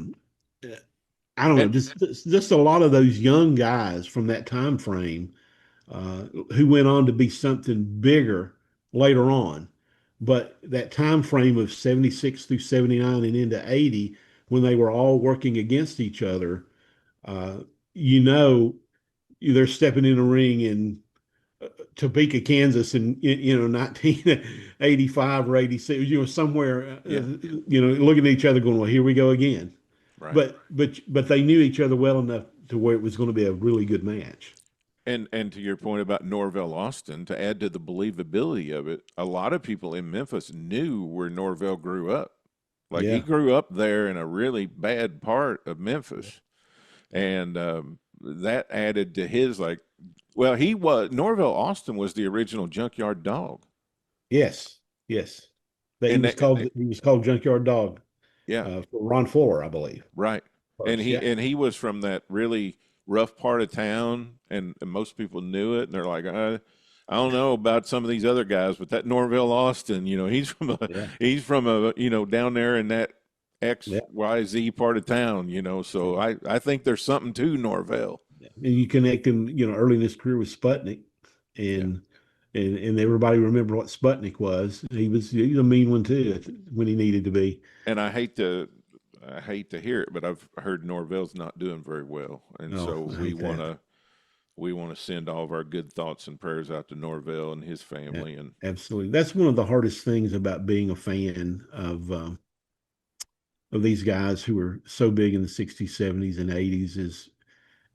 don't know, just a lot of those young guys from that time frame who went on to be something bigger later on. But that time frame of 76 through 79 and into 80, when they were all working against each other, they're stepping in a ring in Topeka, Kansas in 1985 or 86, somewhere, looking at each other going, well, here we go again. Right. But they knew each other well enough to where it was going to be a really good match. And to your point about Norvell Austin, to add to the believability of it, a lot of people in Memphis knew where Norvell grew up. Like he Yeah. grew up there in a really bad part of Memphis, and that added to his well, Norvell Austin was the original Junkyard Dog, Yes. Yes. But and he was called Junkyard Dog yeah, for Ron Fuller, I believe. right. And First, yeah. he was from that really rough part of town, and most people knew it, and they're like, I don't know about some of these other guys, but that Norvell Austin, he's from a down there in that XYZ part of town, so I think there's something to Norvell. And you connect him, early in his career with Sputnik, and everybody remember what Sputnik was. He was a mean one too when he needed to be. And I hate to hear it, but I've heard Norvell's not doing very well, and so we want to send all of our good thoughts and prayers out to Norvell and his family. And absolutely, that's one of the hardest things about being a fan of these guys who were so big in the 60s, 70s, and 80s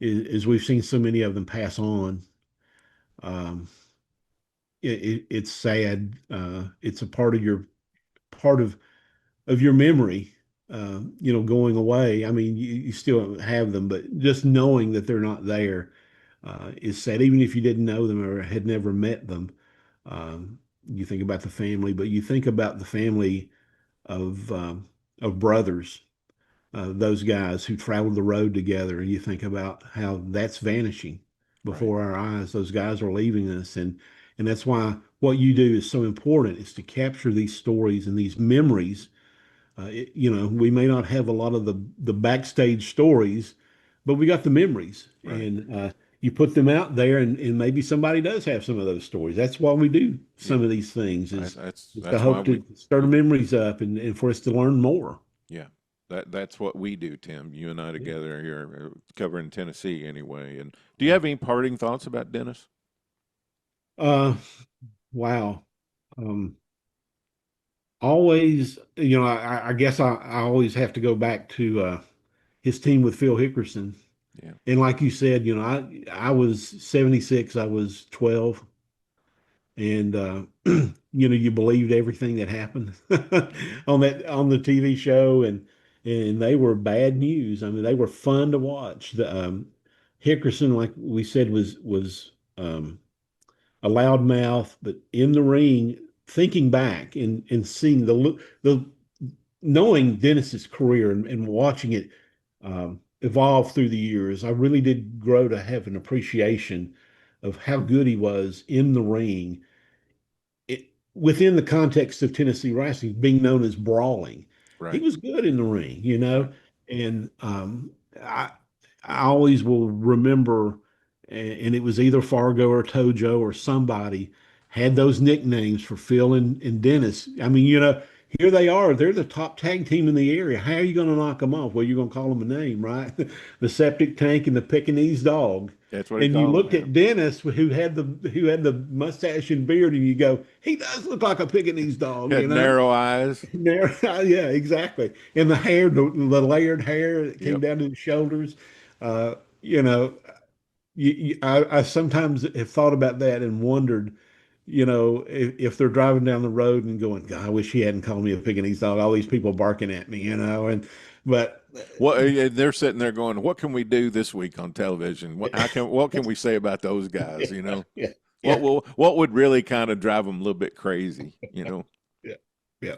is we've seen so many of them pass on. It's sad. It's a part of your memory, going away. I mean, you still have them, but just knowing that they're not there is sad. Even if you didn't know them or had never met them, you think about the family, but you think about the family of brothers, those guys who traveled the road together, and you think about how that's vanishing before our eyes. Those guys are leaving us, and that's why what you do is so important, is to capture these stories and these memories. We may not have a lot of the backstage stories, but we got the memories, and you put them out there, and maybe somebody does have some of those stories. That's why we do some of these things, is to hope to stir the memories up and for us to learn more. Yeah, that's what we do, Tim. You and I together here, covering Tennessee anyway. And do you have any parting thoughts about Dennis? Wow. Always, I guess I always have to go back to his team with Phil Hickerson. Yeah. And like you said, I was 76, I was 12. And you believed everything that happened on the TV show, and they were bad news. I mean, they were fun to watch. The Hickerson, like we said, was a loudmouth, but in the ring, thinking back and seeing the knowing Dennis's career and watching it evolve through the years, I really did grow to have an appreciation of how good he was in the ring. Within the context of Tennessee wrestling being known as brawling, he was good in the ring, and I always will remember, and it was either Fargo or Tojo or somebody had those nicknames for Phil and Dennis. I mean, here they are. They're the top tag team in the area. How are you going to knock them off? Well, you're going to call them a name, right? The Septic Tank and the Pekingese Dog. That's what. And you looked at Dennis, who had the mustache and beard, and you go, he does look like a Pekingese dog. Narrow eyes. Narrow, yeah, exactly. And the hair, the layered hair that came down to the shoulders. I sometimes have thought about that and wondered, if they're driving down the road and going, God, I wish he hadn't called me a Pekingese dog. All these people barking at me, but they're sitting there going, what can we do this week on television? What can we say about those guys? What would really kind of drive them a little bit crazy? Yeah.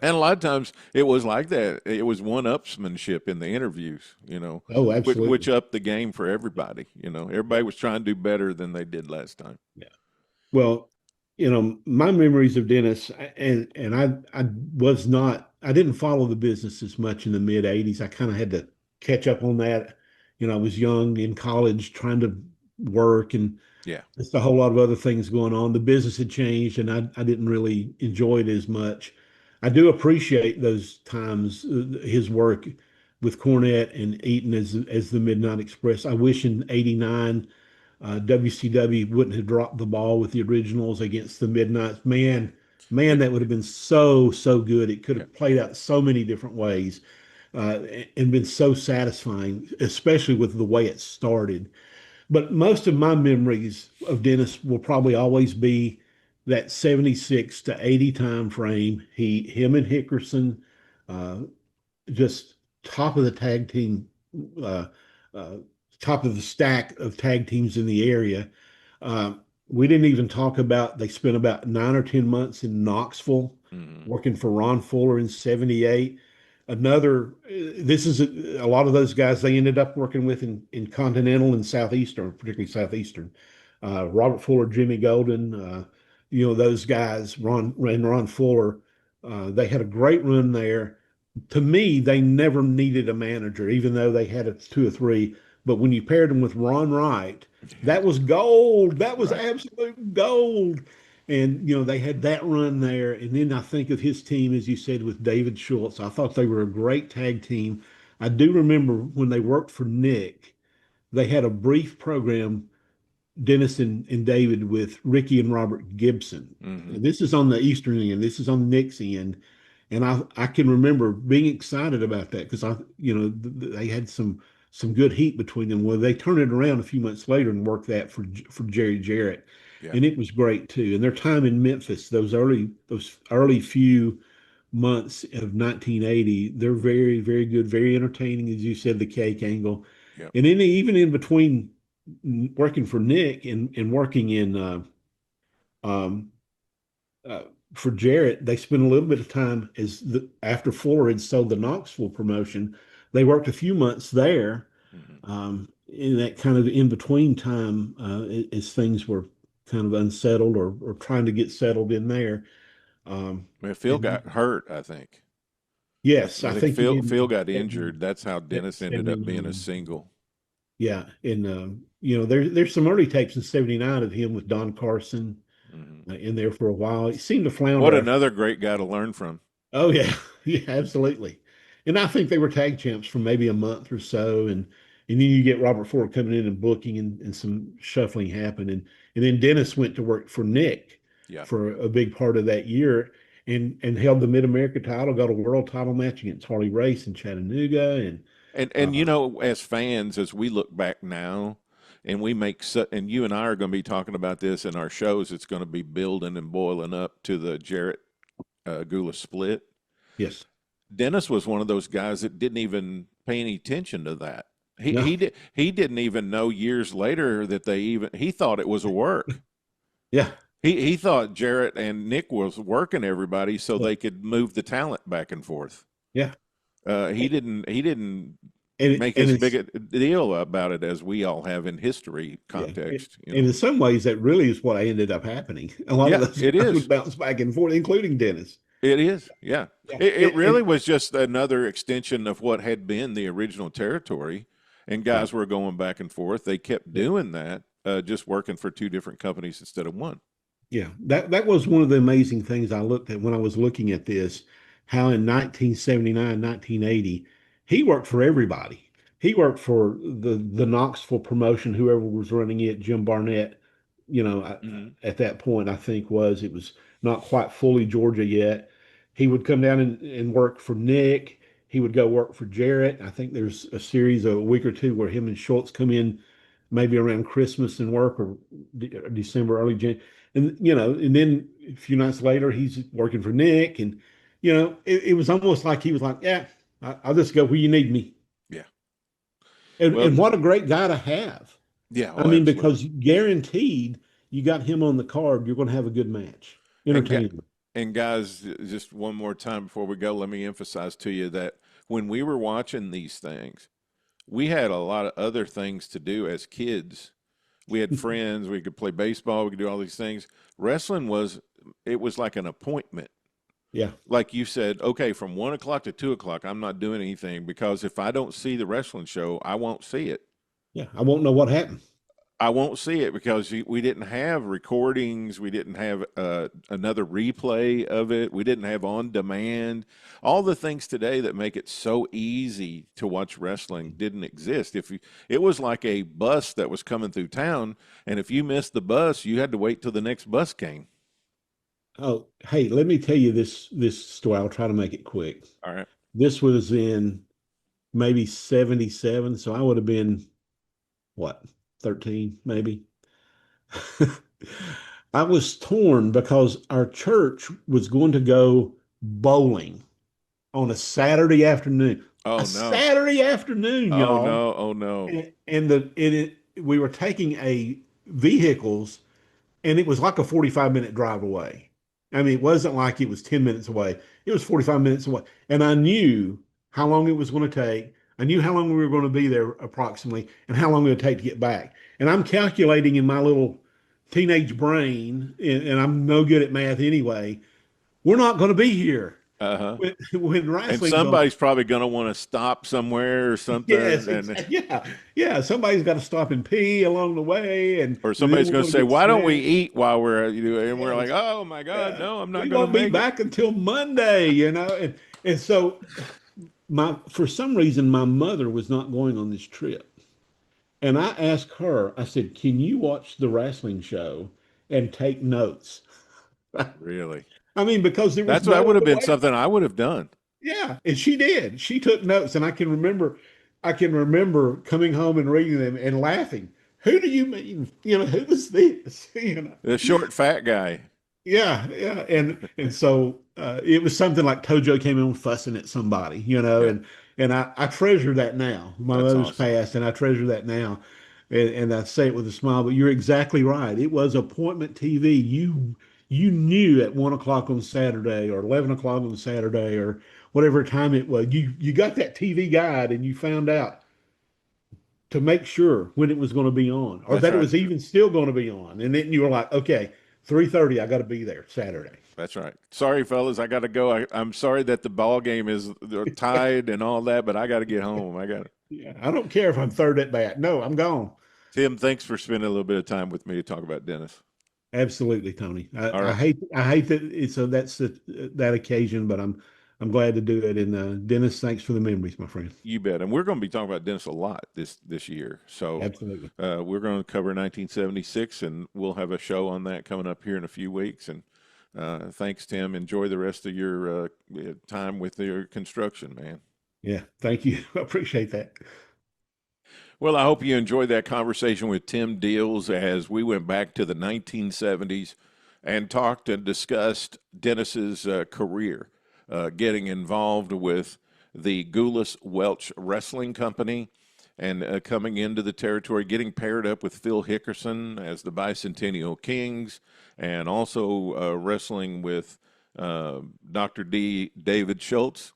And a lot of times it was like that. It was one-upsmanship in the interviews. Oh, absolutely. Which upped the game for everybody. Everybody was trying to do better than they did last time. Yeah. Well, my memories of Dennis, and I didn't follow the business as much in the mid 80s. I kind of had to catch up on that. I was young in college trying to work, and just a whole lot of other things going on. The business had changed, and I didn't really enjoy it as much. I do appreciate those times, his work with Cornette and Eaton as the Midnight Express. I wish in '89 WCW wouldn't have dropped the ball with the originals against the Midnights. Man, that would have been so good. It could have played out so many different ways and been so satisfying, especially with the way it started. But most of my memories of Dennis will probably always be that 76 to 80 time frame. Him and Hickerson, uh, just top of the tag team, uh, uh, top of the stack of tag teams in the area. Uh, we didn't even talk about they spent about 9 or 10 months in Knoxville working for Ron Fuller in '78. This is a lot of those guys they ended up working with in Continental and Southeastern, particularly Southeastern. Robert Fuller, Jimmy Golden, those guys, Ron Fuller, they had a great run there. To me, they never needed a manager, even though they had two or three. But when you paired them with Ron Wright, that was gold. That was absolute gold. And, they had that run there. And then I think of his team, as you said, with David Schultz. I thought they were a great tag team. I do remember when they worked for Nick, they had a brief program, Dennis and David, with Ricky and Robert Gibson. And this is on the Eastern end. This is on Nick's end. And I can remember being excited about that because they had some good heat between them. Well, they turned it around a few months later and worked that for Jerry Jarrett, and it was great too. And their time in Memphis, those early few months of 1980, they're very, very good, very entertaining, as you said, the cake angle, and then even in between working for Nick and working in for Jarrett, they spent a little bit of time after Fuller had sold the Knoxville promotion. They worked a few months there in that kind of in between time as things were kind of unsettled or trying to get settled in there. Phil got hurt, I think. Yes, I think Phil got injured. That's how Dennis ended up being a single. Yeah, and there's some early tapes in '79 of him with Don Carson. In there for a while. He seemed to flounder. What another great guy to learn from. Oh, yeah. Yeah, absolutely. And I think they were tag champs for maybe a month or so. And then you get Robert Ford coming in and booking and some shuffling happened. And then Dennis went to work for Nick for a big part of that year and held the Mid-America title, got a world title match against Harley Race in Chattanooga. And as fans, as we look back now, and and you and I are going to be talking about this in our shows. It's going to be building and boiling up to the Jarrett Gula split. Yes, Dennis was one of those guys that didn't even pay any attention to that. He didn't even know years later that he thought it was a work. Yeah, he thought Jarrett and Nick was working everybody so they could move the talent back and forth. Yeah, he didn't. Make as big a deal about it as we all have in history context. And in some ways, that really is what ended up happening. A lot of those guys would bounce back and forth, including Dennis. It is, yeah. It really was just another extension of what had been the original territory, and guys were going back and forth. They kept doing that, just working for two different companies instead of one. Yeah, that was one of the amazing things I looked at when I was looking at this, how in 1979, 1980, he worked for everybody. He worked for the Knoxville promotion, whoever was running it, Jim Barnett, at that point, I think it was not quite fully Georgia yet. He would come down and work for Nick. He would go work for Jarrett. I think there's a series of a week or two where him and Schultz come in maybe around Christmas and work, or December, early January. And then a few nights later, he's working for Nick. And, it was almost like he was like, yeah, I'll just go where you need me. Yeah. And what a great guy to have. Yeah. I mean, because guaranteed you got him on the card, you're going to have a good match. Entertainment. And guys, just one more time before we go, let me emphasize to you that when we were watching these things, we had a lot of other things to do as kids. We had friends, we could play baseball, we could do all these things. Wrestling was like an appointment. Yeah. Like you said, okay, from 1 o'clock to 2 o'clock, I'm not doing anything because if I don't see the wrestling show, I won't see it. Yeah. I won't know what happened. I won't see it because we didn't have recordings. We didn't have another replay of it. We didn't have on demand. All the things today that make it so easy to watch wrestling didn't exist. It was like a bus that was coming through town, and if you missed the bus, you had to wait till the next bus came. Oh, hey, let me tell you this story. I'll try to make it quick. All right. This was in maybe 77, so I would have been, what, 13 maybe. I was torn because our church was going to go bowling on a Saturday afternoon. Oh A no. Saturday afternoon, Oh y'all. no. Oh no. And we were taking a vehicles, and it was like a 45-minute drive away. I mean, it wasn't like it was 10 minutes away. It was 45 minutes away. And I knew how long it was going to take. I knew how long we were going to be there approximately and how long it would take to get back. And I'm calculating in my little teenage brain, and I'm no good at math anyway, we're not going to be here Uh-huh. when And wrestling's on. somebody's probably going to want to stop somewhere or something. Yes, And yeah. Somebody's got to stop and pee along the way, and or then somebody's we're going gonna to say, get "Why don't we snack. eat while we're and we're like, Yes. "Oh my God, Yeah. no, I'm not We going won't to be make it." back until Monday, and so for some reason my mother was not going on this trip, and I asked her. I said, "Can you watch the wrestling show and take notes?" Really? I mean, because there was That no would have other been way. something I would have done. Yeah, and she did. She took notes, and I can remember coming home and reading them and laughing. Who do you mean? Who was this? The short fat guy. Yeah, and so it was something like Tojo came in fussing at somebody, Yeah, and I treasure that now. My that's mother's awesome. passed, and I treasure that now, and I say it with a smile. But you're exactly right. It was appointment TV. You knew at 1 o'clock on Saturday or 11 o'clock on Saturday or whatever time it was. You got that TV guide, and you found out to make sure when it was going to be on or That's that it right. was even still going to be on. And then you were like, okay, 3:30, I got to be there Saturday. That's right. Sorry, fellas, I got to go. I'm sorry that the ball game is tied and all that, but I got to get home. I got it. Yeah, I don't care if I'm third at bat. No, I'm gone. Tim, thanks for spending a little bit of time with me to talk about Dennis. Absolutely, Tony. All I right. hate that that occasion, but I'm glad to do it. And Dennis, thanks for the memories, my friend. You bet. And we're going to be talking about Dennis a lot this year. So Absolutely. we're going to cover 1976, and we'll have a show on that coming up here in a few weeks. And thanks, Tim. Enjoy the rest of your time with your construction, man. Yeah, thank you. I appreciate that. Well, I hope you enjoyed that conversation with Tim Deals as we went back to the 1970s and talked and discussed Dennis's career, getting involved with the Gulas Welch Wrestling Company and coming into the territory, getting paired up with Phil Hickerson as the Bicentennial Kings, and also wrestling with Dr. David Schultz.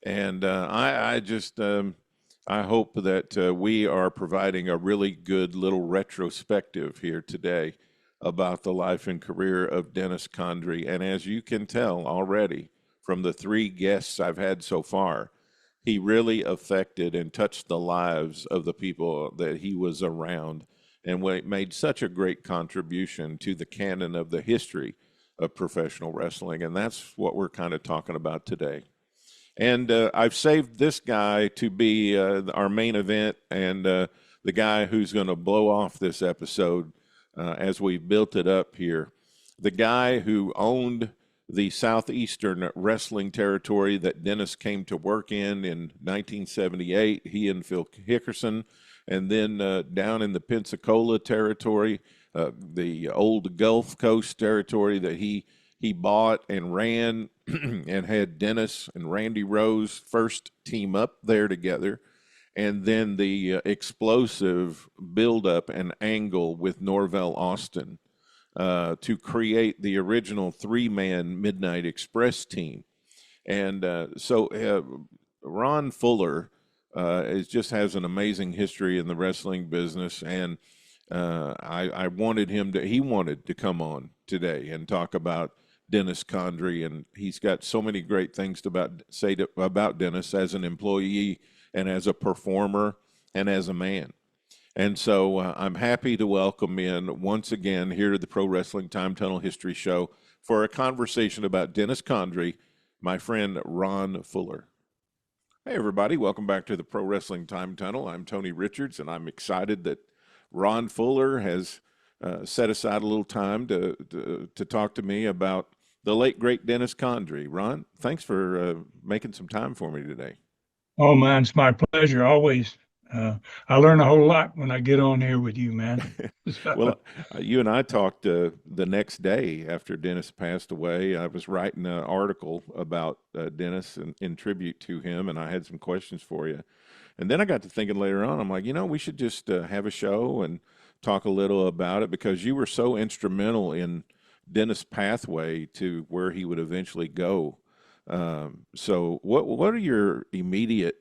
And I just I hope that we are providing a really good little retrospective here today about the life and career of Dennis Condrey. And as you can tell already from the three guests I've had so far, he really affected and touched the lives of the people that he was around and made such a great contribution to the canon of the history of professional wrestling. And that's what we're kind of talking about today. And I've saved this guy to be our main event and the guy who's going to blow off this episode as we built it up here. The guy who owned the southeastern wrestling territory that Dennis came to work in 1978, he and Phil Hickerson, and then down in the Pensacola territory, the old Gulf Coast territory that he bought and ran and had Dennis and Randy Rose first team up there together, and then the explosive buildup and angle with Norvell Austin to create the original three-man Midnight Express team. And so Ron Fuller just has an amazing history in the wrestling business, and I wanted he wanted to come on today and talk about Dennis Condrey, and he's got so many great things to say about Dennis as an employee and as a performer and as a man. And so I'm happy to welcome in once again here to the Pro Wrestling Time Tunnel History Show for a conversation about Dennis Condrey, my friend Ron Fuller. Hey, everybody. Welcome back to the Pro Wrestling Time Tunnel. I'm Tony Richards, and I'm excited that Ron Fuller has set aside a little time to talk to me about the late, great Dennis Condrey. Ron, thanks for making some time for me today. Oh, man, it's my pleasure always. I learn a whole lot when I get on here with you, man. Well, you and I talked the next day after Dennis passed away. I was writing an article about Dennis in tribute to him, and I had some questions for you. And then I got to thinking later on, I'm like, we should just have a show and talk a little about it because you were so instrumental in Dennis' pathway to where he would eventually go. So what are your immediate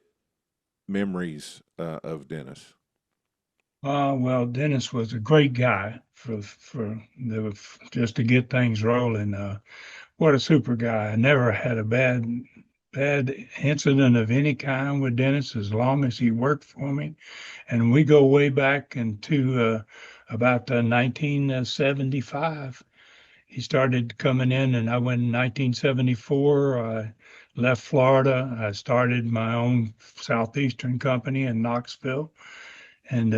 memories of Dennis? Well, Dennis was a great guy just to get things rolling. What a super guy! I never had a bad incident of any kind with Dennis as long as he worked for me, and we go way back into about 1975. He started coming in, and I went in 1974. I left Florida. I started my own southeastern company in Knoxville, and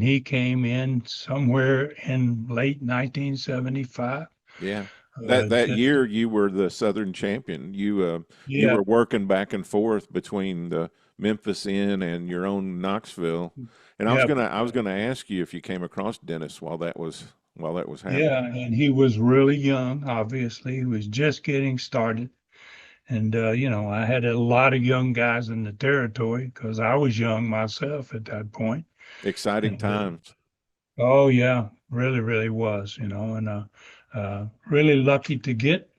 he came in somewhere in late 1975. Yeah. That Just year you were the Southern champion. You yeah, were working back and forth between the Memphis Inn and your own Knoxville. And yeah, I was gonna ask you if you came across Dennis while that was happening. yeah. And he was really young. Obviously, he was just getting started. And I had a lot of young guys in the territory because I was young myself at that point. Exciting And times. oh yeah, really, really was. And really lucky to get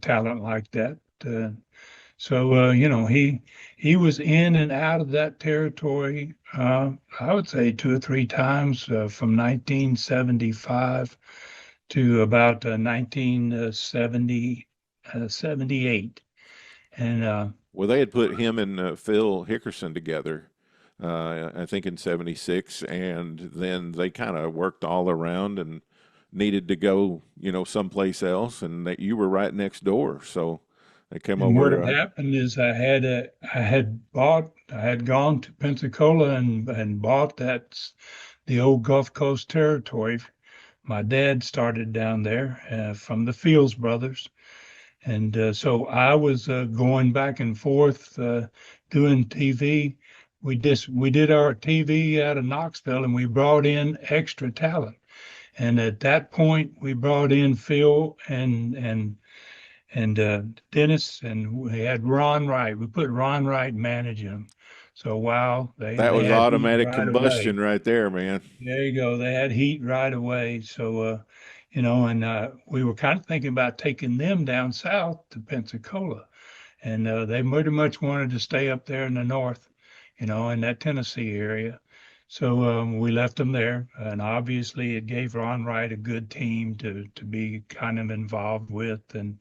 talent like that. He was in and out of that territory. I would say two or three times from 1975 to about 1970, 78. And Well, they had put him and Phil Hickerson together, I think in '76, and then they kind of worked all around and needed to go, someplace else, and that you were right next door, so they came And what over. had happened is I had gone to Pensacola and bought the old Gulf Coast territory. My dad started down there from the Fields brothers, and so I was going back and forth doing TV. We did our TV out of Knoxville, and we brought in extra talent. And at that point, we brought in Phil and Dennis, and we had Ron Wright. We put Ron Wright managing them. So wow, That they was had heat automatic right away. combustion right there, man. There you go. They had heat right away. So and we were kind of thinking about taking them down south to Pensacola, and they pretty much wanted to stay up there in the north, in that Tennessee area. So we left them there, and obviously it gave Ron Wright a good team to be kind of involved with, and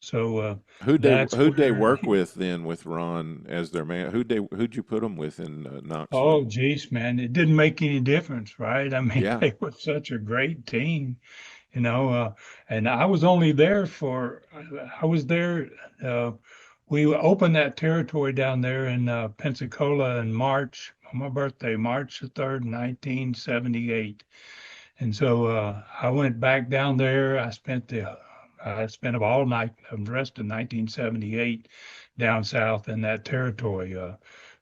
so that's Who'd they where. work with then with Ron as their man? Who'd you put them with in Oh, Knoxville? geez, man, it didn't make any difference, right? I mean, Yeah, they were such a great team, and I was only there I was there. We opened that territory down there in Pensacola in March, on my birthday, March the 3rd, 1978. And so I went back down there. I spent all night, the rest of 1978 down south in that territory.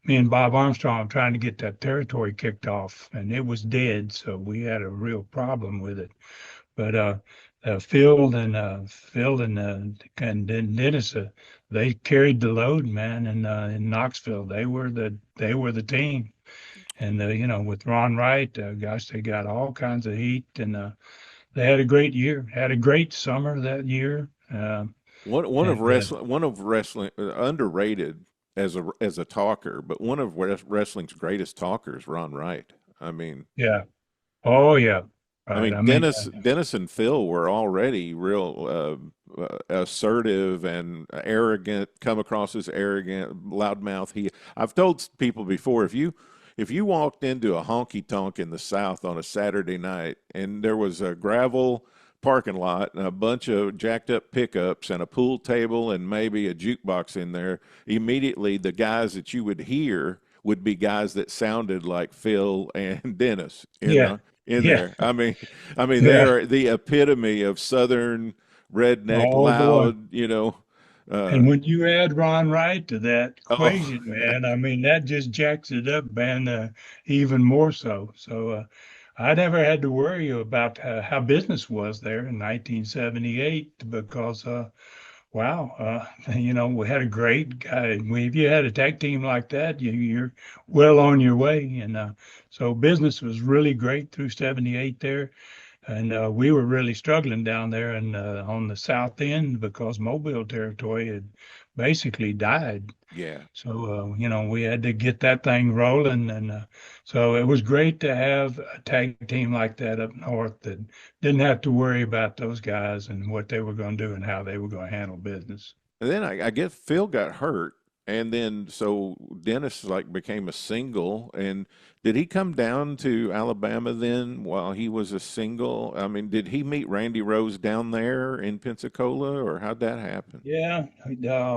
Me and Bob Armstrong trying to get that territory kicked off, and it was dead. So we had a real problem with it. But and then Dennis, they carried the load, man. In Knoxville, they were the team. And with Ron Wright, gosh, they got all kinds of heat, and they had a great year. Had a great summer that year. one of And wrestling underrated as a talker, but one of wrestling's greatest talkers, Ron Wright. I mean, Yeah. Oh yeah. I Right. mean, I mean, Dennis and Phil were already real assertive and arrogant, come across as arrogant, loudmouth. I've told people before, if you walked into a honky tonk in the South on a Saturday night and there was a gravel parking lot and a bunch of jacked up pickups and a pool table and maybe a jukebox in there, immediately the guys that you would hear would be guys that sounded like Phil and Dennis, yeah. in Yeah. there. I mean, Yeah. they're the epitome of Southern redneck, Oh boy. loud, And when you add Ron Wright to that Oh, equation, man, I mean, that just jacks it up, man, even more so. So I never had to worry about how business was there in 1978 because, wow, we had a great guy. If you had a tag team like that, you're well on your way. And so business was really great through 78 there. And we were really struggling down there and on the south end because Mobile territory had basically died. yeah. So, we had to get that thing rolling. And so it was great to have a tag team like that up north that didn't have to worry about those guys and what they were going to do and how they were going to handle business. And then I guess Phil got hurt, and then so Dennis like became a single. And did he come down to Alabama then while he was a single? I mean, did he meet Randy Rose down there in Pensacola, or how'd that happen? Yeah,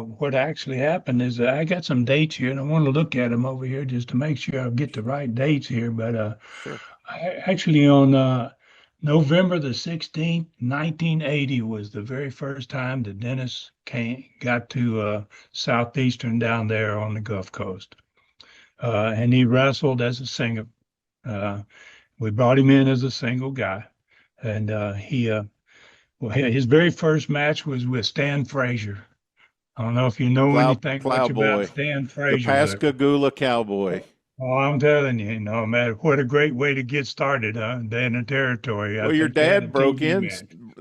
what actually happened is I got some dates here, and I want to look at them over here just to make sure I get the right dates here. But Sure. actually, on November the 16th, 1980, was the very first time that Dennis got to Southeastern down there on the Gulf Coast, and he wrestled as a single. We brought him in as a single guy, and his very first match was with Stan Frazier. I don't know if you know anything much about Stan the Frazier. Pascagoula Cowboy. Oh, I'm telling you, no matter what a great way to get started, huh? In the territory. Well, your dad broke in.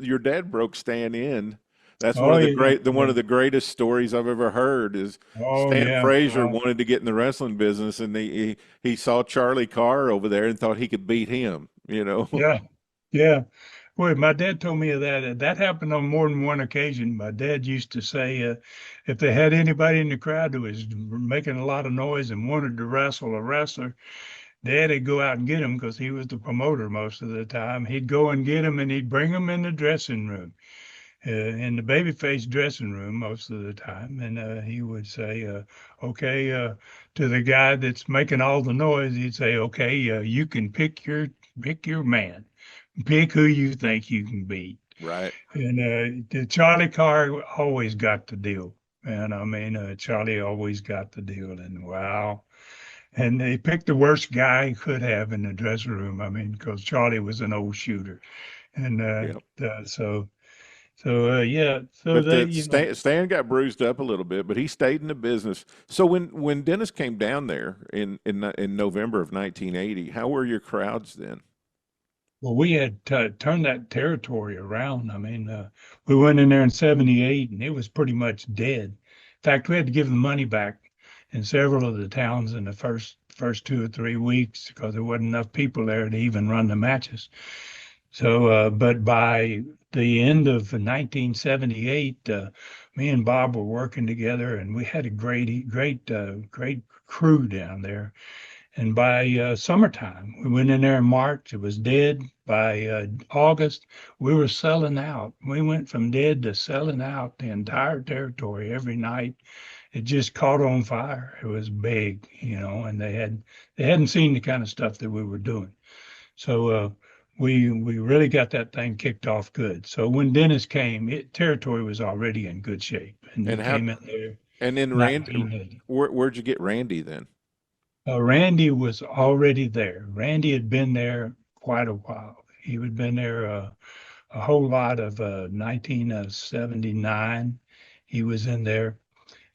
Your dad broke Stan in. That's one Oh, of the yeah. one of the greatest stories I've ever heard. Is Oh, Stan yeah. Frazier Oh, wanted to get in the wrestling business, and he saw Charlie Carr over there and thought he could beat him. yeah, yeah. Well, my dad told me that that happened on more than one occasion. My dad used to say if they had anybody in the crowd who was making a lot of noise and wanted to wrestle a wrestler, Dad'd go out and get him because he was the promoter most of the time. He'd go and get him and he'd bring him in the dressing room, in the babyface dressing room most of the time. And he would say, okay, to the guy that's making all the noise, he'd say, okay, you can pick your man. Pick who you think you can beat. Right. And Charlie Carr always got the deal. And I mean, Charlie always got the deal. And wow. And they picked the worst guy he could have in the dressing room. I mean, because Charlie was an old shooter. And Yep. so yeah. So But they, Stan got bruised up a little bit, but he stayed in the business. So when Dennis came down there in November of 1980, how were your crowds then? well, we had turned that territory around. I mean, we went in there in 78 and it was pretty much dead. In fact, we had to give the money back in several of the towns in the first 2 or 3 weeks because there wasn't enough people there to even run the matches. So, but by the end of 1978, me and Bob were working together and we had a great crew down there. And by summertime, we went in there in March, it was dead. By August, we were selling out. We went from dead to selling out the entire territory every night. It just caught on fire. It was big, and they hadn't seen the kind of stuff that we were doing. So we really got that thing kicked off good. So when Dennis came, territory was already in good shape. And he came in there. And then Randy, where'd you get Randy then? Randy was already there. Randy had been there quite a while. He had been there a whole lot of 1979. He was in there,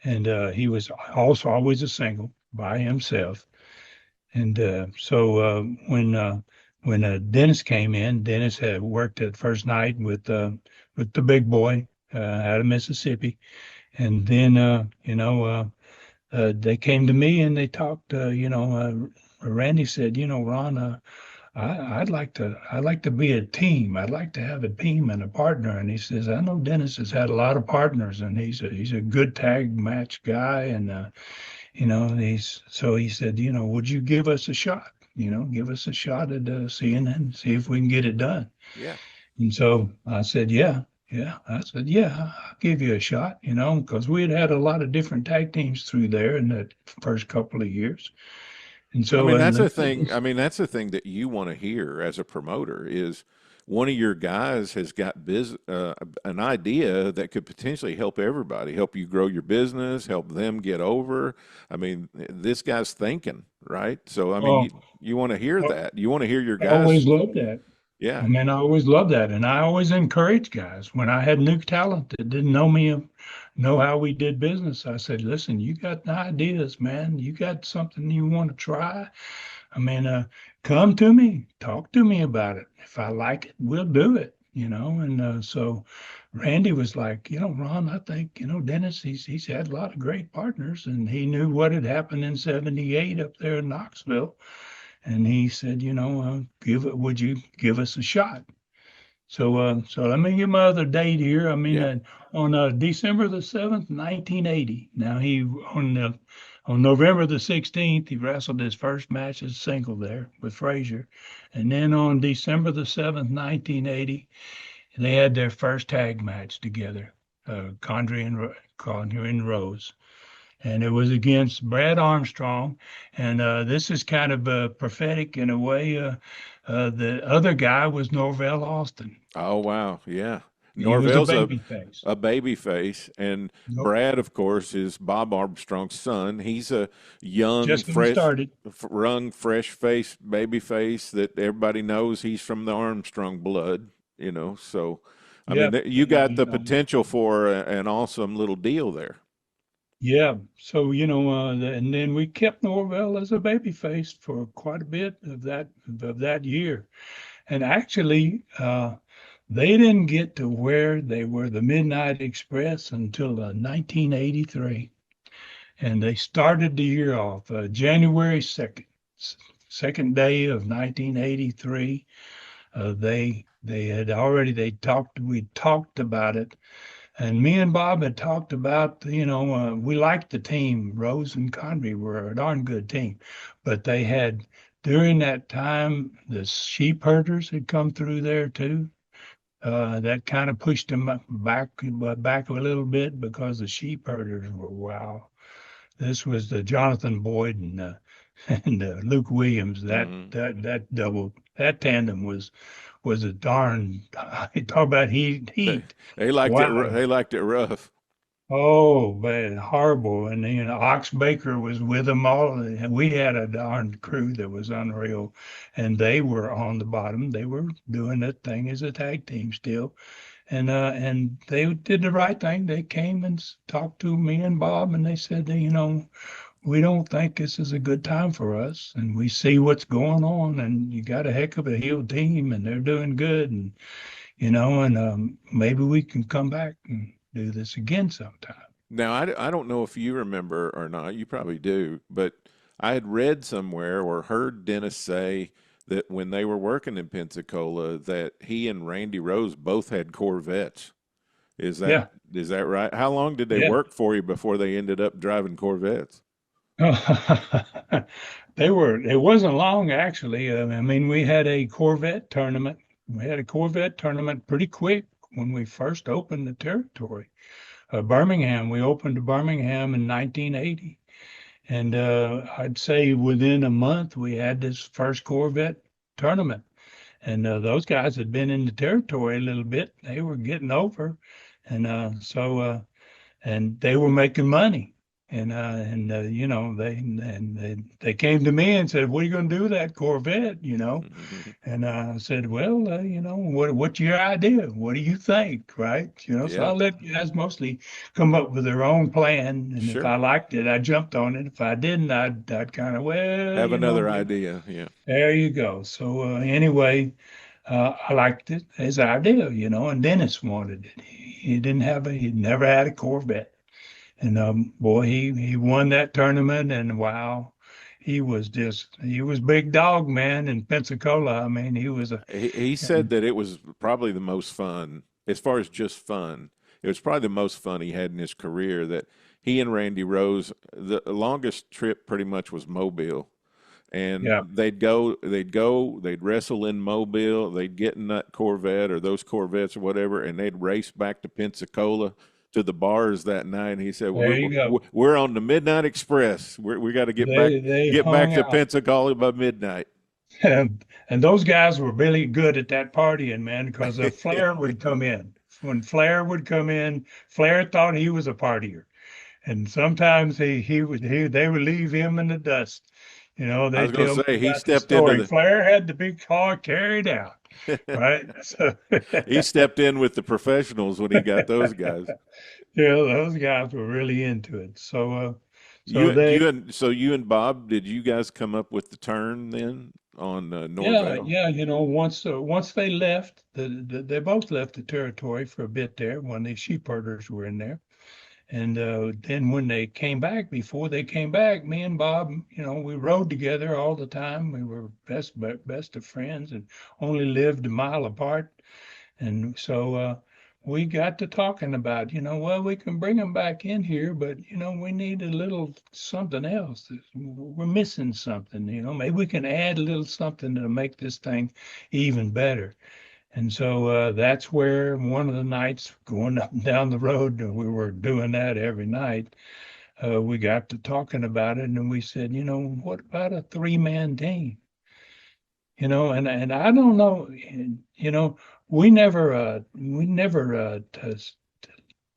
and he was also always a single by himself. And so when Dennis came in, Dennis had worked that first night with the big boy out of Mississippi, and then they came to me and they talked. Randy said, Ron, I'd like to be a team. I'd like to have a team and a partner. And he says, I know Dennis has had a lot of partners, and he's a good tag match guy. And so he said, would you give us a shot? Give us a shot at seeing and see if we can get it done. Yeah. And so I said, yeah. I said, yeah, I'll give you a shot, because we had a lot of different tag teams through there in the first couple of years. And so that's the thing. That's the thing that you want to hear as a promoter is one of your guys has got an idea that could potentially help everybody, help you grow your business, help them get over. I mean, this guy's thinking, right? So, I mean, you want to hear that. You want to hear your I always guys. loved that. Yeah. I mean, I always loved that. And I always encouraged guys when I had new talent that didn't know how we did business. I said, listen, you got ideas, man. You got something you want to try. I mean, come to me, talk to me about it. If I like it, we'll do it, And so Randy was like, Ron, I think, Dennis, he's had a lot of great partners, and he knew what had happened in '78 up there in Knoxville. And he said, would you give us a shot? So let me give my other date here. I mean, on December the 7th, 1980. Now on November the 16th, he wrestled his first match as single there with Frazier. And then on December the 7th, 1980, they had their first tag match together, Condrey and Rose. And it was against Brad Armstrong. And this is kind of prophetic in a way. The other guy was Norvell Austin. Oh, wow. Yeah. Norvell's a baby face. And Brad, of course, is Bob Armstrong's son. He's a young, fresh face, baby face that everybody knows he's from the Armstrong blood, So, I mean, you got the potential for an awesome little deal there. Yeah. So, and then we kept Norvell as a babyface for quite a bit of that year. And actually, they didn't get to where they were the Midnight Express until 1983. And they started the year off January 2nd, second day of 1983. We talked about it. And me and Bob had talked about, we liked the team. Rose and Condrey were a darn good team. But they had, during that time, the sheep herders had come through there too. That kind of pushed them back a little bit because the sheep herders were wow. This was the Jonathan Boyd and Luke Williams. That tandem was a darn. Talk about heat. They liked it. They liked it rough. Oh, man, horrible. And Ox Baker was with them all, and we had a darn crew that was unreal. And they were on the bottom. They were doing that thing as a tag team still, and they did the right thing. They came and talked to me and Bob, and they said, we don't think this is a good time for us, and we see what's going on, and you got a heck of a heel team, and they're doing good, and maybe we can come back and do this again sometime. Now, I don't know if you remember or not. You probably do, but I had read somewhere or heard Dennis say that when they were working in Pensacola, that he and Randy Rose both had Corvettes. Is that right? How long did they work for you before they ended up driving Corvettes? It wasn't long, actually. I mean, we had a Corvette tournament. We had a Corvette tournament pretty quick when we first opened the territory. Birmingham, we opened to Birmingham in 1980. And I'd say within a month, we had this first Corvette tournament. And those guys had been in the territory a little bit. They were getting over. And and they were making money. And they came to me and said, "What are you going to do with that Corvette?" And I said, "Well, what's your idea? What do you think?" Right? So I'll let guys mostly come up with their own plan. And if I liked it, I jumped on it. If I didn't, I'd kind of have another idea. Yeah. There you go. So anyway, I liked it as an idea, and Dennis wanted it. He'd never had a Corvette. And boy, he won that tournament, and wow, he was big dog, man, in Pensacola. I mean, he said that it was probably the most fun, as far as just fun. It was probably the most fun he had in his career. That he and Randy Rose, the longest trip pretty much was Mobile. And they'd wrestle in Mobile, they'd get in that Corvette or those Corvettes or whatever, and they'd race back to Pensacola to the bars that night. And he said, we're on the Midnight Express. We got to get back to Pensacola by midnight. And those guys were really good at that partying, man, because Flair would come in. When Flair would come in, Flair thought he was a partier. And sometimes they would leave him in the dust. I They was going tell to me say he about the stepped into story. Flair had the big car carried out, right? So, he stepped in with the professionals when he got those guys. yeah, those guys were really into it. So You and Bob, did you guys come up with the turn then on Norvell? yeah. Once they left, they both left the territory for a bit there when the sheep herders were in there. And then when they came back, before they came back, me and Bob, we rode together all the time. We were best of friends and only lived a mile apart. And so we got to talking about, well, we can bring them back in here, but, we need a little something else. We're missing something, maybe we can add a little something to make this thing even better. And so that's where one of the nights going up and down the road, we were doing that every night. We got to talking about it, and we said, what about a three-man team? And I don't know, we never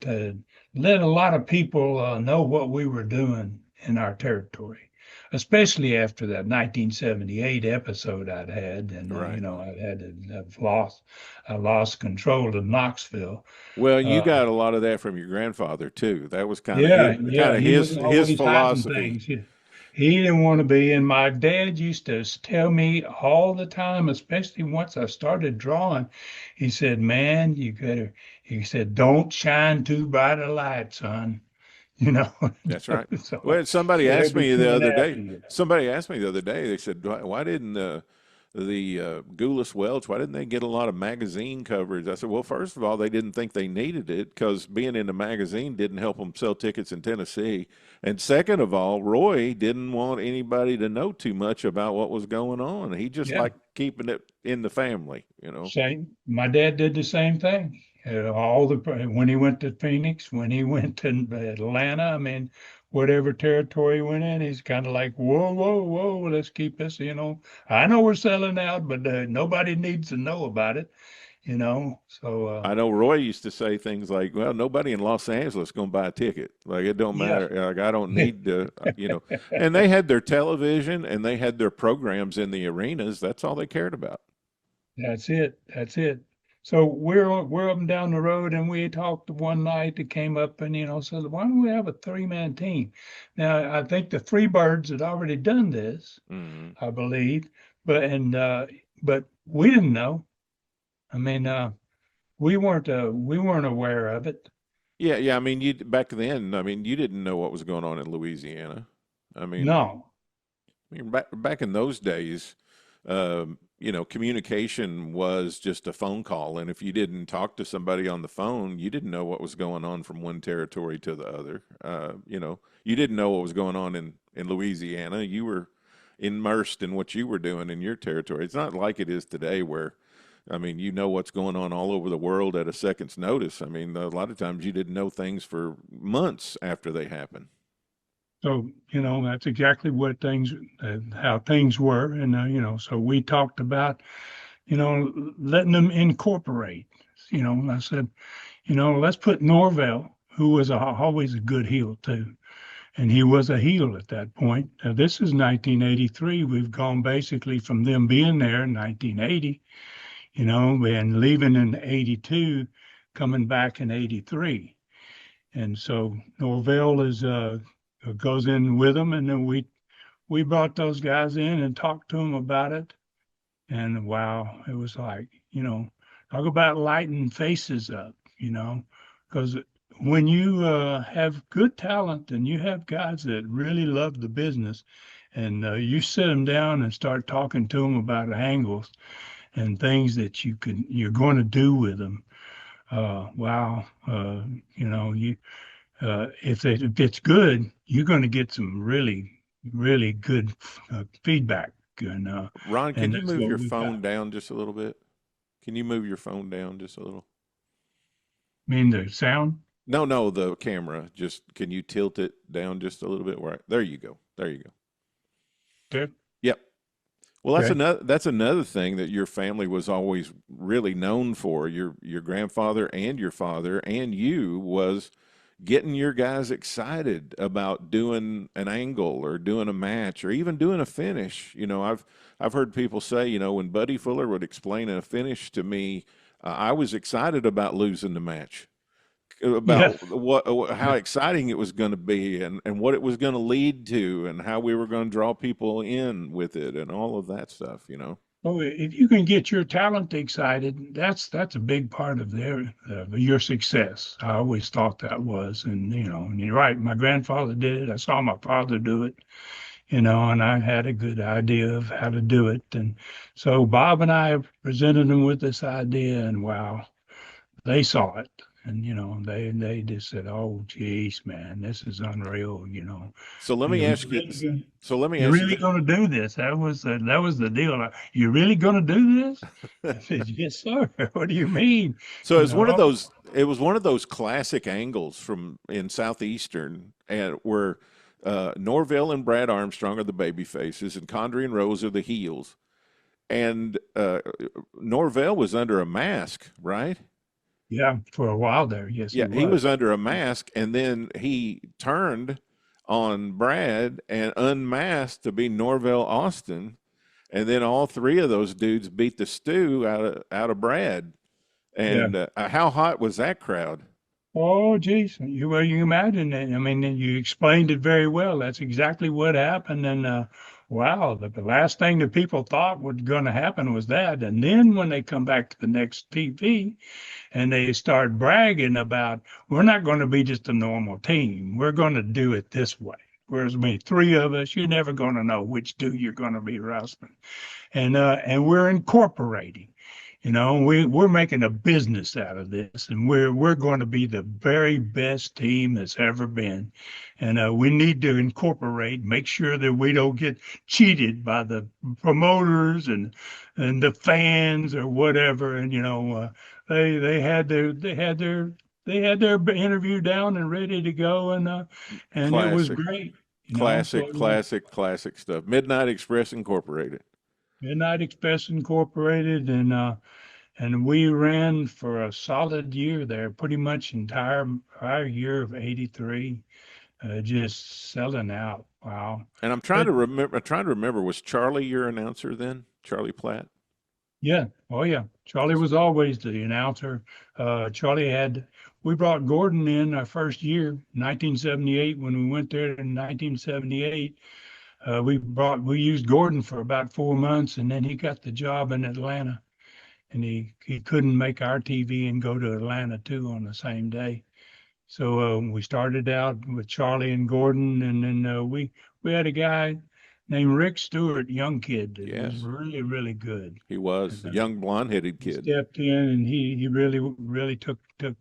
to let a lot of people know what we were doing in our territory, especially after that 1978 episode I'd had, and Right. I lost control of Knoxville. Well, you got a lot of that from your grandfather too. That was kind of He was his always hiding philosophy. things. He didn't want to be. And my dad used to tell me all the time, especially once I started drawing, he said, man, he said, don't shine too bright a light, son. That's right. So, Well, somebody they'll asked be me the coming other after day. you. Somebody asked me the other day. They said, "Why didn't the Gulas Welch? Why didn't they get a lot of magazine coverage?" I said, "Well, first of all, they didn't think they needed it because being in the magazine didn't help them sell tickets in Tennessee. And second of all, Roy didn't want anybody to know too much about what was going on. He just Yeah. liked keeping it in the family, Same. My dad did the same thing. When he went to Phoenix, when he went to Atlanta, I mean, whatever territory he went in, he's kind of like, whoa, whoa, whoa, let's keep this. I know we're selling out, but nobody needs to know about it. So I know Roy used to say things like, "Well, nobody in Los Angeles is going to buy a ticket. Like it don't yeah, matter. Like I don't need to, And they had their television and they had their programs in the arenas. That's all they cared about. that's it. That's it. So we're up and down the road, and we talked one night that came up, and said, why don't we have a three-man team? Now I think the Freebirds had already done this, Mm-hmm. I believe, but we didn't know. I mean, we weren't aware of it. Yeah. I mean, back then. I mean, you didn't know what was going on in Louisiana. I mean, No. back in those days, communication was just a phone call, and if you didn't talk to somebody on the phone, you didn't know what was going on from one territory to the other. You didn't know what was going on in Louisiana. You were immersed in what you were doing in your territory. It's not like it is today, where I mean, what's going on all over the world at a second's notice. I mean, a lot of times you didn't know things for months after they happen. So, that's exactly how things were. And, so we talked about, letting them incorporate, I said, let's put Norvell, who was always a good heel too. And he was a heel at that point. Now, this is 1983. We've gone basically from them being there in 1980, and leaving in 82, coming back in 83. And so Norvell goes in with them, and then we brought those guys in and talked to them about it. And wow, it was like, talk about lighting faces up, because when you have good talent and you have guys that really love the business, and you sit them down and start talking to them about angles and things that you're going to do with them. Wow, if it's good, you're going to get some really, really good feedback. And Ron, can you move your phone got. down just a little bit? Can you move your phone down just a little? I mean, the sound? No, the camera. Just can you tilt it down just a little bit? There you go. There you go. Good. Yep. Well, Okay. that's another thing that your family was always really known for. Your grandfather and your father and you was getting your guys excited about doing an angle or doing a match or even doing a finish. I've heard people say, when Buddy Fuller would explain a finish to me, I was excited about losing the match, Yeah. about how exciting it was going to be and what it was going to lead to and how we were going to draw people in with it and all of that stuff. Oh, if you can get your talent excited, that's a big part of your success. I always thought that was, and and you're right. My grandfather did it. I saw my father do it, and I had a good idea of how to do it. And so Bob and I presented them with this idea, and wow, they saw it. And they just said, "Oh, geez, man, this is unreal." So let me You ask you. really gonna, So let me you're ask you really this. going to do this? That was the deal. Like, you're really going to do this? I said, "Yes, sir." What do you mean? So You it's one of know? those. It was one of those classic angles from in Southeastern, and where Norvell and Brad Armstrong are the baby faces, and Condrey and Rose are the heels. And Norvell was under a mask, right? Yeah, for a while there, yes, Yeah, he he was was. under a mask, and then he turned on Brad and unmasked to be Norvell Austin, and then all three of those dudes beat the stew out of Brad. Yeah. And how hot was that crowd? Oh, geez, you imagine it. I mean, and you explained it very well. That's exactly what happened. And wow, the last thing that people thought was going to happen was that. And then when they come back to the next TV, and they start bragging about, we're not going to be just a normal team. We're going to do it this way. Whereas me, three of us, you're never going to know which two you're going to be wrestling. And we're incorporating. We're making a business out of this, and we're going to be the very best team that's ever been. And we need to incorporate, make sure that we don't get cheated by the promoters and the fans or whatever. And they had their interview down and ready to go, and it was Classic, great. So classic, classic, classic stuff. Midnight Express Incorporated. Midnight Express Incorporated, and we ran for a solid year there, pretty much entire year of '83, just selling out. Wow. And I'm trying But to remember. I'm trying to remember. Was Charlie your announcer then? Charlie Platt. yeah, oh yeah, Charlie was always the announcer. We brought Gordon in our first year, 1978, when we went there in 1978. We used Gordon for about 4 months, and then he got the job in Atlanta, and he couldn't make our TV and go to Atlanta too on the same day. So we started out with Charlie and Gordon, and then we had a guy named Rick Stewart, young kid that was Yes, really really good. he was And, the young blonde-headed he kid. stepped in, and he really really took it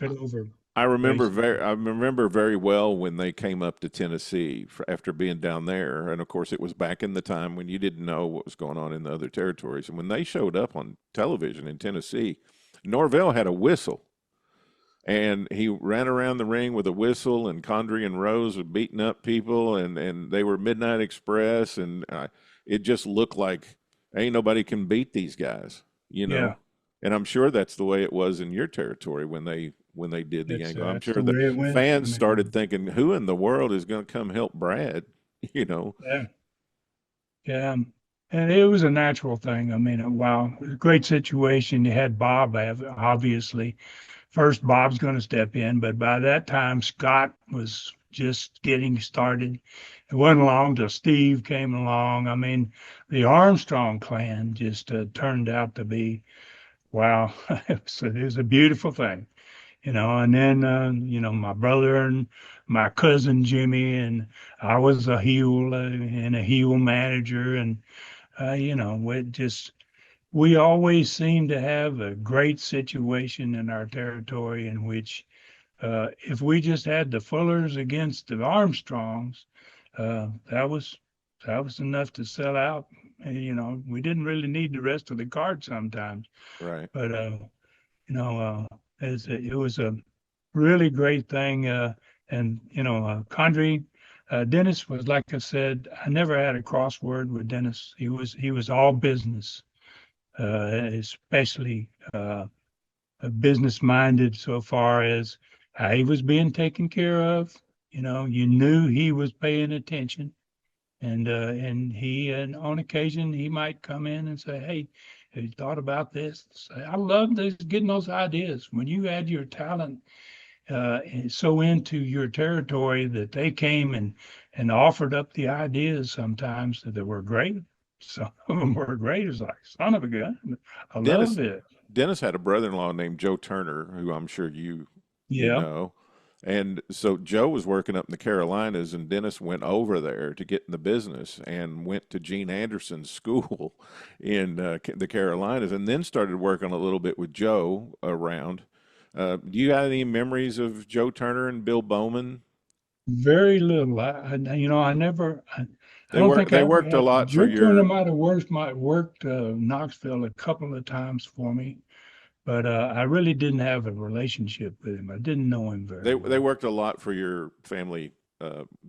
over. I remember Basically. very well when they came up to Tennessee after being down there, and of course it was back in the time when you didn't know what was going on in the other territories. And when they showed up on television in Tennessee, Norvell had a whistle, and he ran around the ring with a whistle, and Condrey and Rose were beating up people, and they were Midnight Express, and it just looked like ain't nobody can beat these guys. Yeah, And I'm sure that's the way it was in your territory when they did the angle. I'm that's sure the the way it went. I fans started mean, thinking, who in the world is going to come help Brad? You know, yeah. Yeah, and it was a natural thing. I mean, wow, great situation. You had Bob, obviously. First, Bob's going to step in, but by that time, Scott was just getting started. It wasn't long till Steve came along. I mean, the Armstrong clan just turned out to be, wow, it was a beautiful thing. And then my brother and my cousin Jimmy, and I was a heel and a heel manager, and we always seemed to have a great situation in our territory in which if we just had the Fullers against the Armstrongs, that was enough to sell out. And, we didn't really need the rest of the card sometimes, right? but you know, it was a really great thing. And Condrey, Dennis was, like I said, I never had a crossword with Dennis. He was all business, especially business minded so far as how he was being taken care of. You knew he was paying attention, and on occasion he might come in and say, "Hey, have you thought about this?" I love getting those ideas when you add your talent so into your territory that they came and offered up the ideas sometimes that were great. Some of them were great. It's like, son of a gun. I love it. Dennis had a brother-in-law named Joe Turner, who I'm sure you Yeah. know. And so Joe was working up in the Carolinas, and Dennis went over there to get in the business and went to Gene Anderson's school in the Carolinas, and then started working a little bit with Joe around. Do you have any memories of Joe Turner and Bill Bowman? Very little. I never. I They don't work. think I They ever worked a had. lot for Joe Turner your. might have worked Knoxville a couple of times for me, but I really didn't have a relationship with him. I didn't know him very They well. worked a lot for your family.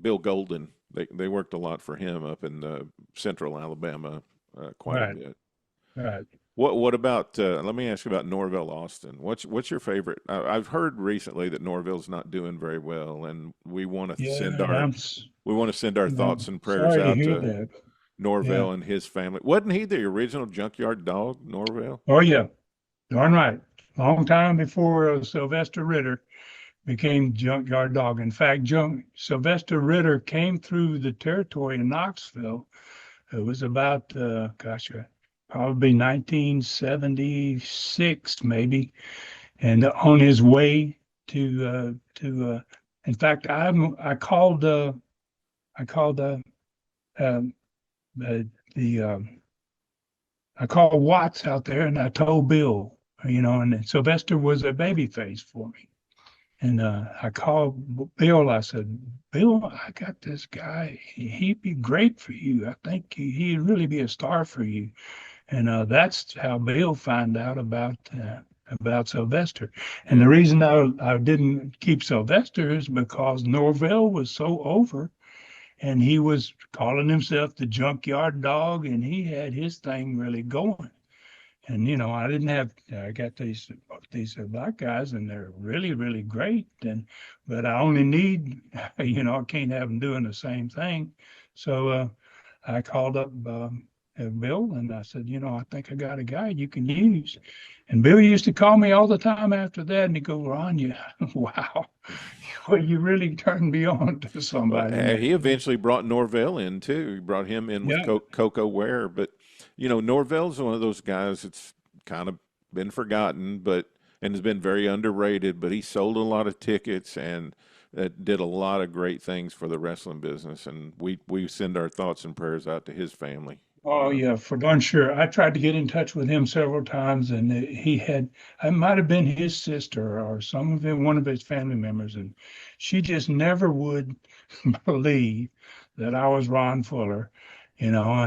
Bill Golden. They worked a lot for him up in Central Alabama, quite a Right. bit. Right. What about? Let me ask you about Norvell, Austin. What's your favorite? I've heard recently that Norvell's not doing very well, and we want to Yeah. send our thoughts and prayers Sorry to out hear to that. Yeah. Norvell and his family. Wasn't he the original junkyard dog, Norvell? Oh yeah. Darn right. Long time before Sylvester Ritter became junkyard dog. In fact, Sylvester Ritter came through the territory in Knoxville. It was about, probably 1976, maybe. And on his way in fact, um, I called Watts out there and I told Bill, and Sylvester was a baby face for me. And I called Bill. I said, "Bill, I got this guy. He'd be great for you. I think he'd really be a star for you." And that's how Bill found out about Sylvester. And the reason I didn't keep Sylvester is because Norvell was so over, and he was calling himself the junkyard dog, and he had his thing really going. And I got these black guys, and they're really, really great. But I only need, I can't have them doing the same thing. So I called up Bill, and I said, I think I got a guy you can use. And Bill used to call me all the time after that, and he'd go, "Ron, wow, well, you really turned me on to somebody." Well, he eventually brought Norvell in too. He brought him in with Coco Ware, but Norvell's one of those guys that's kind of been forgotten, and has been very underrated. But he sold a lot of tickets and did a lot of great things for the wrestling business. And we send our thoughts and prayers out to his family. Oh yeah, for darn sure. I tried to get in touch with him several times, and it might have been his sister or one of his family members, and she just never would believe that I was Ron Fuller, and no,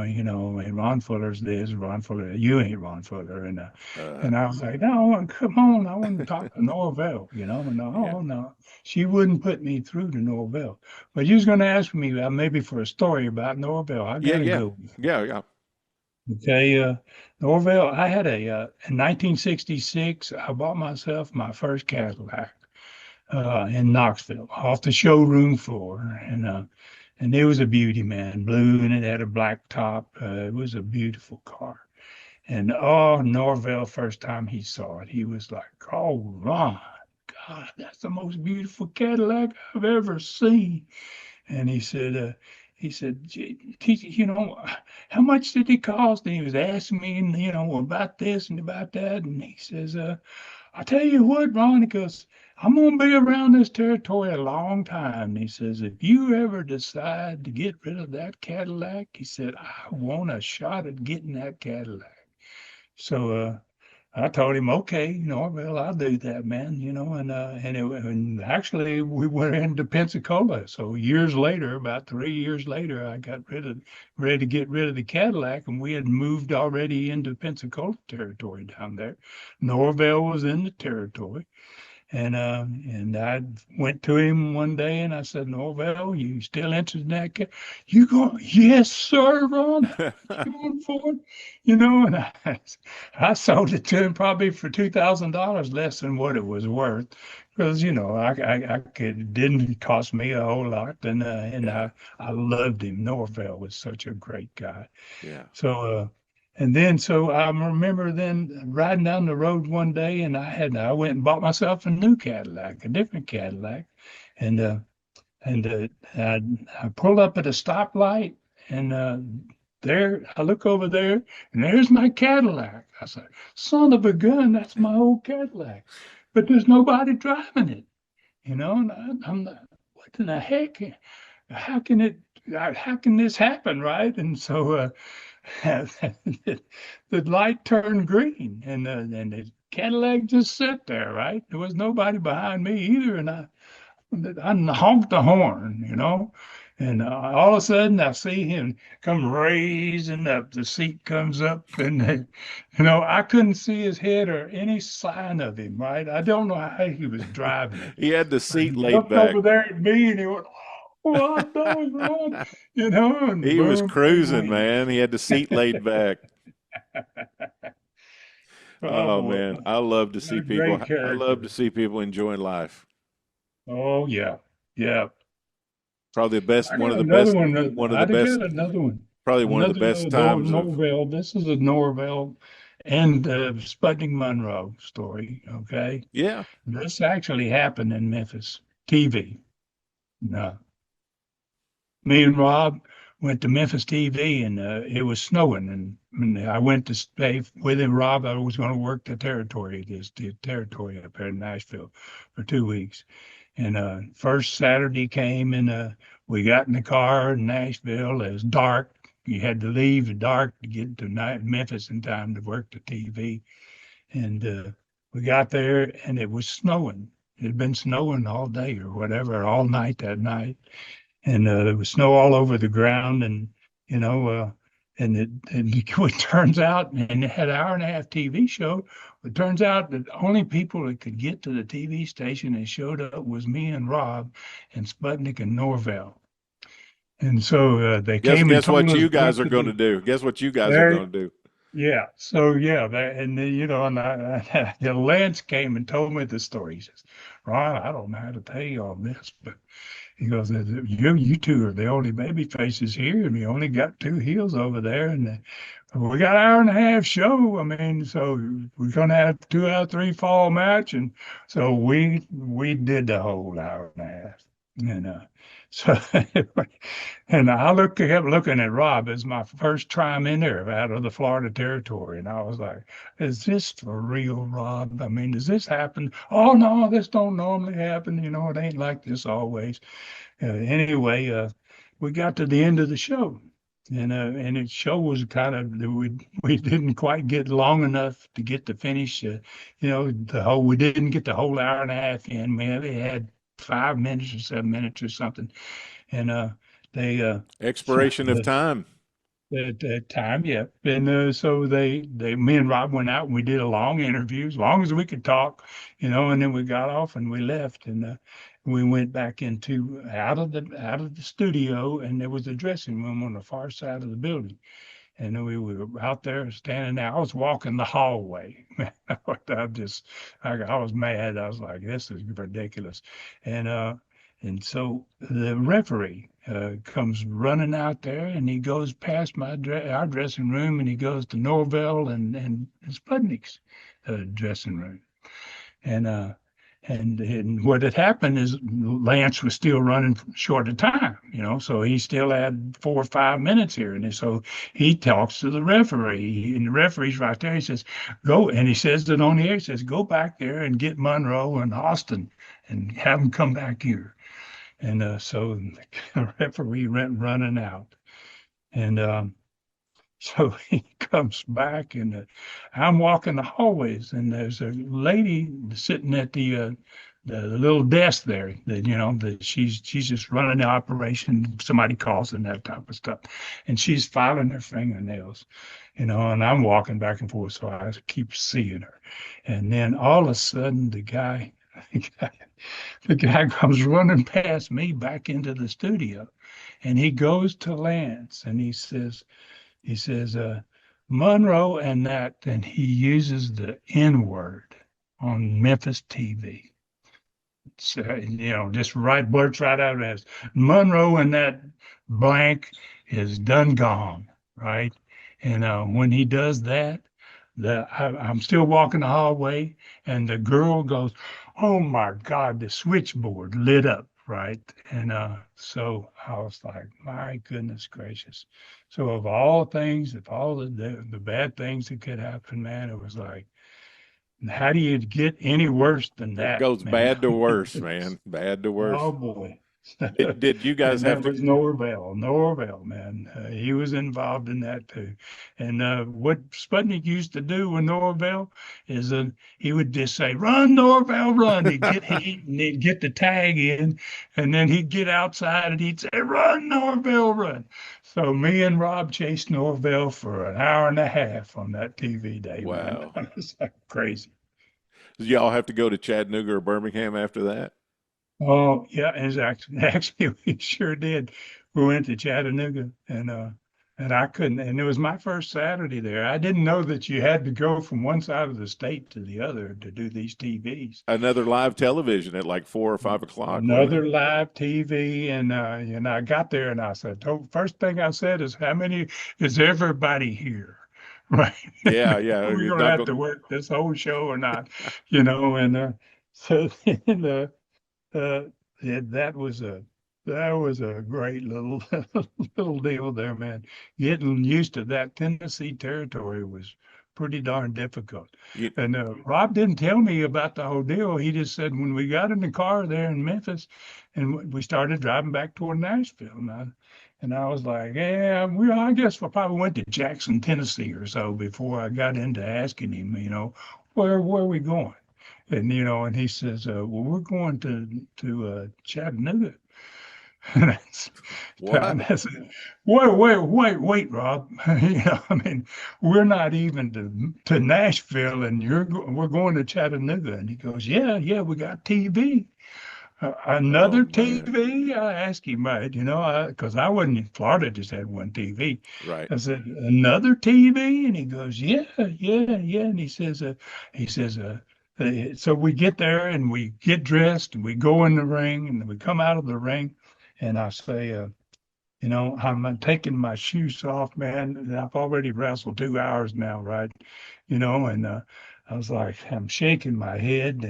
and Ron Fuller's this, Ron Fuller, you ain't Ron Fuller, and I was like, no, come on, I want to talk to Norvell, no, she wouldn't put me through to Norvell. But you was going to ask me maybe for a story about Norvell. I gotta go. Yeah. Okay, Norvell, I had in 1966, I bought myself my first Cadillac in Knoxville off the showroom floor, and it was a beauty, man, blue, and it had a black top. It was a beautiful car. And Norvell, first time he saw it, he was like, "Oh, Ron, God, that's the most beautiful Cadillac I've ever seen." And he said, "How much did it cost?" And he was asking me, about this and about that. And he says, "I tell you what, Ron," he goes, "I'm going to be around this territory a long time." And he says, "If you ever decide to get rid of that Cadillac," he said, "I want a shot at getting that Cadillac." So I told him, "Okay, Norvell, I'll do that, man." And actually we went into Pensacola. So years later, about 3 years later, I got ready to get rid of the Cadillac, and we had moved already into Pensacola territory down there. Norvell was in the territory. And I went to him one day and I said, Norvell, you still interested in that cat? You go, yes, sir, Ron. Going for it, and I sold it to him probably for $2,000 less than what it was worth, because I could, it didn't cost me a whole lot, and I loved him. Norvell was such a great guy. Yeah. So so I remember then riding down the road one day, and I went and bought myself a new Cadillac, a different Cadillac, and I pulled up at a stoplight, and there I look over there, and there's my Cadillac. I said, "Son of a gun, that's my old Cadillac," but there's nobody driving it, And I'm not, what in the heck? How can this happen, right? And so the light turned green, and the Cadillac just sat there, right? There was nobody behind me either, and I honked the horn, and all of a sudden I see him come raising up. The seat comes up, and I couldn't see his head or any sign of him, right? I don't know how he was driving it. He had the seat He laid looked back. over there at me, and he went, "Oh, I know, Ron," and He was boom, cruising, boom. man. He had the seat laid back. Oh boy. man, I love to see What a people. great I love character. to see people enjoying life. Oh yeah, yeah. Probably the best. I One of got the another best. one. One of I the best. got another one. Probably one of the Another best times of. Norvell. This is a Norvell and Sputnik Monroe story. Okay, Yeah. this actually happened in Memphis. TV. No, me and Rob went to Memphis TV, and it was snowing, and I went to stay with him. Rob, I was going to work the territory up there in Nashville for 2 weeks. And first Saturday came, and we got in the car in Nashville. It was dark. You had to leave at dark to get to Memphis in time to work the TV. And we got there, and it was snowing. It had been snowing all day or whatever, all night that night. And there was snow all over the ground, and it turns out, and it had an hour and a half TV show. It turns out that the only people that could get to the TV station that showed up was me and Rob and Sputnik and Norvell. And so they came. Guess and what told us you guys what are going to do. Guess what you guys are going to do. Yeah. So yeah, and Lance came and told me the story. He says, "Ron, I don't know how to tell you all this, but." He goes, you two are the only baby faces here, and we only got 2 heels over there, and we got an hour and a half show. I mean, so we're gonna have 2 out of 3 fall match, and so we did the whole hour and a half, and so and kept looking at Rob as my first time in there out of the Florida territory, and I was like, "Is this for real, Rob? I mean, does this happen? Oh no, this don't normally happen. It ain't like this always." Anyway, we got to the end of the show, and the show was kind of we didn't quite get long enough to get to finish. We didn't get the whole hour and a half in. We had 5 minutes or 7 minutes or something, and they Expiration of time. The time, yeah. And so me and Rob went out and we did a long interview, as long as we could talk, and then we got off and we left, and we went back out of the studio, and there was a dressing room on the far side of the building. And then we were out there standing there. I was walking the hallway. I was mad. I was like, "This is ridiculous." And so the referee comes running out there, and he goes past our dressing room, and he goes to Norvell and Sputnik's dressing room. And what had happened is Lance was still running short of time, so he still had 4 or 5 minutes here. And so he talks to the referee, and the referee's right there. He says, "Go," and he says it on the air. He says, "Go back there and get Monroe and Austin and have them come back here." And so the referee went running out. And so he comes back, and I'm walking the hallways, and there's a lady sitting at the little desk there that she's just running the operation. Somebody calls and that type of stuff, and she's filing her fingernails, and I'm walking back and forth, so I keep seeing her. And then all of a sudden, the guy the guy comes running past me back into the studio, and he goes to Lance and he says, Monroe and that, and he uses the N word on Memphis TV. So, just blurts right out as Monroe and that blank is done gone, right? And when he does that, I'm still walking the hallway, and the girl goes, "Oh my God!" The switchboard lit up, right? And so I was like, "My goodness gracious!" So of all things, if all the bad things that could happen, man, it was like, how do you get any worse than that? It goes man? bad to worse, man. Bad to worse. Oh boy. Did you guys have to? Was Norvell, man. He was involved in that too. And what Sputnik used to do with Norvell is he would just say, "Run, Norvell, run." He'd get heat and he'd get the tag in, and then he'd get outside and he'd say, "Run, Norvell, run." So me and Rob chased Norvell for an hour and a half on that TV day. Wow. Man. It was like crazy. Did y'all have to go to Chattanooga or Birmingham after that? Oh, yeah, actually we sure did. We went to Chattanooga and I couldn't, and it was my first Saturday there. I didn't know that you had to go from one side of the state to the other to do these TVs. Another live television at like 4 or 5 o'clock. Another live TV, and I got there and I said, first thing I said is, "How many is everybody here?" Right? Yeah. We're gonna have to work this whole show or not, and so yeah, that was a great little little deal there, man. Getting used to that Tennessee territory was pretty darn difficult. And Rob didn't tell me about the whole deal. He just said when we got in the car there in Memphis and we started driving back toward Nashville, and I was like, yeah, I guess I probably went to Jackson, Tennessee or so before I got into asking him, where are we going? And and he says, "Well, we're going to Chattanooga." And What? I said, wait, Rob. We're not even to Nashville, and we're going to Chattanooga. And he goes, "Yeah, we got TV." Another TV? I asked him, because I wasn't in Florida, just had one TV. Right. I said, "Another TV?" And he goes, "Yeah. And he says, so we get there and we get dressed and we go in the ring and we come out of the ring, and I say, I'm taking my shoes off, man. And I've already wrestled 2 hours now, right? And I was like, I'm shaking my head,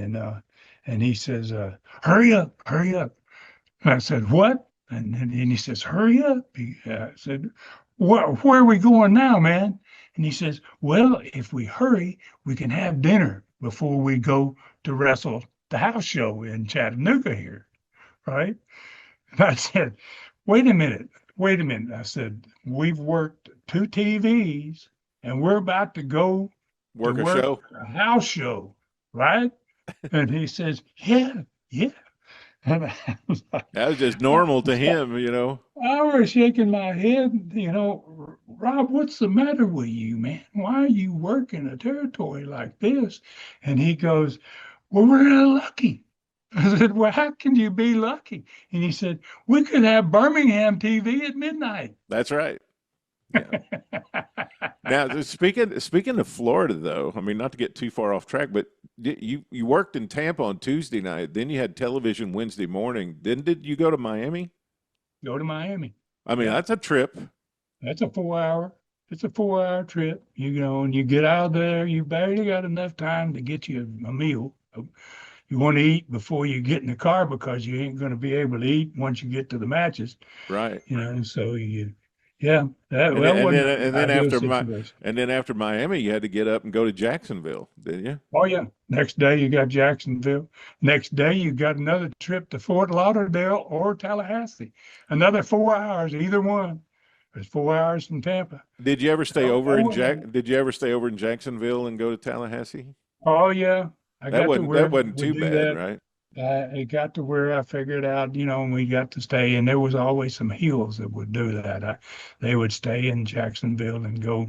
and he says, hurry up. And I said, what? And he says, hurry up. I said, where are we going now, man? And he says, well, if we hurry, we can have dinner before we go to wrestle the house show in Chattanooga here, right? And I said, wait a minute. I said, we've worked 2 TVs and we're about to go work to a house show, right? And he says, yeah. And I was like, that was just normal to him, I was shaking my head, Rob, what's the matter with you, man? Why are you working a territory like this? And he goes, well, we're really lucky. I said, well, how can you be lucky? And he said, we could have Birmingham TV at midnight. That's right. Yeah. Now, speaking of Florida, though, not to get too far off track, but you worked in Tampa on Tuesday night, then you had television Wednesday morning. Then did you go to Miami? Go to Miami. That's a trip. That's a 4-hour. It's a 4-hour trip, and you get out there, you barely got enough time to get you a meal. You want to eat before you get in the car because you ain't going to be able to eat once you get to the matches. Right. So yeah. And then after Miami, you had to get up and go to Jacksonville, didn't you? Oh yeah. Next day you got Jacksonville. Next day you got another trip to Fort Lauderdale or Tallahassee. Another 4 hours, either one. It's 4 hours from Tampa. Did you ever stay over in Jacksonville and go to Tallahassee? Oh yeah. That wasn't too bad, right? it got to where I figured out, and we got to stay, and there was always some heels that would do that. They would stay in Jacksonville and go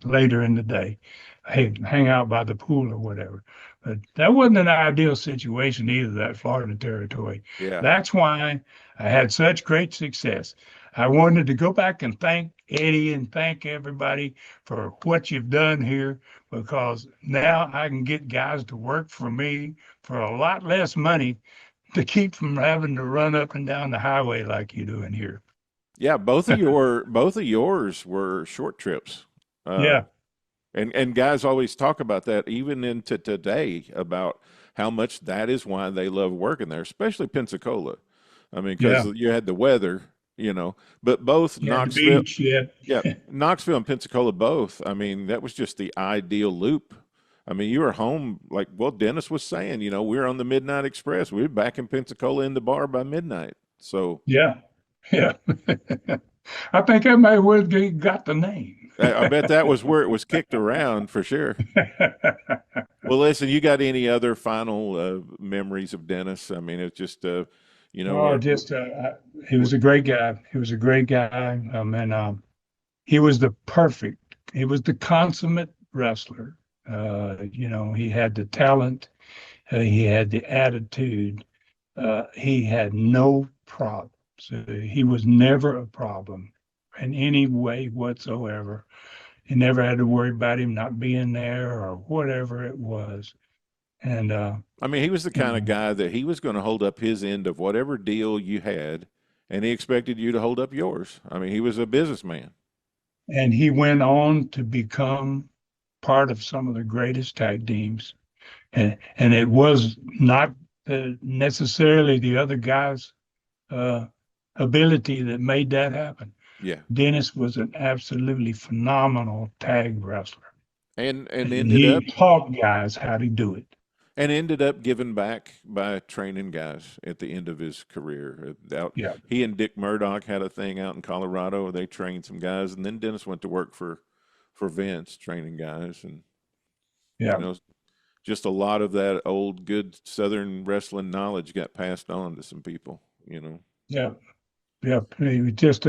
later in the day, hang out by the pool or whatever. But that wasn't an ideal situation either, that Florida territory. Yeah. That's why I had such great success. I wanted to go back and thank Eddie and thank everybody for what you've done here, because now I can get guys to work for me for a lot less money to keep from having to run up and down the highway like you do in here. Yeah, both of yours were short trips. Yeah. And guys always talk about that, even into today, about how much that is why they love working there, especially Pensacola. I mean, because you had the weather, but both Knoxville, beach, yeah, Knoxville and Pensacola both. I mean, that was just the ideal loop. I mean, you were home, like, well, Dennis was saying, we were on the Midnight Express. We were back in Pensacola in the bar by midnight. So yeah. I think I may well got the name. I bet that was where it was kicked around for sure. Well, listen, you got any other final memories of Dennis? I mean, it's just, he was a great guy. He was a great guy. And he was he was the consummate wrestler. He had the talent. He had the attitude. He had no problems. He was never a problem in any way whatsoever. You never had to worry about him not being there or whatever it was. And I mean, he was the kind of guy that he was going to hold up his end of whatever deal you had, and he expected you to hold up yours. I mean, he was a businessman. And he went on to become part of some of the greatest tag teams. And it was not necessarily the other guys' ability that made that happen. Yeah. Dennis was an absolutely phenomenal tag wrestler. And he taught guys how to do it. And ended up giving back by training guys at the end of his career. He and Dick Murdoch had a thing out in Colorado. They trained some guys, and then Dennis went to work for Vince, training guys. And, just a lot of that old good Southern wrestling knowledge got passed on to some people, Yeah. He was just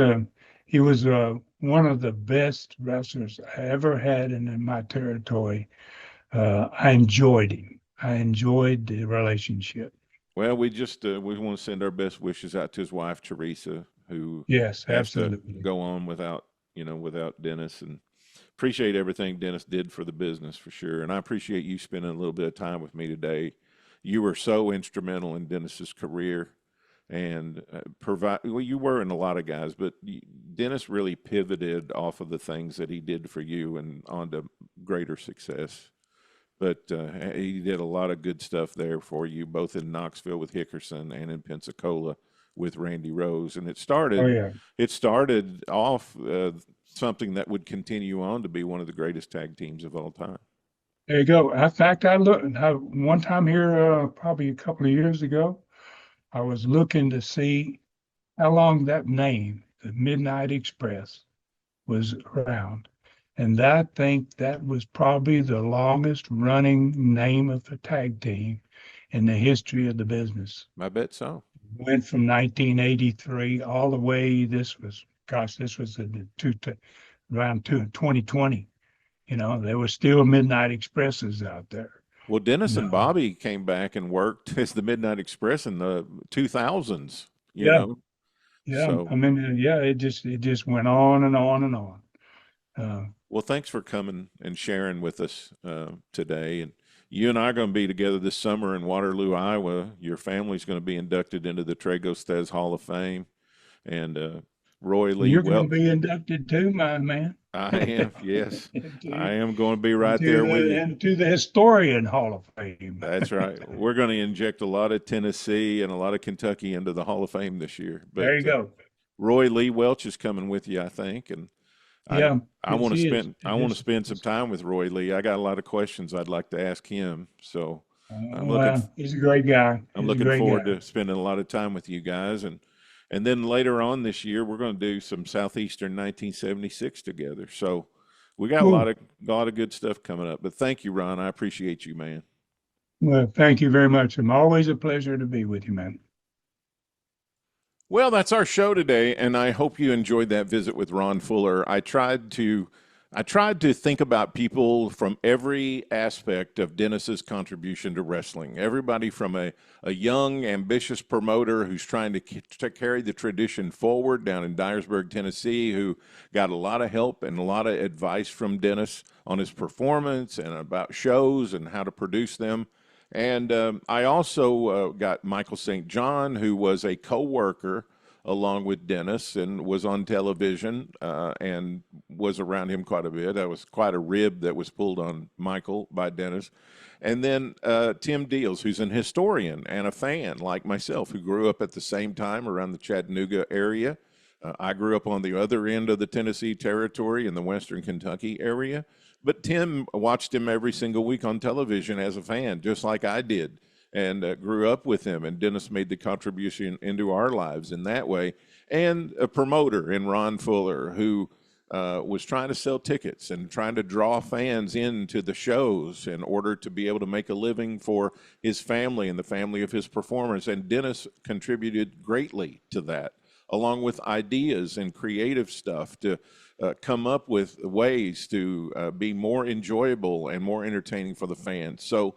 he was one of the best wrestlers I ever had in my territory. I enjoyed him. I enjoyed the relationship. Well, we just we want to send our best wishes out to his wife Teresa, who has absolutely to go on without Dennis, and appreciate everything Dennis did for the business for sure. And I appreciate you spending a little bit of time with me today. You were so instrumental in Dennis's career, and you were in a lot of guys, but Dennis really pivoted off of the things that he did for you and onto greater success. But he did a lot of good stuff there for you, both in Knoxville with Hickerson and in Pensacola with Randy Rose. And it started off something that would continue on to be one of the greatest tag teams of all time. There you go. In fact, I looked one time here, probably a couple of years ago, I was looking to see how long that name, the Midnight Express, was around. And I think that was probably the longest running name of a tag team in the history of the business. I bet so. Went from 1983 all the way, this was around 2020. There were still Midnight Expresses out there. Well, Dennis and Bobby came back and worked as the Midnight Express in the 2000s, you know? Yeah. So, I mean, it just went on and on and on. Well, thanks for coming and sharing with us today. And you and I are going to be together this summer in Waterloo, Iowa. Your family's going to be inducted into the Tragos Hall of Fame. And Roy Lee. You're going to be inducted too, my man. I am, yes. I am going to be right there with you. Into the Historian Hall of Fame. That's right. We're going to inject a lot of Tennessee and a lot of Kentucky into the Hall of Fame this year. But, there you go. Roy Lee Welch is coming with you, I think. And I want to spend some time with Roy Lee. I got a lot of questions I'd like to ask him. So he's a great guy. I'm looking forward to spending a lot of time with you guys. And then later on this year, we're going to do some Southeastern 1976 together. So we got a lot of good stuff coming up. But thank you, Ron. I appreciate you, man. Well, thank you very much. It's always a pleasure to be with you, man. Well, that's our show today, and I hope you enjoyed that visit with Ron Fuller. I tried to think about people from every aspect of Dennis's contribution to wrestling. Everybody from a young, ambitious promoter who's trying to carry the tradition forward down in Dyersburg, Tennessee, who got a lot of help and a lot of advice from Dennis on his performance and about shows and how to produce them. And I also got Michael St. John, who was a co-worker along with Dennis and was on television and was around him quite a bit. That was quite a rib that was pulled on Michael by Dennis. And then Tim Deals, who's an historian and a fan like myself, who grew up at the same time around the Chattanooga area. I grew up on the other end of the Tennessee territory in the western Kentucky area. But Tim watched him every single week on television as a fan, just like I did, and grew up with him. And Dennis made the contribution into our lives in that way. And a promoter in Ron Fuller, who was trying to sell tickets and trying to draw fans into the shows in order to be able to make a living for his family and the family of his performers. And Dennis contributed greatly to that, along with ideas and creative stuff to come up with ways to be more enjoyable and more entertaining for the fans. So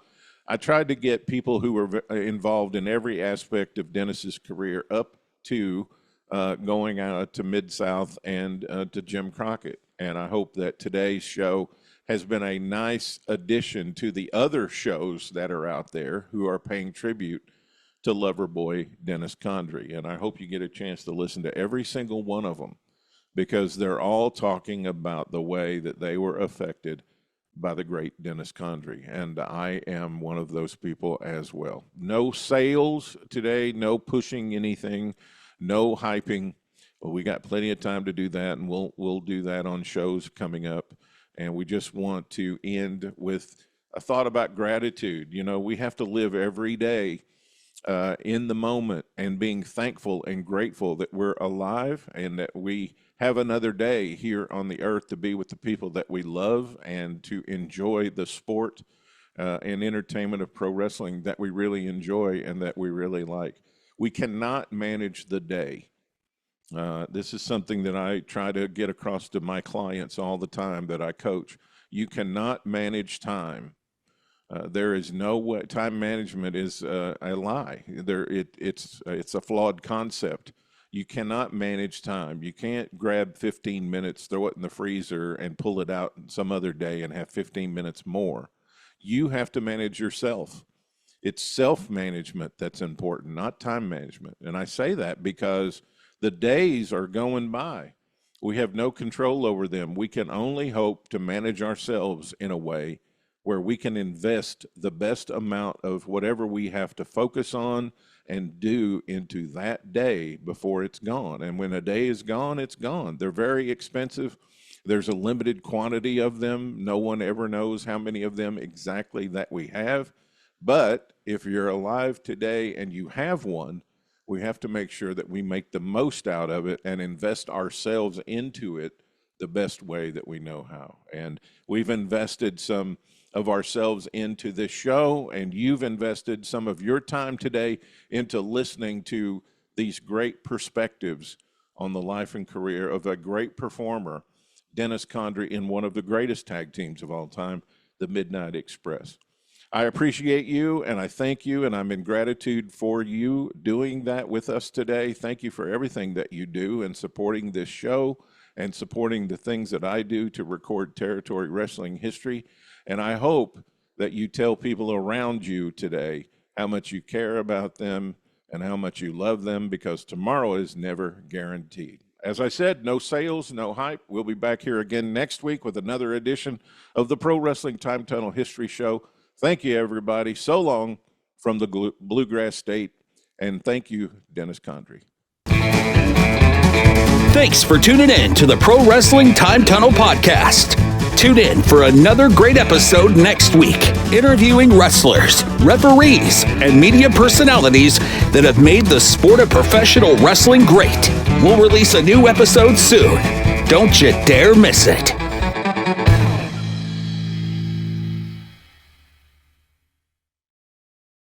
I tried to get people who were involved in every aspect of Dennis's career up to going out to Mid-South and to Jim Crockett. And I hope that today's show has been a nice addition to the other shows that are out there who are paying tribute to Loverboy Dennis Condrey. And I hope you get a chance to listen to every single one of them, because they're all talking about the way that they were affected by the great Dennis Condrey. And I am one of those people as well. No sales today, no pushing anything, no hyping. Well, we got plenty of time to do that, and we'll do that on shows coming up. And we just want to end with a thought about gratitude. You know, we have to live every day in the moment and being thankful and grateful that we're alive and that we have another day here on the earth to be with the people that we love and to enjoy the sport and entertainment of pro wrestling that we really enjoy and that we really like. We cannot manage the day. This is something that I try to get across to my clients all the time that I coach. You cannot manage time. There is no way. Time management is a lie. It's a flawed concept. You cannot manage time. You can't grab 15 minutes, throw it in the freezer, and pull it out some other day and have 15 minutes more. You have to manage yourself. It's self-management that's important, not time management. And I say that because the days are going by. We have no control over them. We can only hope to manage ourselves in a way where we can invest the best amount of whatever we have to focus on and do into that day before it's gone. And when a day is gone, it's gone. They're very expensive. There's a limited quantity of them. No one ever knows how many of them exactly that we have. But if you're alive today and you have one, we have to make sure that we make the most out of it and invest ourselves into it the best way that we know how. And we've invested some of ourselves into this show, and you've invested some of your time today into listening to these great perspectives on the life and career of a great performer, Dennis Condrey, in one of the greatest tag teams of all time, the Midnight Express. I appreciate you, and I thank you, and I'm in gratitude for you doing that with us today. Thank you for everything that you do and supporting this show and supporting the things that I do to record territory wrestling history. And I hope that you tell people around you today how much you care about them and how much you love them, because tomorrow is never guaranteed. As I said, no sales, no hype. We'll be back here again next week with another edition of the Pro Wrestling Time Tunnel History Show. Thank you, everybody. So long from the Bluegrass State. And thank you, Dennis Condrey. Thanks for tuning in to the Pro Wrestling Time Tunnel Podcast. Tune in for another great episode next week, interviewing wrestlers, referees, and media personalities that have made the sport of professional wrestling great. We'll release a new episode soon. Don't you dare miss it.